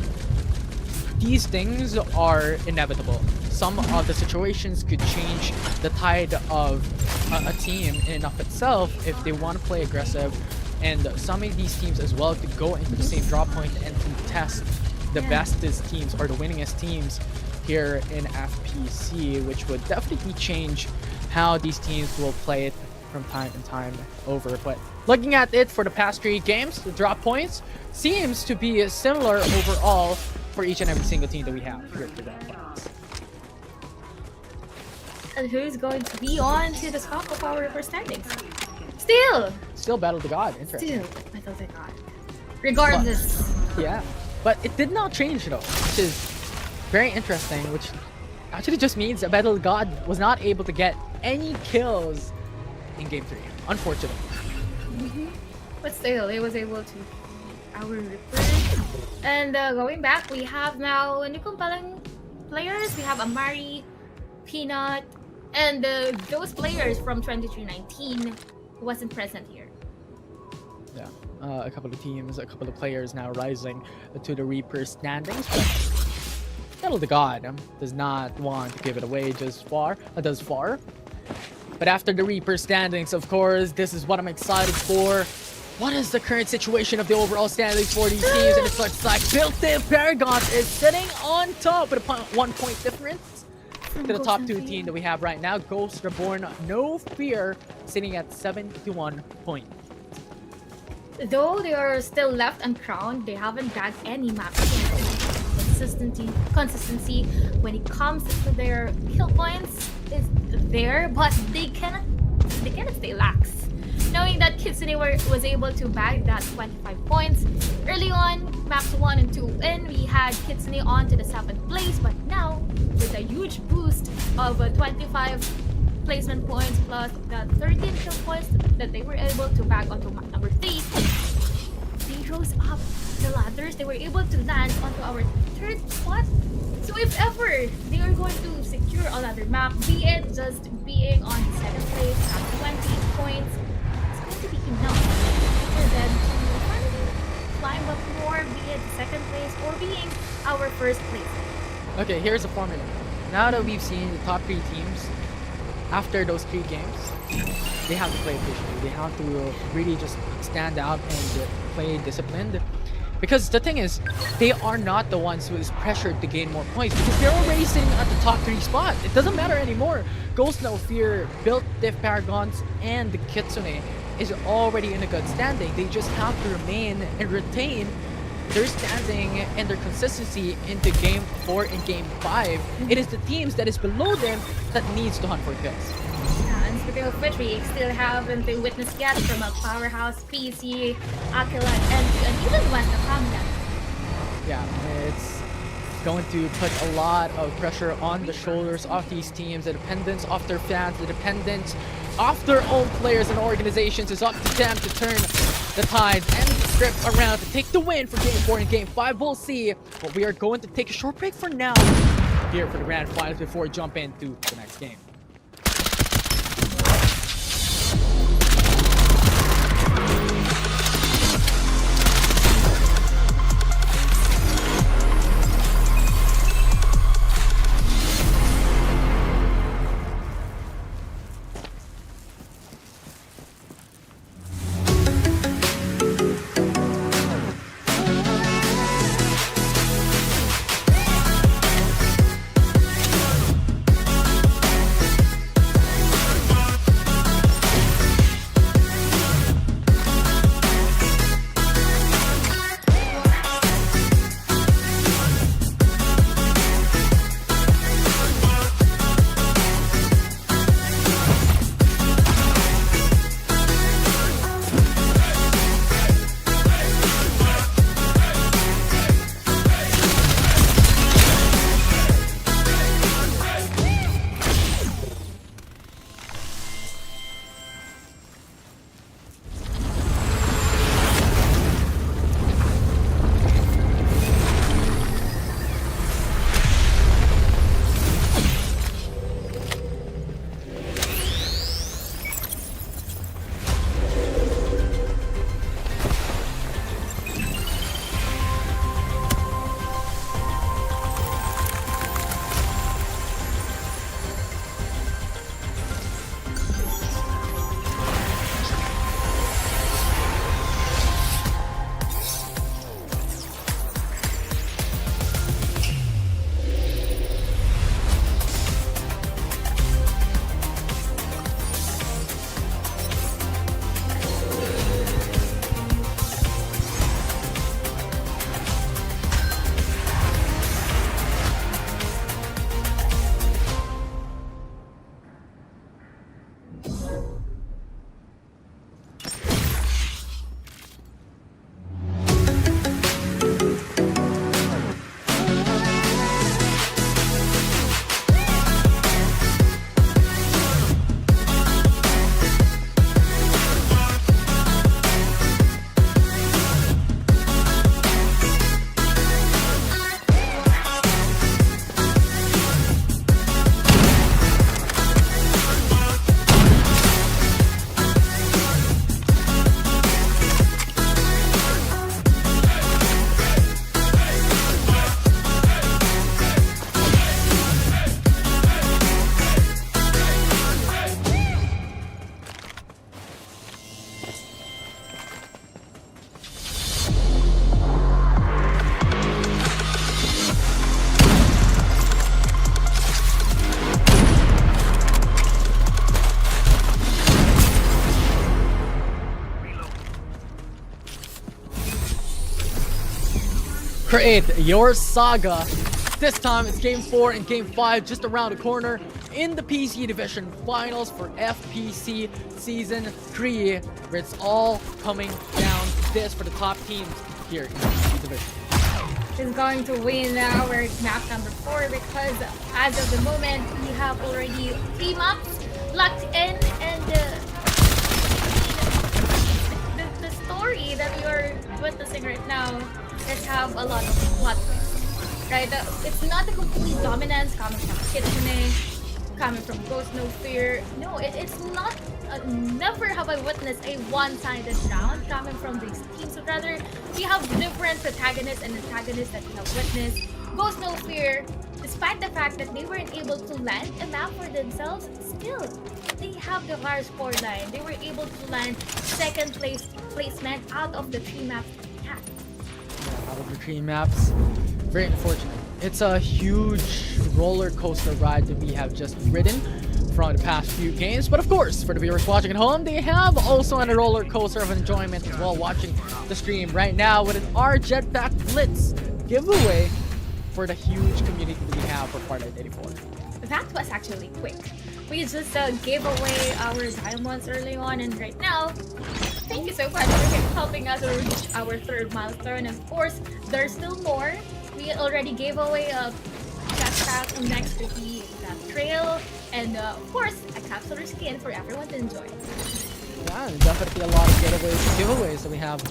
these things are inevitable. Some of the situations could change the tide of a team in and of itself if they want to play aggressive, and some of these teams as well could go into the same drop point and contest the bestest teams or the winningest teams here in FPC, which would definitely change how these teams will play it from time and time over. But looking at it for the past 3 games, the drop points seems to be similar overall for each and every single team that we have here for that. And who's going to be on to the top of our first standings? Still Battle of the God. Interesting. Still Battle of the God. Regardless. Yeah. But it did not change though, which is very interesting, which actually just means that Battle of the God was not able to get any kills in game 3, unfortunately. But still, it was able to our Ripper. And going back, we have now new compelling players. We have Amari, Peanut, and those players from 2319 who wasn't present here. Yeah, a couple of teams, a couple of players now rising to the Reaper standings. But Battle of the God does not want to give it away just far. But after the Reaper standings, of course, this is what I'm excited for. What is the current situation of the overall standings for these teams? And it looks like Built-In Paragon is sitting on top with a 1 point difference to the top 2 team that we have right now. Ghost Reborn, No Fear, sitting at 71 points. Though they are still left uncrowned, they haven't bagged any map. Consistency when it comes to their kill points is there, but they cannot stay lax. Knowing that Kitsune was able to bag that 25 points early on, maps 1 and 2 in, we had Kitsune on to the 7th place, but now with a huge boost of 25 placement points plus the 13 kill points that they were able to bag onto map number 3, they rose up the ladders. They were able to land onto our 3rd spot. So if ever they are going to secure another map, be it just being on the 2nd place at 20 points, to be enough for them to finally climb up more, be it 2nd place or being our 1st place. Okay, here's the formula. Now that we've seen the top 3 teams, after those 3 games, they have to play efficiently. They have to really just stand out and play disciplined. Because the thing is, they are not the ones who is pressured to gain more points because they're already sitting at the top 3 spot. It doesn't matter anymore. Ghost No Fear, Built-In Paragons, and the Kitsune is already in a good standing. They just have to remain and retain their standing and their consistency into game 4 and game 5. It is the teams that is below them that needs to hunt for kills. Yeah, and speaking of which, we still haven't witnessed yet from a powerhouse PC, Akila, and even West Family. Yeah, it's going to put a lot of pressure on the shoulders of these teams, the dependence of their fans, the dependence of their own players and organizations. Is up to them to turn the tides and the script around to take the win for game 4 and game 5. We'll see, but we are going to take a short break for now here for the grand finals before we jump into the next game. create your saga. This time it's game 4 and game 5 just around the corner in the PC Division Finals for FPC Season 3, where it's all coming down to this for the top teams here in the PC Division. Is going to win our map number 4 because as of the moment we have already 3 maps locked in, and the story that we are witnessing right now is have a lot of plot twists, right? It's not a complete dominance coming from Kitsune, coming from Ghost No Fear. No, it's not. Never have I witnessed a one-sided round coming from these teams. So rather, we have different protagonists and antagonists that we have witnessed. Ghost No Fear, despite the fact that they weren't able to land a map for themselves, still they have the higher score line. They were able to land second placement out of the 3 maps they had. Out of the 3 maps, very unfortunate. It's a huge roller coaster ride that we have just ridden from the past few games, but of course, for the viewers watching at home, they have also on a roller coaster of enjoyment as well watching the stream right now with an R Jetpack Blitz giveaway for the huge community that we have for Fortnite 84. That was actually quick. We just gave away our diamonds early on, and right now, thank you so much for helping us reach our 3rd milestone. And of course, there's still more. We already gave away a jetpack next to the trail, and of course, a capsular skin for everyone to enjoy. Yeah, definitely a lot of giveaways that we have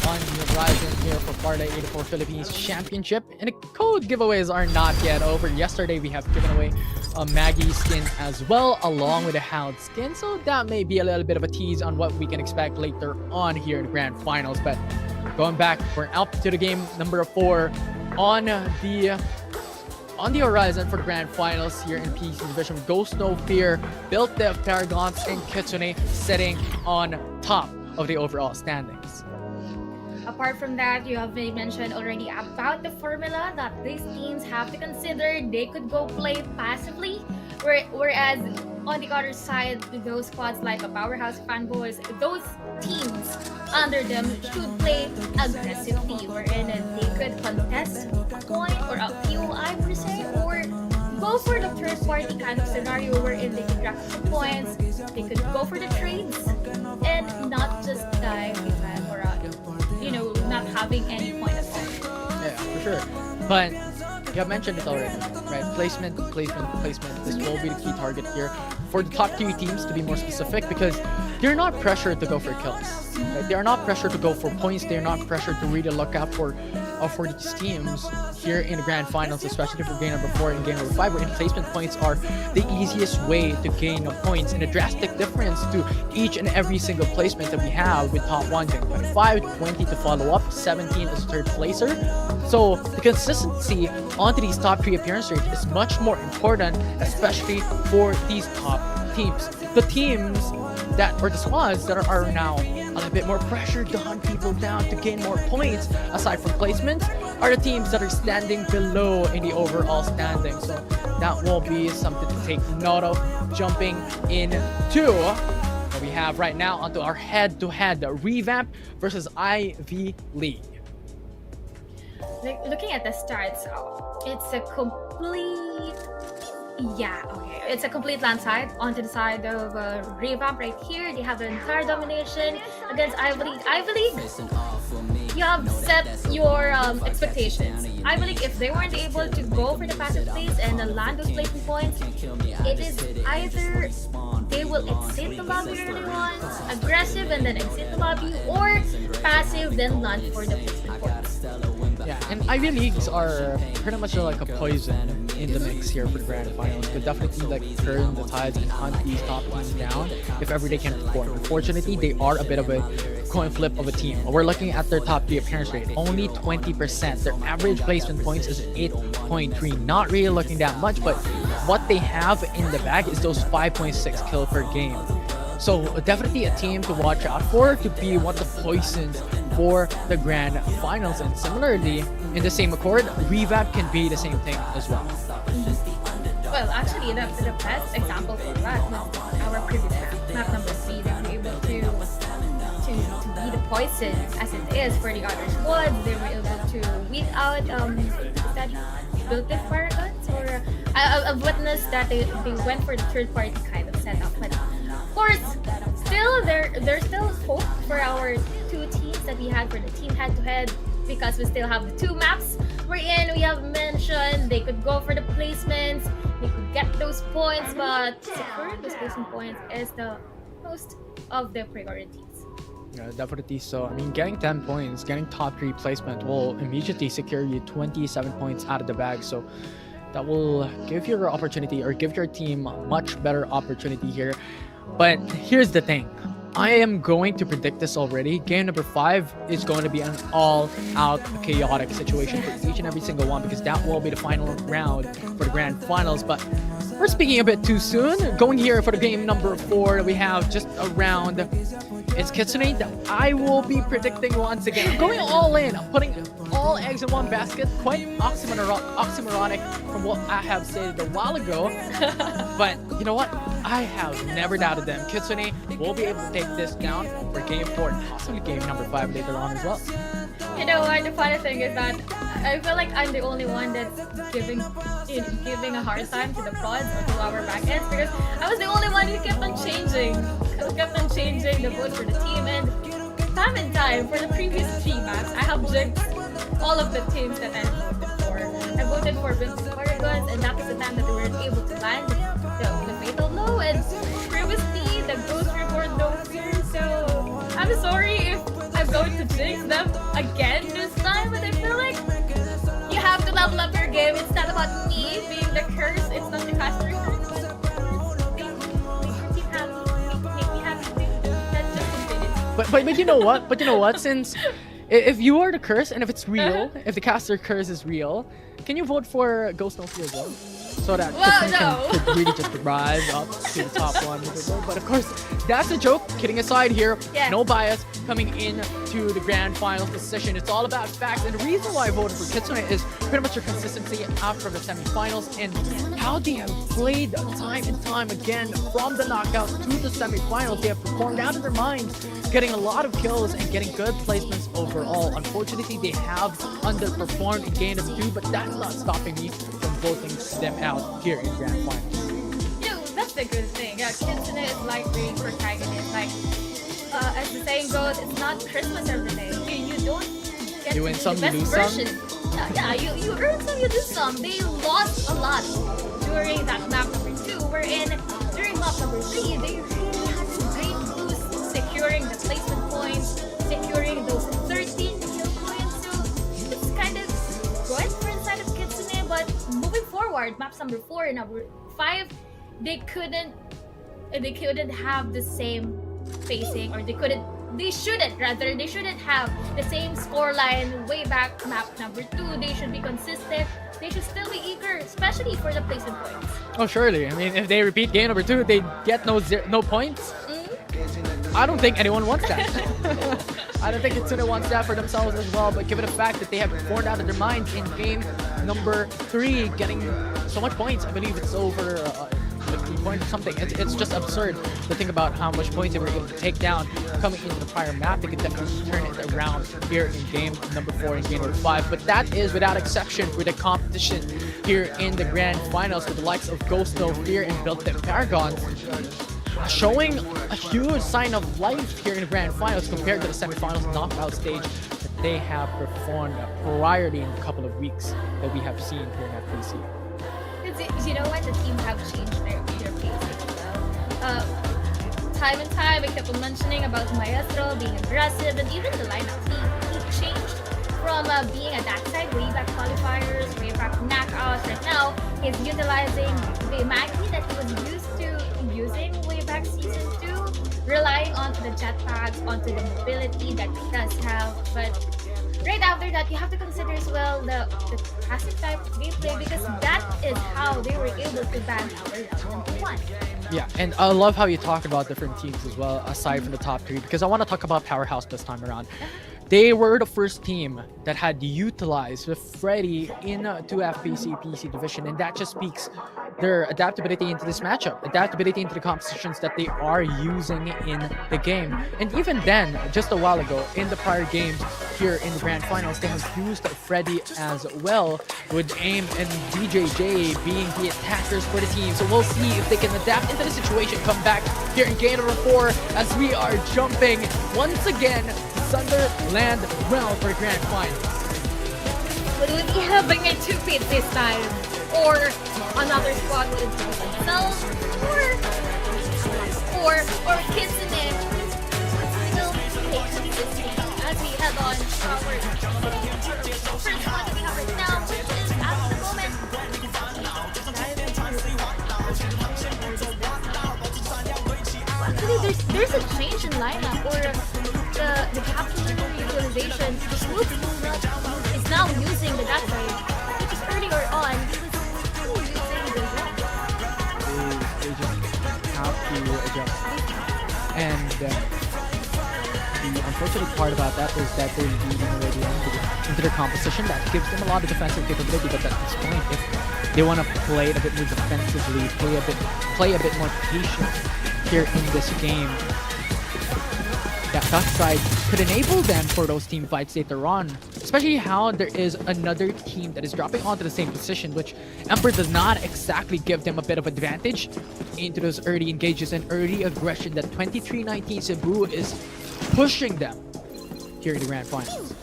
on the horizon here for Fortnite 84 Philippines Championship. And the code giveaways are not yet over. Yesterday, we have given away a Maggie skin as well, along with a Hound skin. So that may be a little bit of a tease on what we can expect later on here in the Grand Finals. But going back, we're up to the game number 4 on the horizon for the Grand Finals here in PC Division. Ghost No Fear, Built Dev, Paragons, and Kitsune sitting on top of the overall standings. Apart from that, you have mentioned already about the formula that these teams have to consider. They could go play passively, whereas on the other side, those squads like a Powerhouse Fanboys, those teams under them should play aggressively, wherein they could contest a point or a POI per se, or go for the third party kind of scenario wherein they could rack up points, they could go for the trades, and not just die because, or not having any point at all. Yeah, for sure. But you have mentioned it already, right? Placement. This will be the key target here for the top 3 teams, to be more specific, because they're not pressured to go for kills. Right? They are not pressured to go for points. They're not pressured to really look out for these teams here in the Grand Finals, especially for game number 4 and game number 5, where placement points are the easiest way to gain points, and a drastic difference to each and every single placement that we have with top 1 getting 25, 20 to follow up, 17 as third placer. So the consistency onto these top 3 appearance rates is much more important, especially for these top teams. The teams that, or the squads that are now a little bit more pressured to hunt people down to gain more points aside from placements are the teams that are standing below in the overall standing. So that will be something to take note of. Jumping into what we have right now onto our head-to-head revamp versus Ivy League. Looking at the stats, it's a complete... Yeah, okay. It's a complete landslide onto the side of Revamp right here. They have an entire domination against Ivy League. Ivy League, you have set your expectations. Ivy League, if they weren't able to go for the passive plays and land those placement points, it is either they will exit the lobby early on, aggressive and then exit the lobby, or passive then land for the placement points. Yeah, and Ivy Leagues are pretty much like a poison in the mix here for the Grand Finals. Could definitely turn the tides and hunt these top teams down if ever they can perform. Unfortunately, they are a bit of a coin flip of a team. We're looking at their top 3 appearance rate, only 20%. Their average placement points is 8.3. Not really looking that much, but what they have in the bag is those 5.6 kill per game. So definitely a team to watch out for, to be one of the poisons for the Grand Finals. And similarly, in the same accord, Revamp can be the same thing as well. Well, actually, the best example for that was our previous map number 3. They were able to be the poison as it is for the other squads. They were able to weed out is that built-in paragons, or I've witnessed that they went for the third-party kind of setup. But of course, still there's still hope for our two teams that we had for the team head-to-head, because we still have the two maps wherein we have mentioned they could go for the placements, they could get those points, but securing those placement points is the most of the priorities. Yeah, definitely so. I mean, getting 10 points, getting top 3 placement will immediately secure you 27 points out of the bag. So that will give your opportunity, or give your team a much better opportunity here. But here's the thing. I am going to predict this already. Game number 5 is going to be an all-out chaotic situation for each and every single one, because that will be the final round for the grand finals. But we're speaking a bit too soon. Going here for the game number 4, we have just a round. It's Kitsune that I will be predicting once again. I'm going all in. I'm putting all eggs in one basket. Quite oxymoronic from what I have said a while ago. But you know what? I have never doubted them. Kitsune will be able to take this down for game 4 and possibly game number 5 later on as well. You know what? The funny thing is that I feel like I'm the only one that's giving a hard time to the prods or to our backends, because I was the only one who kept on changing the votes for the team. And time for the previous 3 maps, I have jigged all of the teams that I voted for. I voted for Vincent Paragons, and that was the time that we were able to land the fatal blow. And previously, the Ghost Report no fear. So I'm sorry if I'm going to jinx them again this time, but I feel like you have to level up your game. It's not about me being the curse. It's not the caster curse. But you know what? Since if you are the curse, and if it's real, if the caster curse is real, can you vote for Ghost No Fear as well? So that could really just rise up to the top 1. But of course, that's a joke. Kidding aside here, no bias coming in to the grand finals position. It's all about facts. And the reason why I voted for Kitsune is pretty much their consistency after the semifinals and how they have played time and time again from the knockouts to the semifinals. They have performed out of their minds, getting a lot of kills and getting good placements overall. Unfortunately, they have underperformed in game number 2, but that's not stopping me from voting them out here in grand finals. That's the good thing. Yeah, Kitsune is like the protagonist. Like, as the saying goes, it's not Christmas every day. You don't get you win to some, the you best lose version. some. Yeah, you earn some, you lose some. They lost a lot during that map number 2, wherein during map number 3, they really had a great boost, securing the placement points, securing those 13 kill points. So it's kind of good for inside of Kitsune, but moving forward, maps number 4 and number 5, they couldn't have the same pacing, or they shouldn't have the same scoreline way back map number 2. They should be consistent. They should still be eager, especially for the placement points. Oh, surely. I mean, if they repeat game number 2, they get no points. I don't think anyone wants that. I don't think Kitsune wants that for themselves as well. But given the fact that they have performed out of their minds in game number 3, getting so much points, I believe it's over 50 points or something. It's just absurd to think about how much points they were able to take down coming into the prior map. They could definitely turn it around here in game number 4 and game number 5. But that is without exception for the competition here in the grand finals, with the likes of Ghost No Fear and Built-In Paragons showing a huge sign of life here in the grand finals compared to the semifinals knockout stage that they have performed prior in a couple of weeks that we have seen here in FPC. You know what? The teams have changed their pacing as well. Time and time, I kept on mentioning about Maestro being aggressive, and even the lineup. He changed from being a dark side way back qualifiers, way back knockouts. Right now, he's utilizing the Maggie that he was used to using way back season 2, relying onto the jetpacks, onto the mobility that he does have. But right after that, you have to consider as well the passive type of gameplay, because that is how they were able to ban our round number 1. Yeah, and I love how you talk about different teams as well, aside from the top 3, because I want to talk about Powerhouse this time around. They were the first team that had utilized with Freddy into FPC PC division, and that just speaks their adaptability into this matchup, adaptability into the compositions that they are using in the game. And even then, just a while ago, in the prior games here in the Grand Finals, they have used Freddy as well, with AIM and DJJ being the attackers for the team. So we'll see if they can adapt into the situation, come back here in game number 4 as we are jumping once again to Sunderland round for the Grand Finals. Will we be having a 2-pit this time? Or another squad will introduce themselves? Or Kitsune will take this game as we head on our first one we have right now, which is at the moment. Actually, there's a change in lineup, or the captain utilization. Swoop is now using the that side, which is earlier on he was still using the left. They just have to adjust. And the unfortunate part about that is that they're leading already into their composition. That gives them a lot of defensive capability, but at this point, if they want to play it a bit more defensively, play a bit more patient here in this game, that side could enable them for those team fights later on. Especially how there is another team that is dropping onto the same position, which Emperor does not exactly give them a bit of advantage into those early engages and early aggression that 23-19 Cebu is pushing them here in the Grand Finals.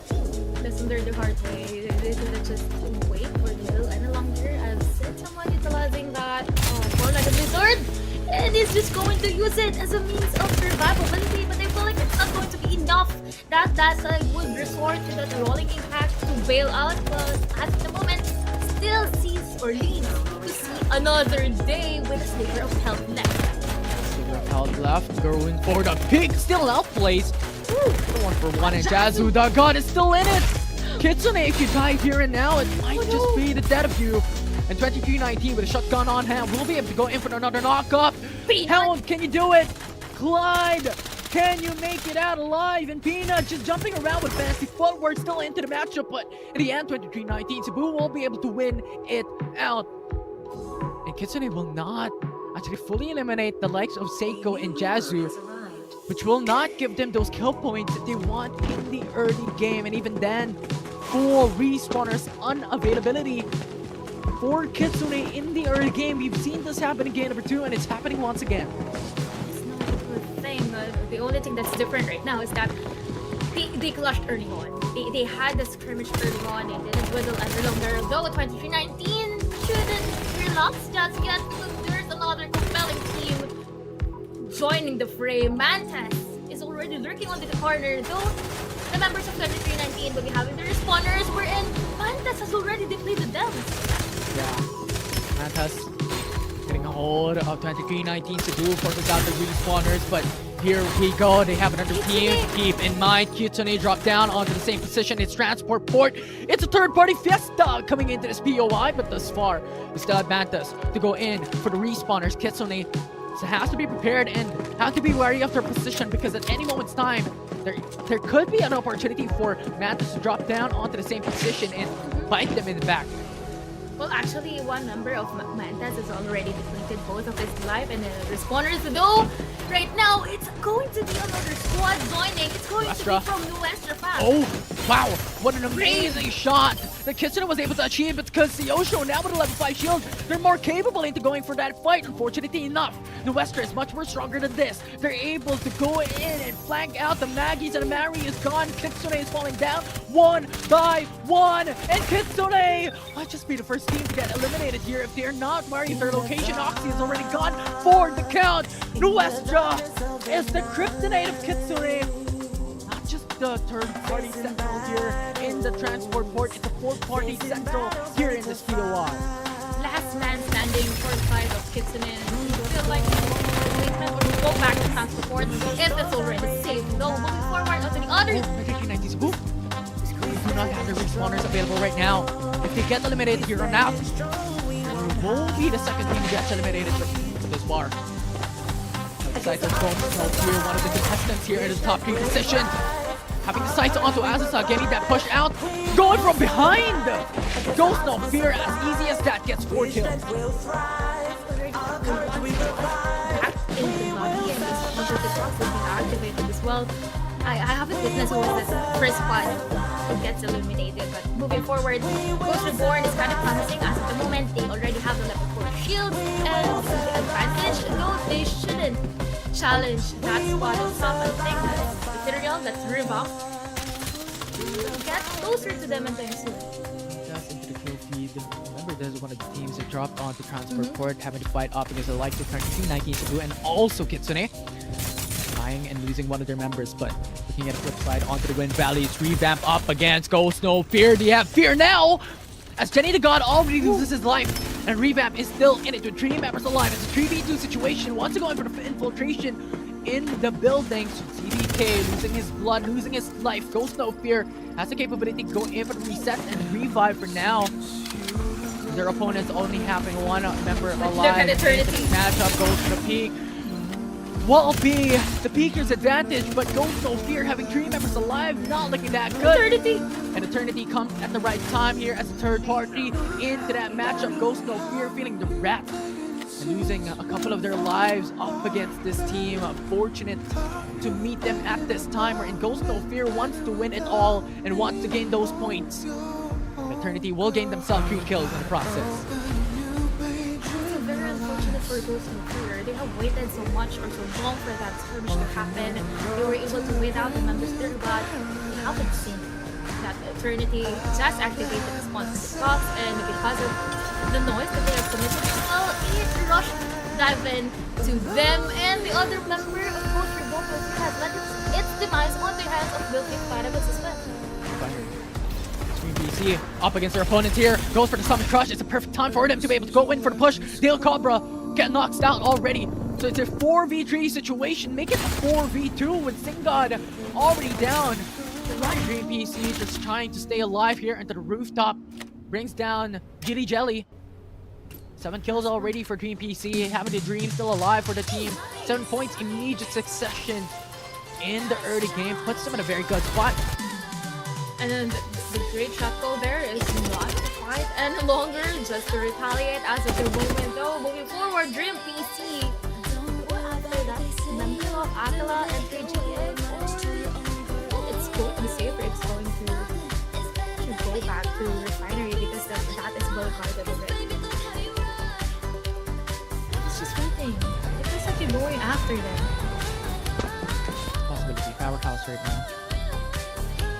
Listen, they're the hard way. They didn't just wait for the hill any longer. I've seen someone utilizing that for like a blizzard, and is just going to use it as a means of survivability, but they feel like it's not going to be enough. That would resort to that rolling impact to bail out, but at the moment still sees or leads to see another day with a sliver of health left. Sliver of health left, going for the pick, still outplays. The 1-for-1, and Jazu, the god, is still in it. Kitsune, if you die here and now, it might just be the death of you. And 23-19 with a shotgun on hand will be able to go in for another knockup. Hound, can you do it? Clyde, can you make it out alive? And Peanut just jumping around with fancy footwork, still into the matchup, but in the end, 23-19, Cebu will be able to win it out. And Kitsune will not actually fully eliminate the likes of Seiko and Jazu, which will not give them those kill points that they want in the early game. And even then, full respawners unavailability for Kitsune in the early game. We've seen this happen in game number 2, and it's happening once again. It's not a good thing. The only thing that's different right now is that they clashed early on. They had the skirmish early on. They didn't dwindle any longer. Though 23-19 shouldn't relax just yet, because there's another compelling team joining the fray. Mantas is already lurking onto the corner, though the members of 23-19 will be having their respawners, wherein Mantas has already depleted them. Yeah, Mantas getting a hold of 23-19 to do forces out the respawners, but here we go. They have another team. Keep in mind, Kitsune dropped down onto the same position. It's transport port. It's a third-party fiesta coming into this POI, but thus far, we still have Mantas to go in for the respawners. Kitsune has to be prepared and have to be wary of their position, because at any moment's time, there could be an opportunity for Mantas to drop down onto the same position and bite them in the back. Well, actually, one member of Mantas has already depleted both of his life and respawners. Though, right now, it's going to be another squad joining. It's going to be from New Western Fast. Oh, wow. What an amazing shot that Kitsune was able to achieve. It's because Yosho, now with a level 5 shield, they're more capable into going for that fight. Unfortunately enough, New Western is much more stronger than this. They're able to go in and flank out the Maggies, and the Mary is gone. Kitsune is falling down 1 by 1. And Kitsune might just be the first team to get eliminated here if they're not wary of their location. Oxy is already gone for the count. Nuestra is the kryptonite of Kitsune. Not just the third-party central here in the transport port, it's a fourth-party central here in this POI. Last man standing for the side of Kitsune. Feel like we'll go back to transport port if it's already safe. No, moving forward onto the other. 1990s. Who? They do not have their respawners available right now. If they get eliminated here on out, will be the second team to get eliminated for this bar. Cyclone's going to help here, one of the contestants here in the top 3 position. Having the sights onto Azusa, getting that push out. Going from behind! Ghost no fear, as easy as that, gets 4 kills. Back in the lobby, and this Hunter Picross is being activated as well. I haven't witnessed who was this first squad who gets eliminated, but moving forward, Ghost Reborn is kind of promising as at the moment they already have the level 4 shield and the advantage, though they shouldn't challenge that squad on top. I think that's material, that's Revamp. Get closer to them anytime soon. Just into the kill feed. Remember, this is one of the teams that dropped onto transport port, having to fight up against the likes of Turn 2, Nike, Cebu, and also Kitsune. Dying and losing one of their members, but looking at the flip side onto the Wind Valley's Revamp up against Ghost No Fear. They have fear now! As Jenny the God already loses his life, and Revamp is still in it with 3 members alive. It's a 3v2 situation. Wants to go in for the infiltration in the buildings. CBK losing his blood, losing his life. Ghost No Fear has the capability to go in for the reset and revive for now. Their opponents only having 1 member alive. Look at Eternity. Matchup goes to the peak. Will be the Peaker's advantage, but Ghost No Fear having 3 members alive, not looking that good. Eternity! And Eternity comes at the right time here as a third party into that matchup. Ghost No Fear feeling the wrath and losing a couple of their lives up against this team. Fortunate to meet them at this time, wherein Ghost No Fear wants to win it all and wants to gain those points. And Eternity will gain themselves 3 kills in the process. It's very unfortunate for Ghost No Fear. They have waited so much or so long for that skirmish to happen. They were able to wait out the members there, but we haven't seen that Eternity just activated the response to the box, and because of the noise that they have committed as well, it rushed dive in to them, and the other member of Ghost Reborn has let its demise on the hands of Built-in Parables as well. BC up against their opponents here. Goes for the Summon Crush. It's a perfect time for them to be able to go in for the push. Dale Cobra get knocked out already. So it's a 4v3 situation. Make it a 4v2 with Singod already down. Dream PC just trying to stay alive here into the rooftop. Brings down Gilly Jelly. 7 kills already for Dream PC. Having the Dream still alive for the team. 7 points immediate succession in the early game. Puts them in a very good spot. And then the great shuttle there is not to fight any longer, just to retaliate as of the moment. Though moving forward, Dream PC go after that member of Aquila and KGA. It's going to be safer. It's going to go back to Refinery because that is well guarded already. It's just waiting. It feels like you're going after them. Possibility. Powerhouse right now.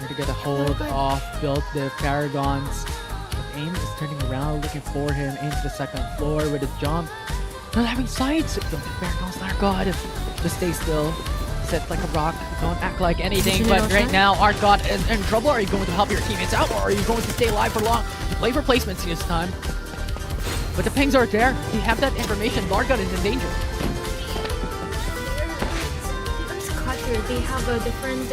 To get a hold off, built the Paragons. But Aim is turning around, looking for him into the 2nd floor with a jump. Not having sights. Don't be Paragons, our god. Just stay still. Sit like a rock. Don't act like anything. But right now, our god is in trouble. Are you going to help your teammates out, or are you going to stay alive for long? Play for placements this time. But the pings are there. We have that information. Largod is in danger. They have a different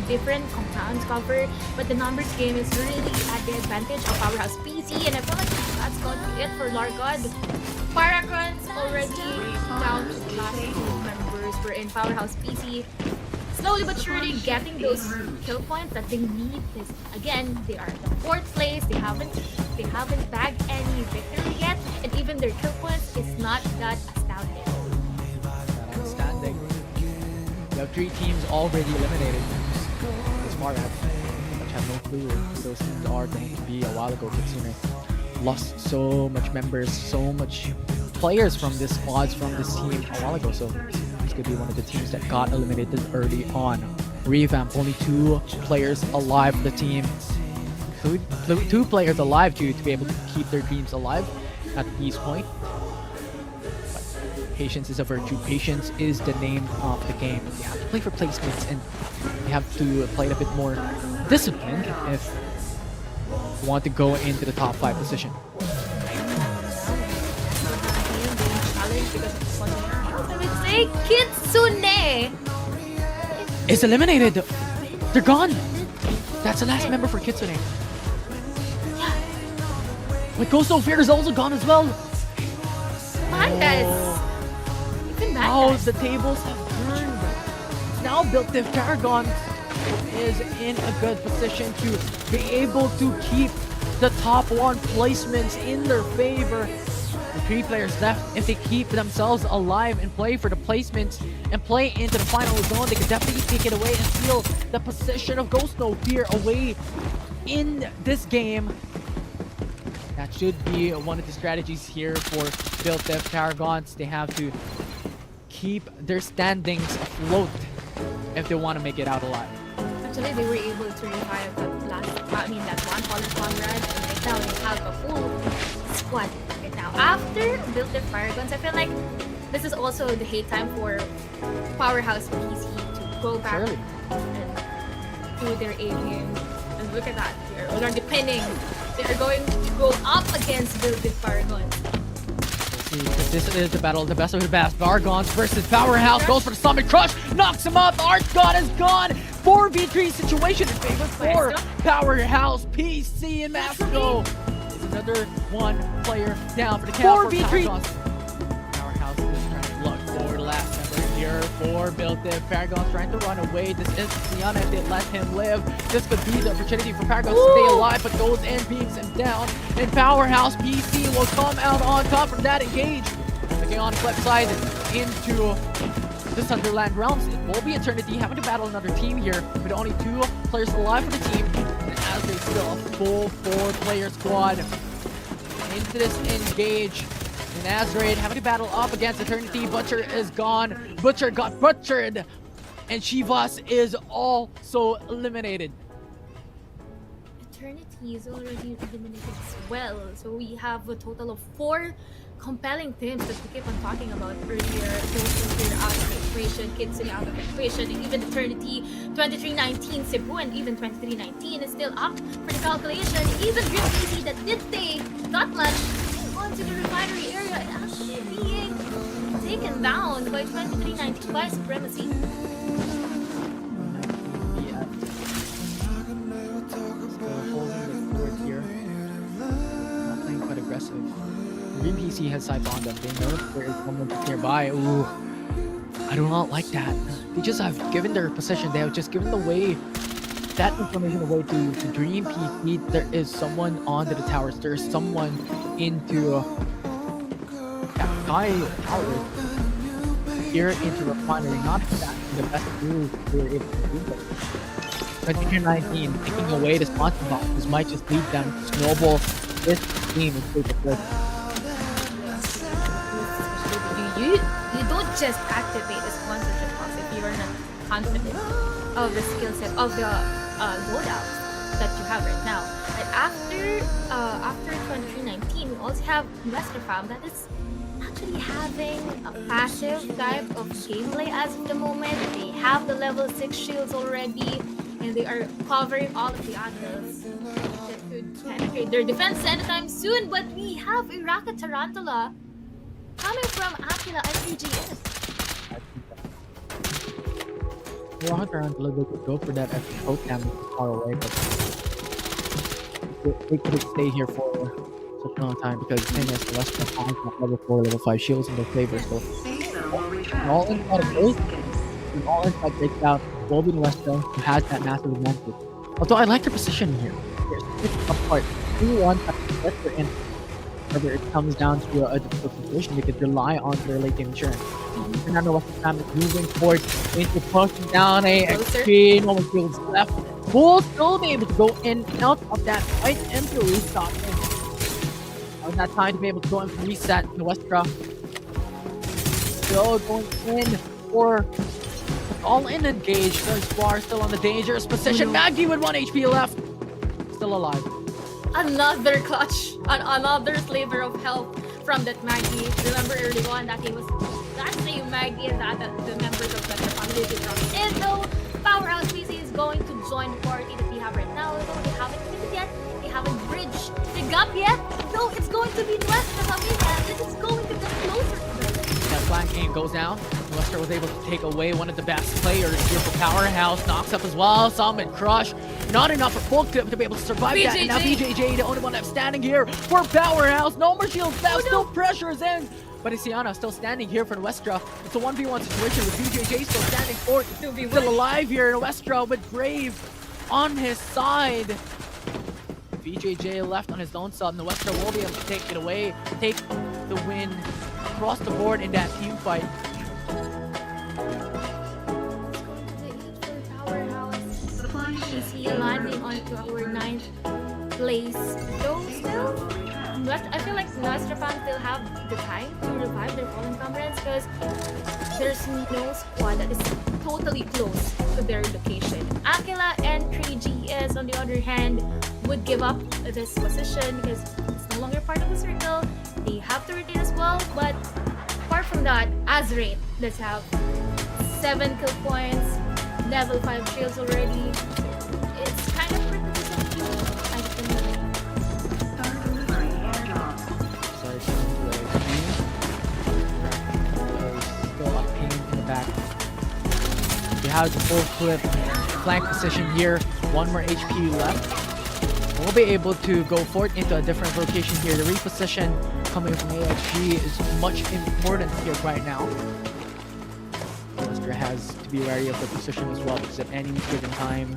different compounds covered, but the numbers game is really at the advantage of Powerhouse PC, and I feel like that's going to be it for Largod. Paragons already down to the last 2 members. We're in Powerhouse PC, slowly but surely getting those kill points that they need. Because again, they are at the 4th place. They haven't bagged any victory yet, and even their kill points is not that astounding. You have 3 teams already eliminated. As far as I have no clue who those teams are going to be a while ago. Kitsune lost so much members, so much players from this squads from this team a while ago. So this could be one of the teams that got eliminated early on. Revamp, only 2 players alive for the team. 2 players alive to be able to keep their teams alive at this point. Patience is a virtue. Patience is the name of the game. You have to play for placements, and you have to play a bit more disciplined if you want to go into the top 5 position. Kitsune Is eliminated. They're gone. That's the last member for Kitsune. But Ghost No Fear is also gone as well. Mandas. Oh, the tables have turned. Now built the Paragon is in a good position to be able to keep the top 1 placements in their favor. The 3 players left, if they keep themselves alive and play for the placements and play into the final zone, they could definitely take it away and steal the position of Ghost No Fear away in this game. That should be one of the strategies here for Built Up Paragons. They have to keep their standings afloat if they want to make it out alive. Actually, they were able to revive that one fallen comrade, and right now they have a full squad right now. After Built Up Paragons, I feel like this is also the hate time for Powerhouse PC to go back and do their A game. And look at that, they're already pinning. They're going to go up against Built Up Paragons. This is the battle of the best of the best. Paragons versus Powerhouse. Goes for the Summit Crush. Knocks him up. The Arch God is gone. 4v3 situation in favor for Powerhouse. PC and Masco. Another 1 player down for the count. 4v3. Powerhouse is trying to look for the last member here for Built Up. Paragons trying to run away. This is Sienna. If they let him live, this could be the opportunity for Paragons to stay alive, but goes and beams him down. And Powerhouse PC will come out on top from that engage. Looking on the flip side into the Sunderland Realms. It will be Eternity having to battle another team here with only 2 players alive for the team. And as they still a full 4-player squad into this engage. And Azraid having to battle up against Eternity. Butcher is gone. Butcher got butchered. And Shivas is also eliminated. Eternity is already eliminated as well. So we have a total of 4 compelling teams that we keep on talking about earlier. Those are out of the equation, Kitsune out of the equation, and even Eternity, 2319 Cebu, and even 2319 is still up for the calculation. Even Dream Easy that did stay that much onto the refinery area and actually being taken down by 2319 by Supremacy. Aggressive. Green PC has sights on them. They know if there is someone nearby. Ooh, I do not like that. They just have given their position. They have just given that information away to Dream PC. There is someone onto the towers. There is someone into high towers here into refinery. Not that the best move they were able to do that. 2319 taking away the sponsor boxes might just lead them to snowball this team is super good. You don't just activate a sponsorship box if you are not confident of the skill set of the loadout that you have right now. And after 2319, we also have Westerfam that is actually having a passive type of gameplay as of the moment. They have the level 6 shields already, and they are covering all of the angles that could penetrate their defense anytime soon. But we have Iraka Tarantula coming from Aquila and PGS. Iraka Tarantula could go for that extra Codm far away, but they could stay here for such a long time because the thing is the Western Pubg have level 4, level 5 shields in their favor. So all inside of those, and all inside breakdown will be the Western who has that massive advantage. Although I like their position here. It's apart. 2-1 at the Western end. Whether it comes down to a difficult situation, they could rely on their late game insurance. Fernando Western is moving forward into pushing down a XP. No one feels left. Will still be able to go in and out of that fight and to restock him. On that time to be able to go and reset the Westra. Still going in for all in engage. There's Bar still on the dangerous position. Maggie with 1 HP left. Still alive. Another clutch, another sliver of health from that Maggie. Remember early on that he was that same Maggie that the members of the family did not. And though Powerhouse PC is going to join the party that we have right now, though they haven't committed yet, they haven't bridged the gap yet, though it's going to be West and this is going to get closer to them. That flank game goes down. Wester was able to take away one of the best players here for Powerhouse. Knocks up as well. Summon Crush. Not enough for Folk to be able to survive that. And now BJJ, the only one that's standing here for Powerhouse. No more shields left. Still pressure is in. But Isiana still standing here for the Westra. It's a 1v1 situation with BJJ still standing Fort still alive here. Westra with Brave on his side. BJJ left on his own side, and Westra will be able to take it away, take the win across the board in that team fight. PC landing onto our 9th place. Though still, I feel like Nostra fans still have the time to revive their fallen comrades because there's no squad that is totally close to their location. Aquila and 3GS, on the other hand, would give up this position because it's no longer part of the circle. They have to retain as well, but apart from that, Azrate does have 7 kill points, level 5 shields already. It's kind of pretty I think. Still up pain in the back. We have the full flip flank position here. 1 more HP left. We'll be able to go forward into a different location here. The reposition coming from AXG is much important here right now. Lester has to be wary of the position as well because at any given time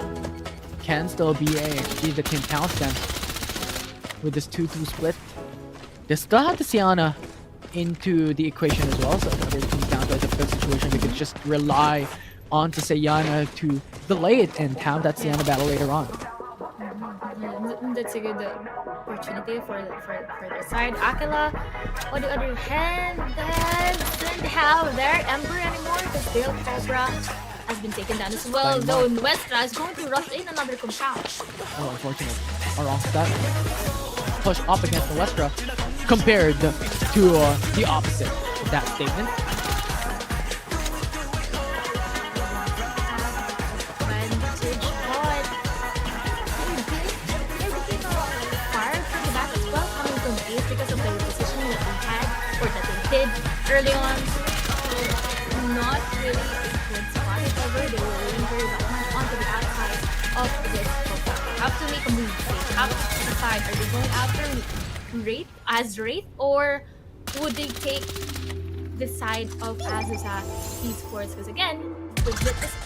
can still be AXG that can count them with this 2-2 split. They still have the Sienna into the equation as well, so if their team counter is a difficult situation, they could just rely on to Sienna to delay it and have that Sienna battle later on. That's a good opportunity for their side. Aquila, on the other hand, doesn't have their Ember anymore because Veil Cobra has been taken down as well. Though Nuestra is going to rush in another compound. Oh, unfortunate. Or wrong start. Push up against Nuestra compared to the opposite of that statement. Early on, not really a good spot. However, they were linger that much onto the outside of this profile. They have to make a move. They have to decide, are they going after Wraith as Wraith, or would they take the side of Azusa esports? Because again, we've witnessed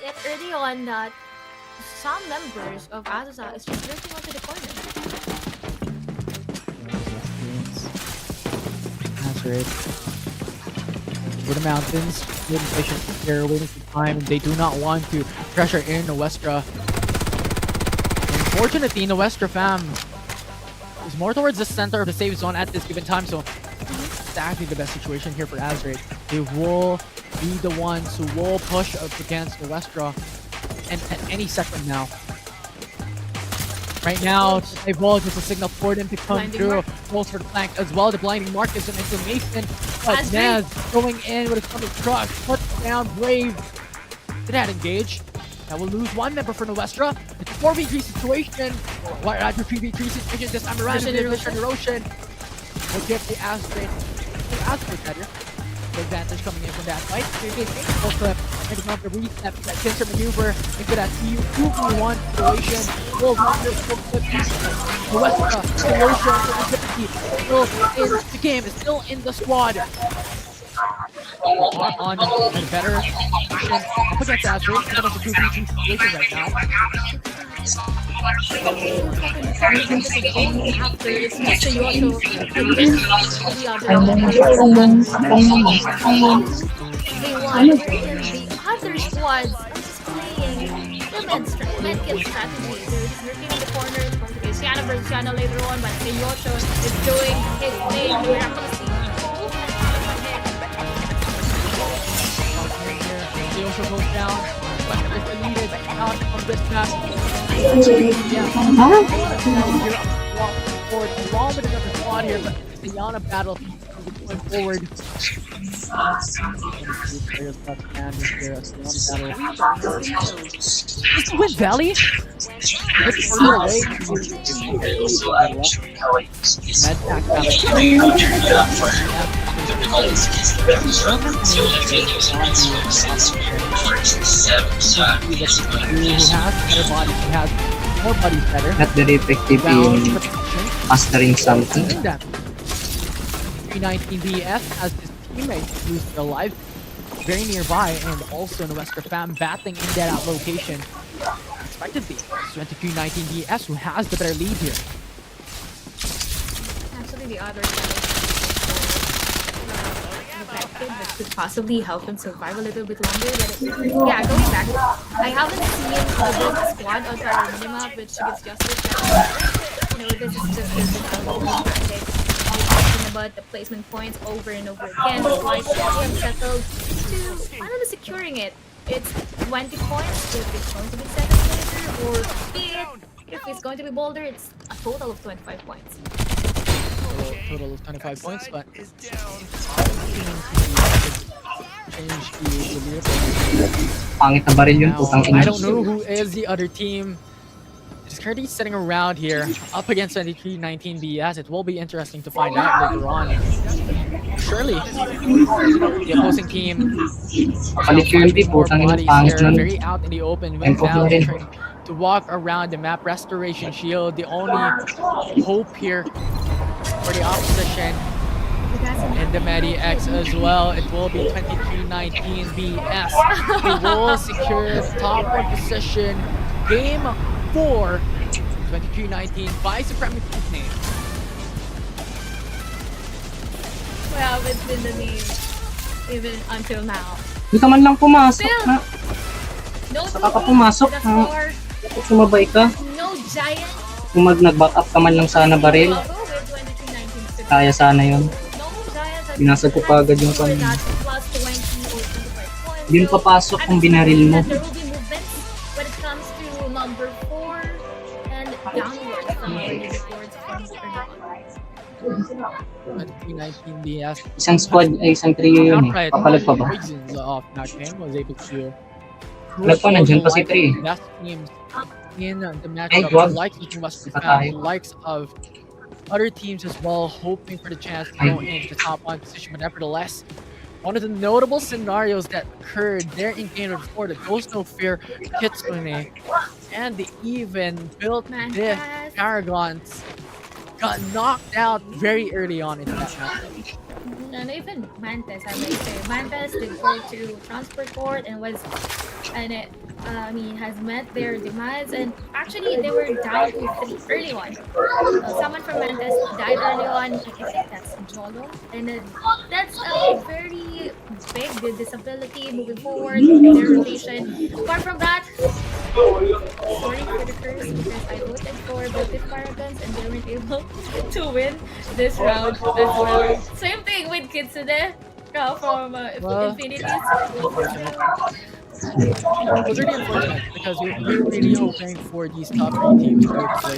it early on that some members of Azusa is just lurking onto the corner. That's right. For the mountains, waiting patient here, waiting for time, and they do not want to pressure in Nuestra. Unfortunately, Nuestra fam is more towards the center of the safe zone at this given time, so exactly the best situation here for Azrate. They will be the ones who will push up against Nuestra and at any second now. Right now, Divulge is a signal for them to come through. Rolls for the flank as well. The blinding mark is an information. But Naz going in with a stomach truck. Puts down Brave. Did that engage? That will lose 1 member for Nuestra. It's a 4v3 situation. Or rather 3v3 situation this time around. Vision Erosion will give the Azrate better. The advantage coming in from that fight. Full clip. Making on the reset. That pincer maneuver into that 2v1 situation. Will run this full clip. Nuestra, still in the game. Is still in the squad. On a better position. Up against Azrate. It's a 2v2 situation right now. After it's just a Yoto the other squads are just playing the med-kill strategy. They're just lurking in the corner. It's going to be Sienna versus Sienna later on, but Yoto is doing his thing miraculously. Yoto goes down. But is deleted out from this map. Forward along with another squad here, but it's the Yana battle going forward. It's Wind Valley. It's further away. Med pack more bodies better. Not very effective in mastering something. 319 BF as his teammates lose their life. very nearby, and also Nuestra Fam battling in that location. Expectedly, 23-19 DS who has the better lead here. Actually, the other side affected, that could possibly help him survive a little bit longer. But yeah, going back, I haven't seen the squad on our minimap, which gives justice that, you know, this is just the tactics. Talking about the placement points over and over again. Like, they have settled to finally securing it. It's 20 points if it's going to be second placer, or if it's going to be Boulder, it's a total of 25 points. Total of 25 points, but Pangit na baril yun, putang ina. I don't know who is the other team. Just currently sitting around here up against 23-19 BS. It will be interesting to find out later on. Surely, the opposing team more bodies here, very out in the open. Went down trying to walk around the map restoration shield. The only hope here for the opposition and the RAMPAGEx as well. It will be 23-19 BS. They will secure the top one position. Game 4, 23-19 by Supremacy name. Well, it's been the name even until now. Hindi ka man lang pumasok, Still, ha? no Saka ka pumasok, the ha? floor, Bakit sumabay ka? no giant. Kung nag-back up ka man lang sana baril, Struggle with 23-19 still. kaya sana yun. No giant. Binasag ko pa agad yung Or kanina. not plus 20 or 25 points. Yun So, papasok I'm kung binaril mo. that there will be movements when it comes to number 4 and downwards from the leaderboards from early on. 23-19 BS. Isang squad, ay isang trio yun eh. Outright Papalag pa ba? Poisons of Knockdown was able to Papalag pa, nandyan pa si Trey. best teams in the Ay, matchup. wag. The likes of West Di pa tayo. the likes of other teams as well, hoping for the chance to go into the top 1 position. But nevertheless, one of the notable scenarios that occurred there in Game 4, the Ghost No Fear Kitsune, and they even built this Paragons got knocked out very early on into that match. And even Mantis, I might say. Mantis did go to transport court and was, and it, has met their demise. And actually, they were down to 3 early on. Someone from Mantis died early on. I think that's Jolo. And then that's a very big disability moving forward in their rotation. Apart from that, sorry for the curse because I voted for both Paragons and they weren't able to win this round as well. Same thing with Kitsune from Infinities. It was really unfortunate because we were really hoping for these top 3 teams to play,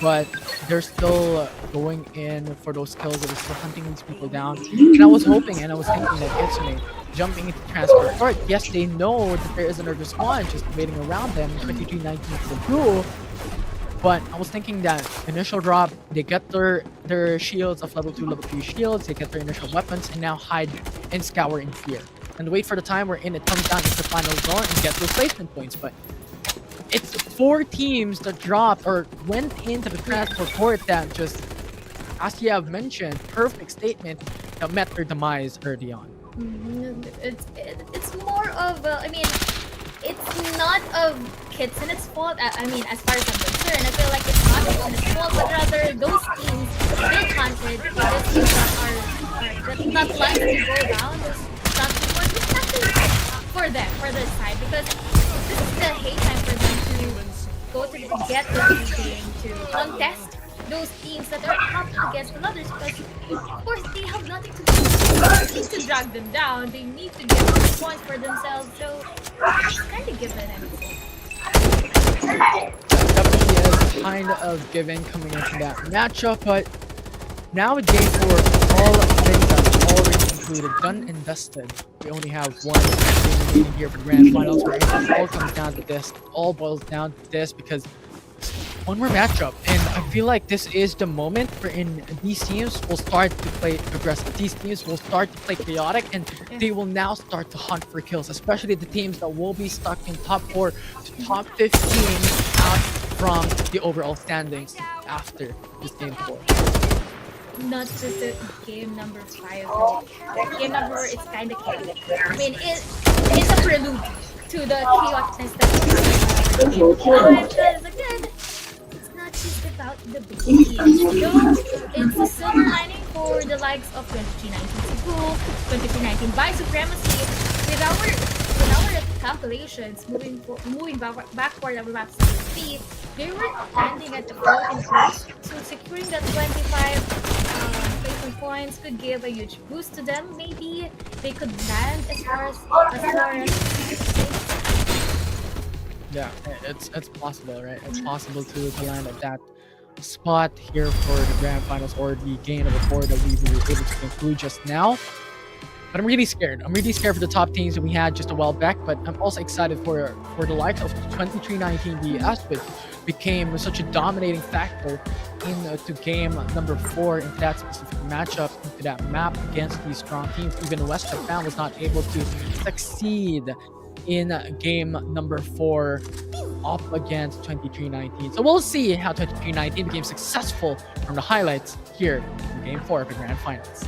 but they're still going in for those kills. They're still hunting these people down. And I was hoping and I was thinking that Kitsune jumping into transport court, yes, they know that there is another squad just waiting around them. 23-19 for the duel. But I was thinking that initial drop, they get their shields of level 2, level 3 shields, they get their initial weapons, and now hide and scour in fear. And wait for the time wherein it comes down to the final zone and get those placement points. But it's 4 teams that dropped or went into the transport court that just, as you have mentioned, perfect statement that met their demise early on. It's more of it's not of Kitsune's fault. I mean, as far as I'm concerned, I feel like it's not Kitsune's fault, but rather those teams they hunted those teams that not like to go down. Those transport points, it's nothing for them, for their side, because this is the hate time for them to go to get the game to contest those teams that are up against the others, because of course they have nothing to do. They need to drag them down. They need to get points for themselves. So it's kind of given everything. Definitely is kind of given coming into that matchup, but now with Game 4, all things are already concluded, done and dusted. We only have one game remaining here for the grand finals, where it all comes down to this. It all boils down to this because one more matchup, and I feel like this is the moment wherein these teams will start to play aggressive. These teams will start to play chaotic, and they will now start to hunt for kills, especially the teams that will be stuck in top 4 to top 15 out from the overall standings after this Game 4. not just a game number 5. No. Game number 4 is kind of chaotic. I mean, it's a prelude to the chaoticness that's because again, it's not just about the big games. Though it's a silver lining for the likes of 2319 Cebu, 2319 by Supremacy. With our calculations, moving backward over map 63, they were landing at the 14th place, so securing that 25 placement points could give a huge boost to them. Maybe they could land as far as Yeah, it's possible, right? It's possible to land at that spot here for the grand finals or the game number 4 that we were able to conclude just now. But I'm really scared. I'm really scared for the top teams that we had just a while back. But I'm also excited for the likes of 2319 BS, which became such a dominating factor into game number 4 in that specific matchup, into that map against these strong teams. Even West Japan was not able to succeed in game number 4 up against 2319. So we'll see how 2319 became successful from the highlights here in game 4 of the grand finals.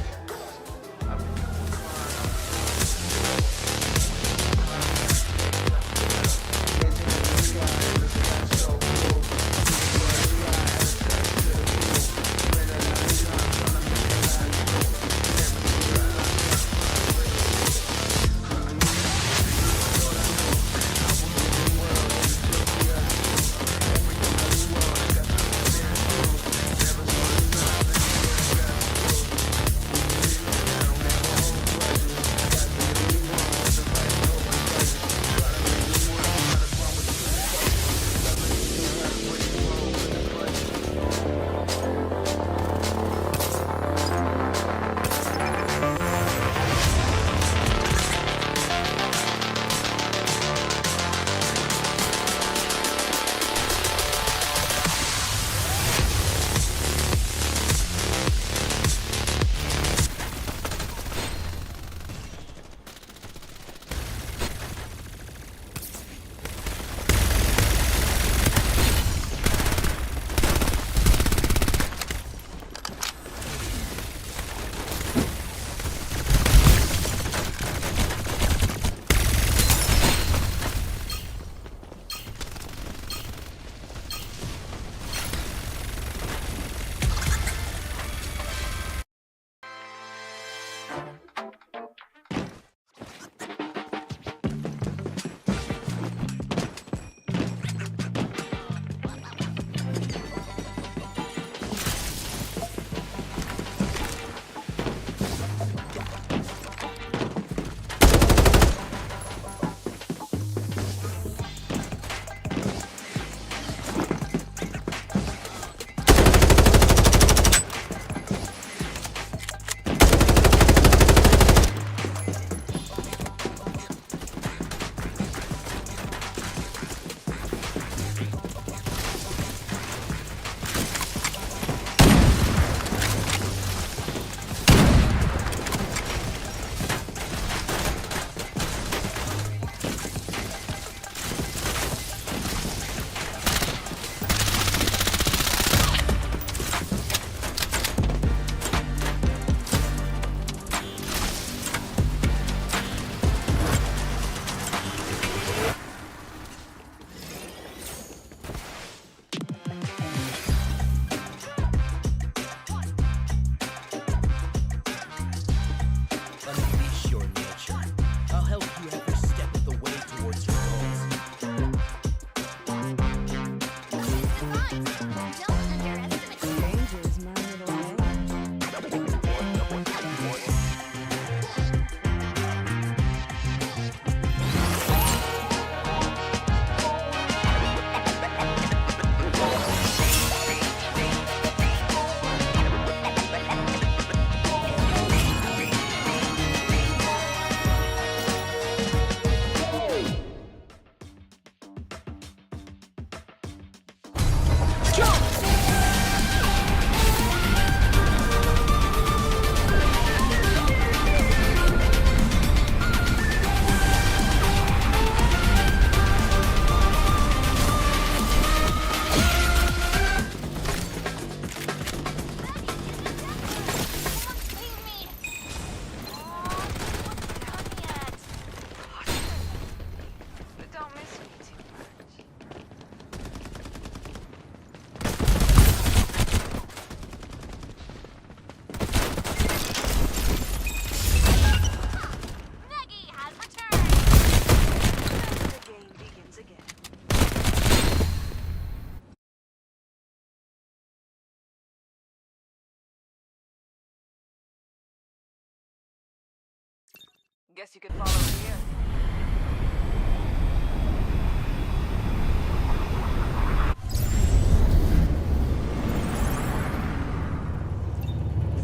Guess you could follow here.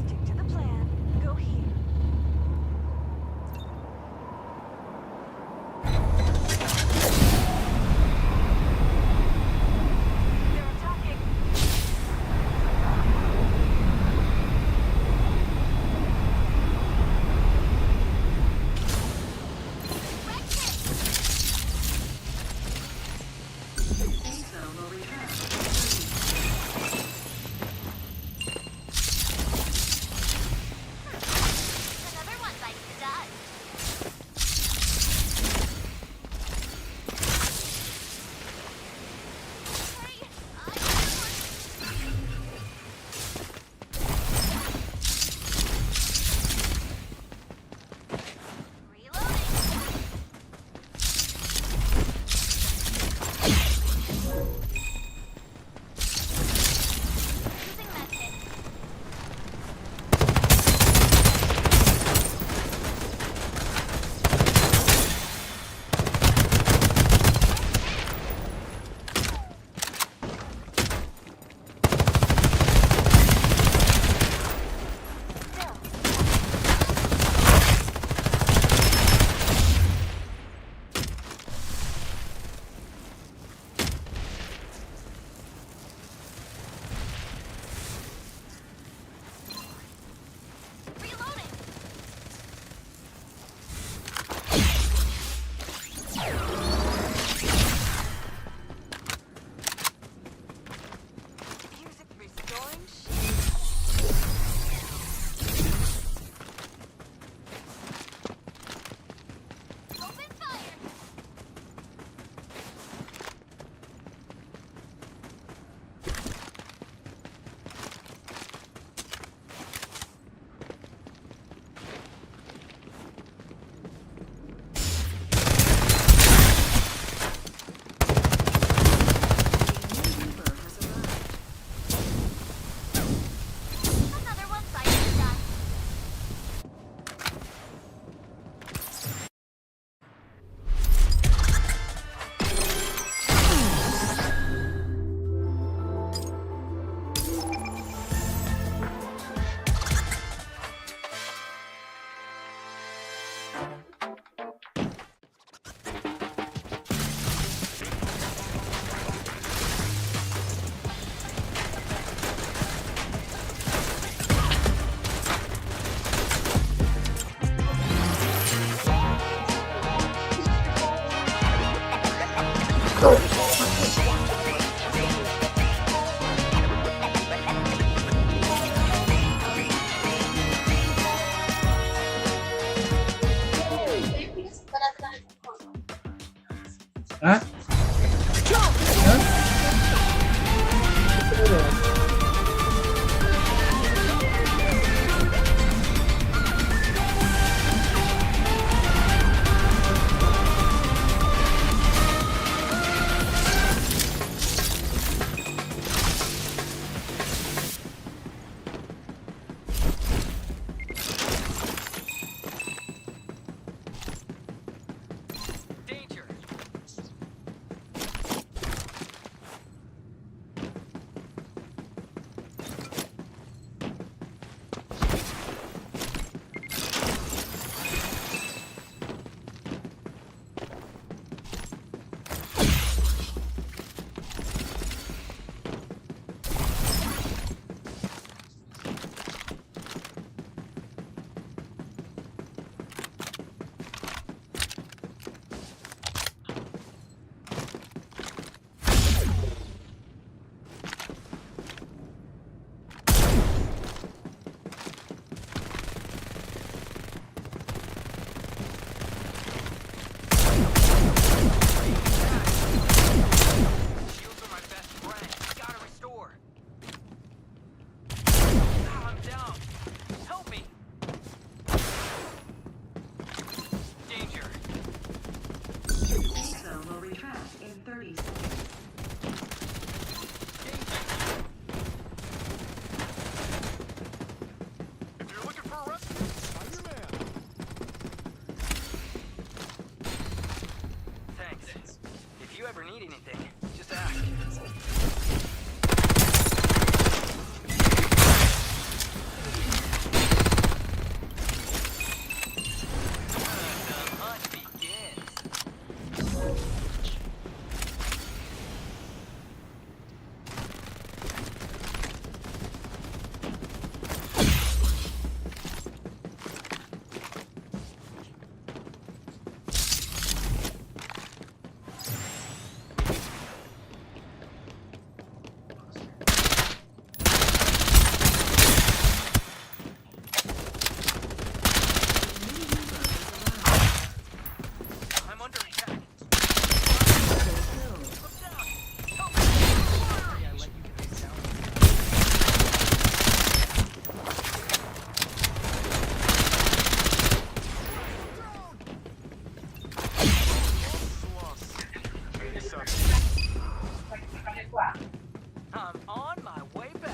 Stick to the plan. Go here. They're attacking. Another one bites the dust. Hey, reloading. Using medkit. Reloading. Music restoring open fire. Another one bites the dust. Danger! Shields are my best friend. Gotta restore. Ah, I'm down. Help me. Danger. Will retract in 30 seconds. If you're looking for a rescue, I'm your man. you ever need anything, just ask. The hunt begins. I'm under attack. I'm on my way back.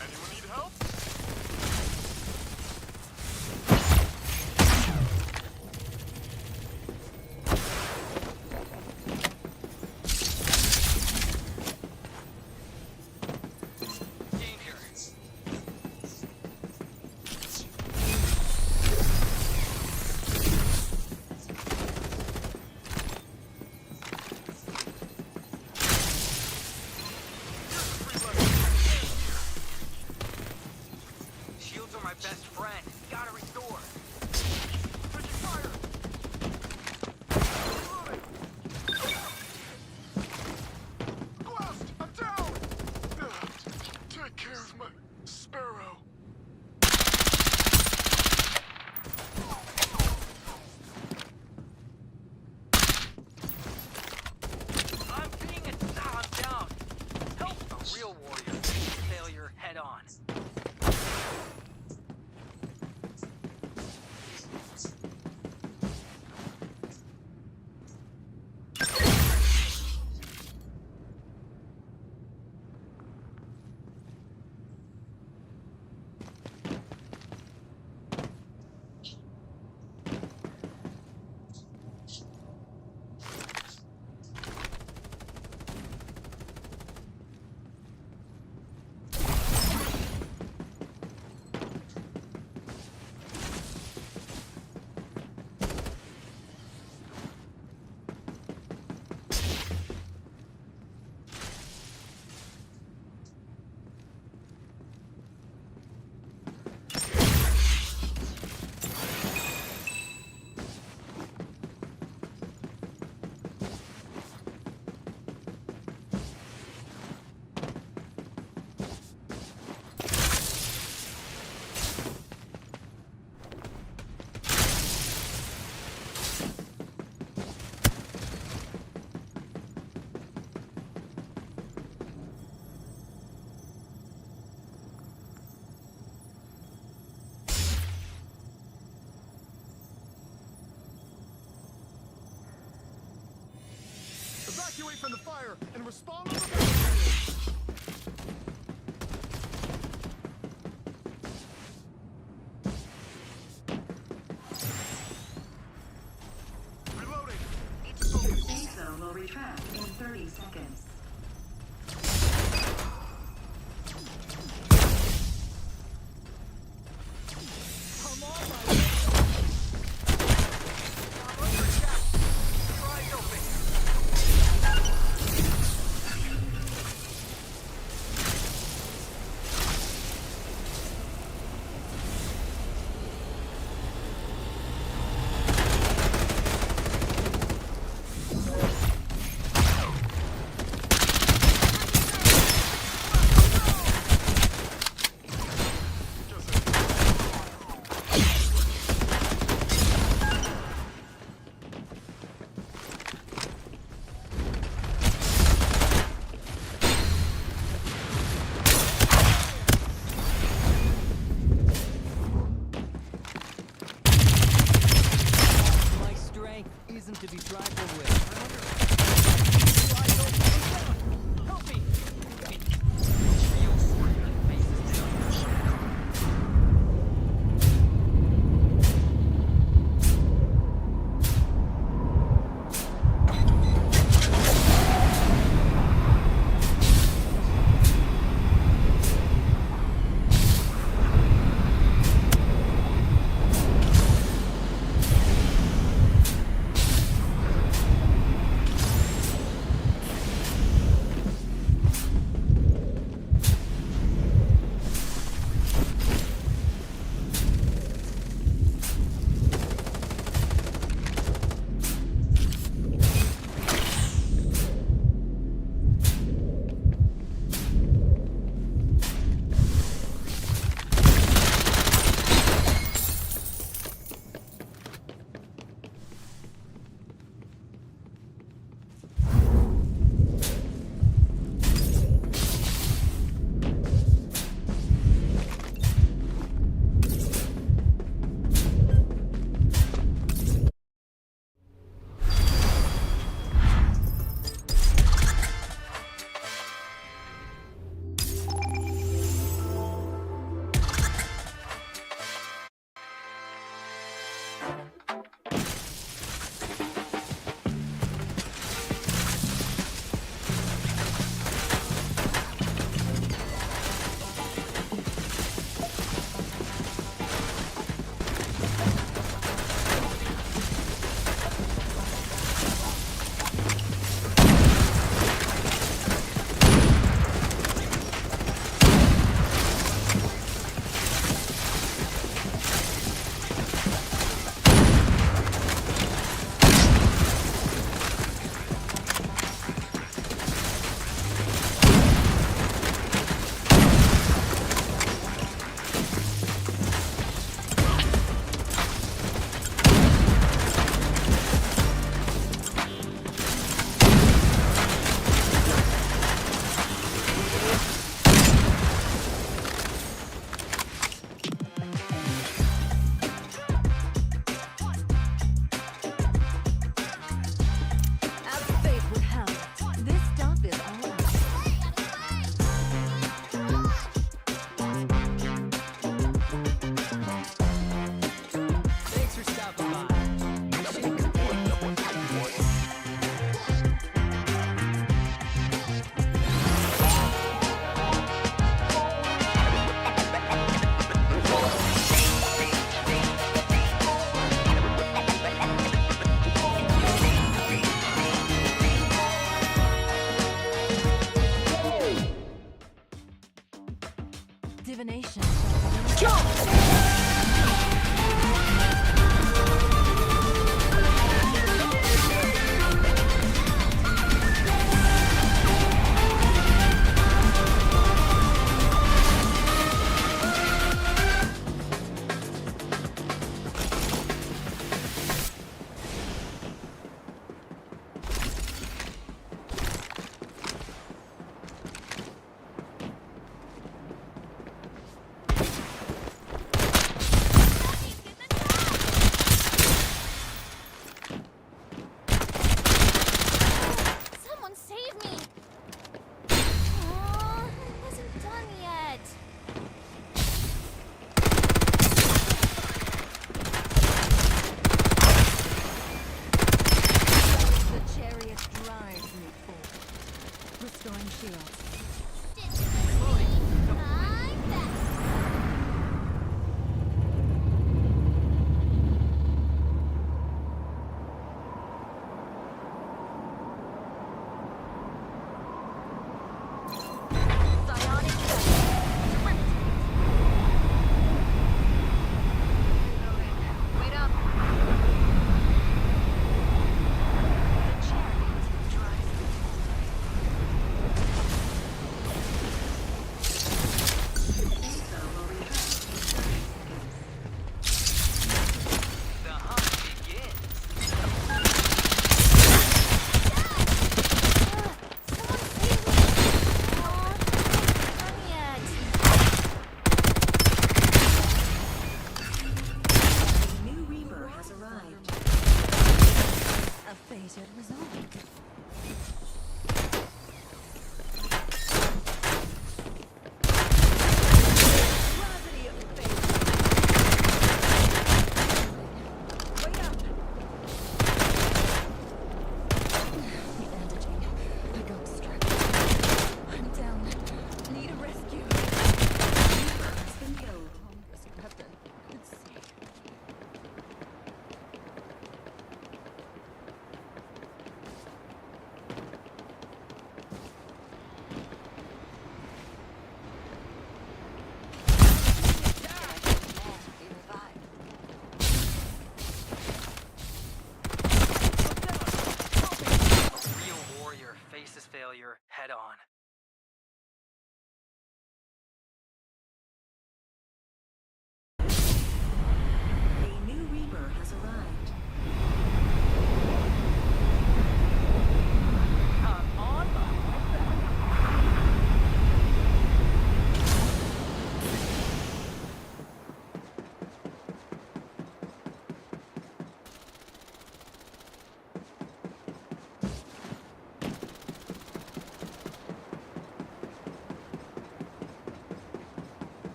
Anyone need help? Danger. Shields are my best friend. Gotta restore. Taking fire. Blast! I'm down! Take care of my sparrow. I'm down. Help a real warrior. Failure head on. Evacuate from the fire and respond on the battlefield. Reloading. Need to focus. Safe zone will retract in 30 seconds. Come on, my I'm under attack. Your eyes open. Rejuvenation.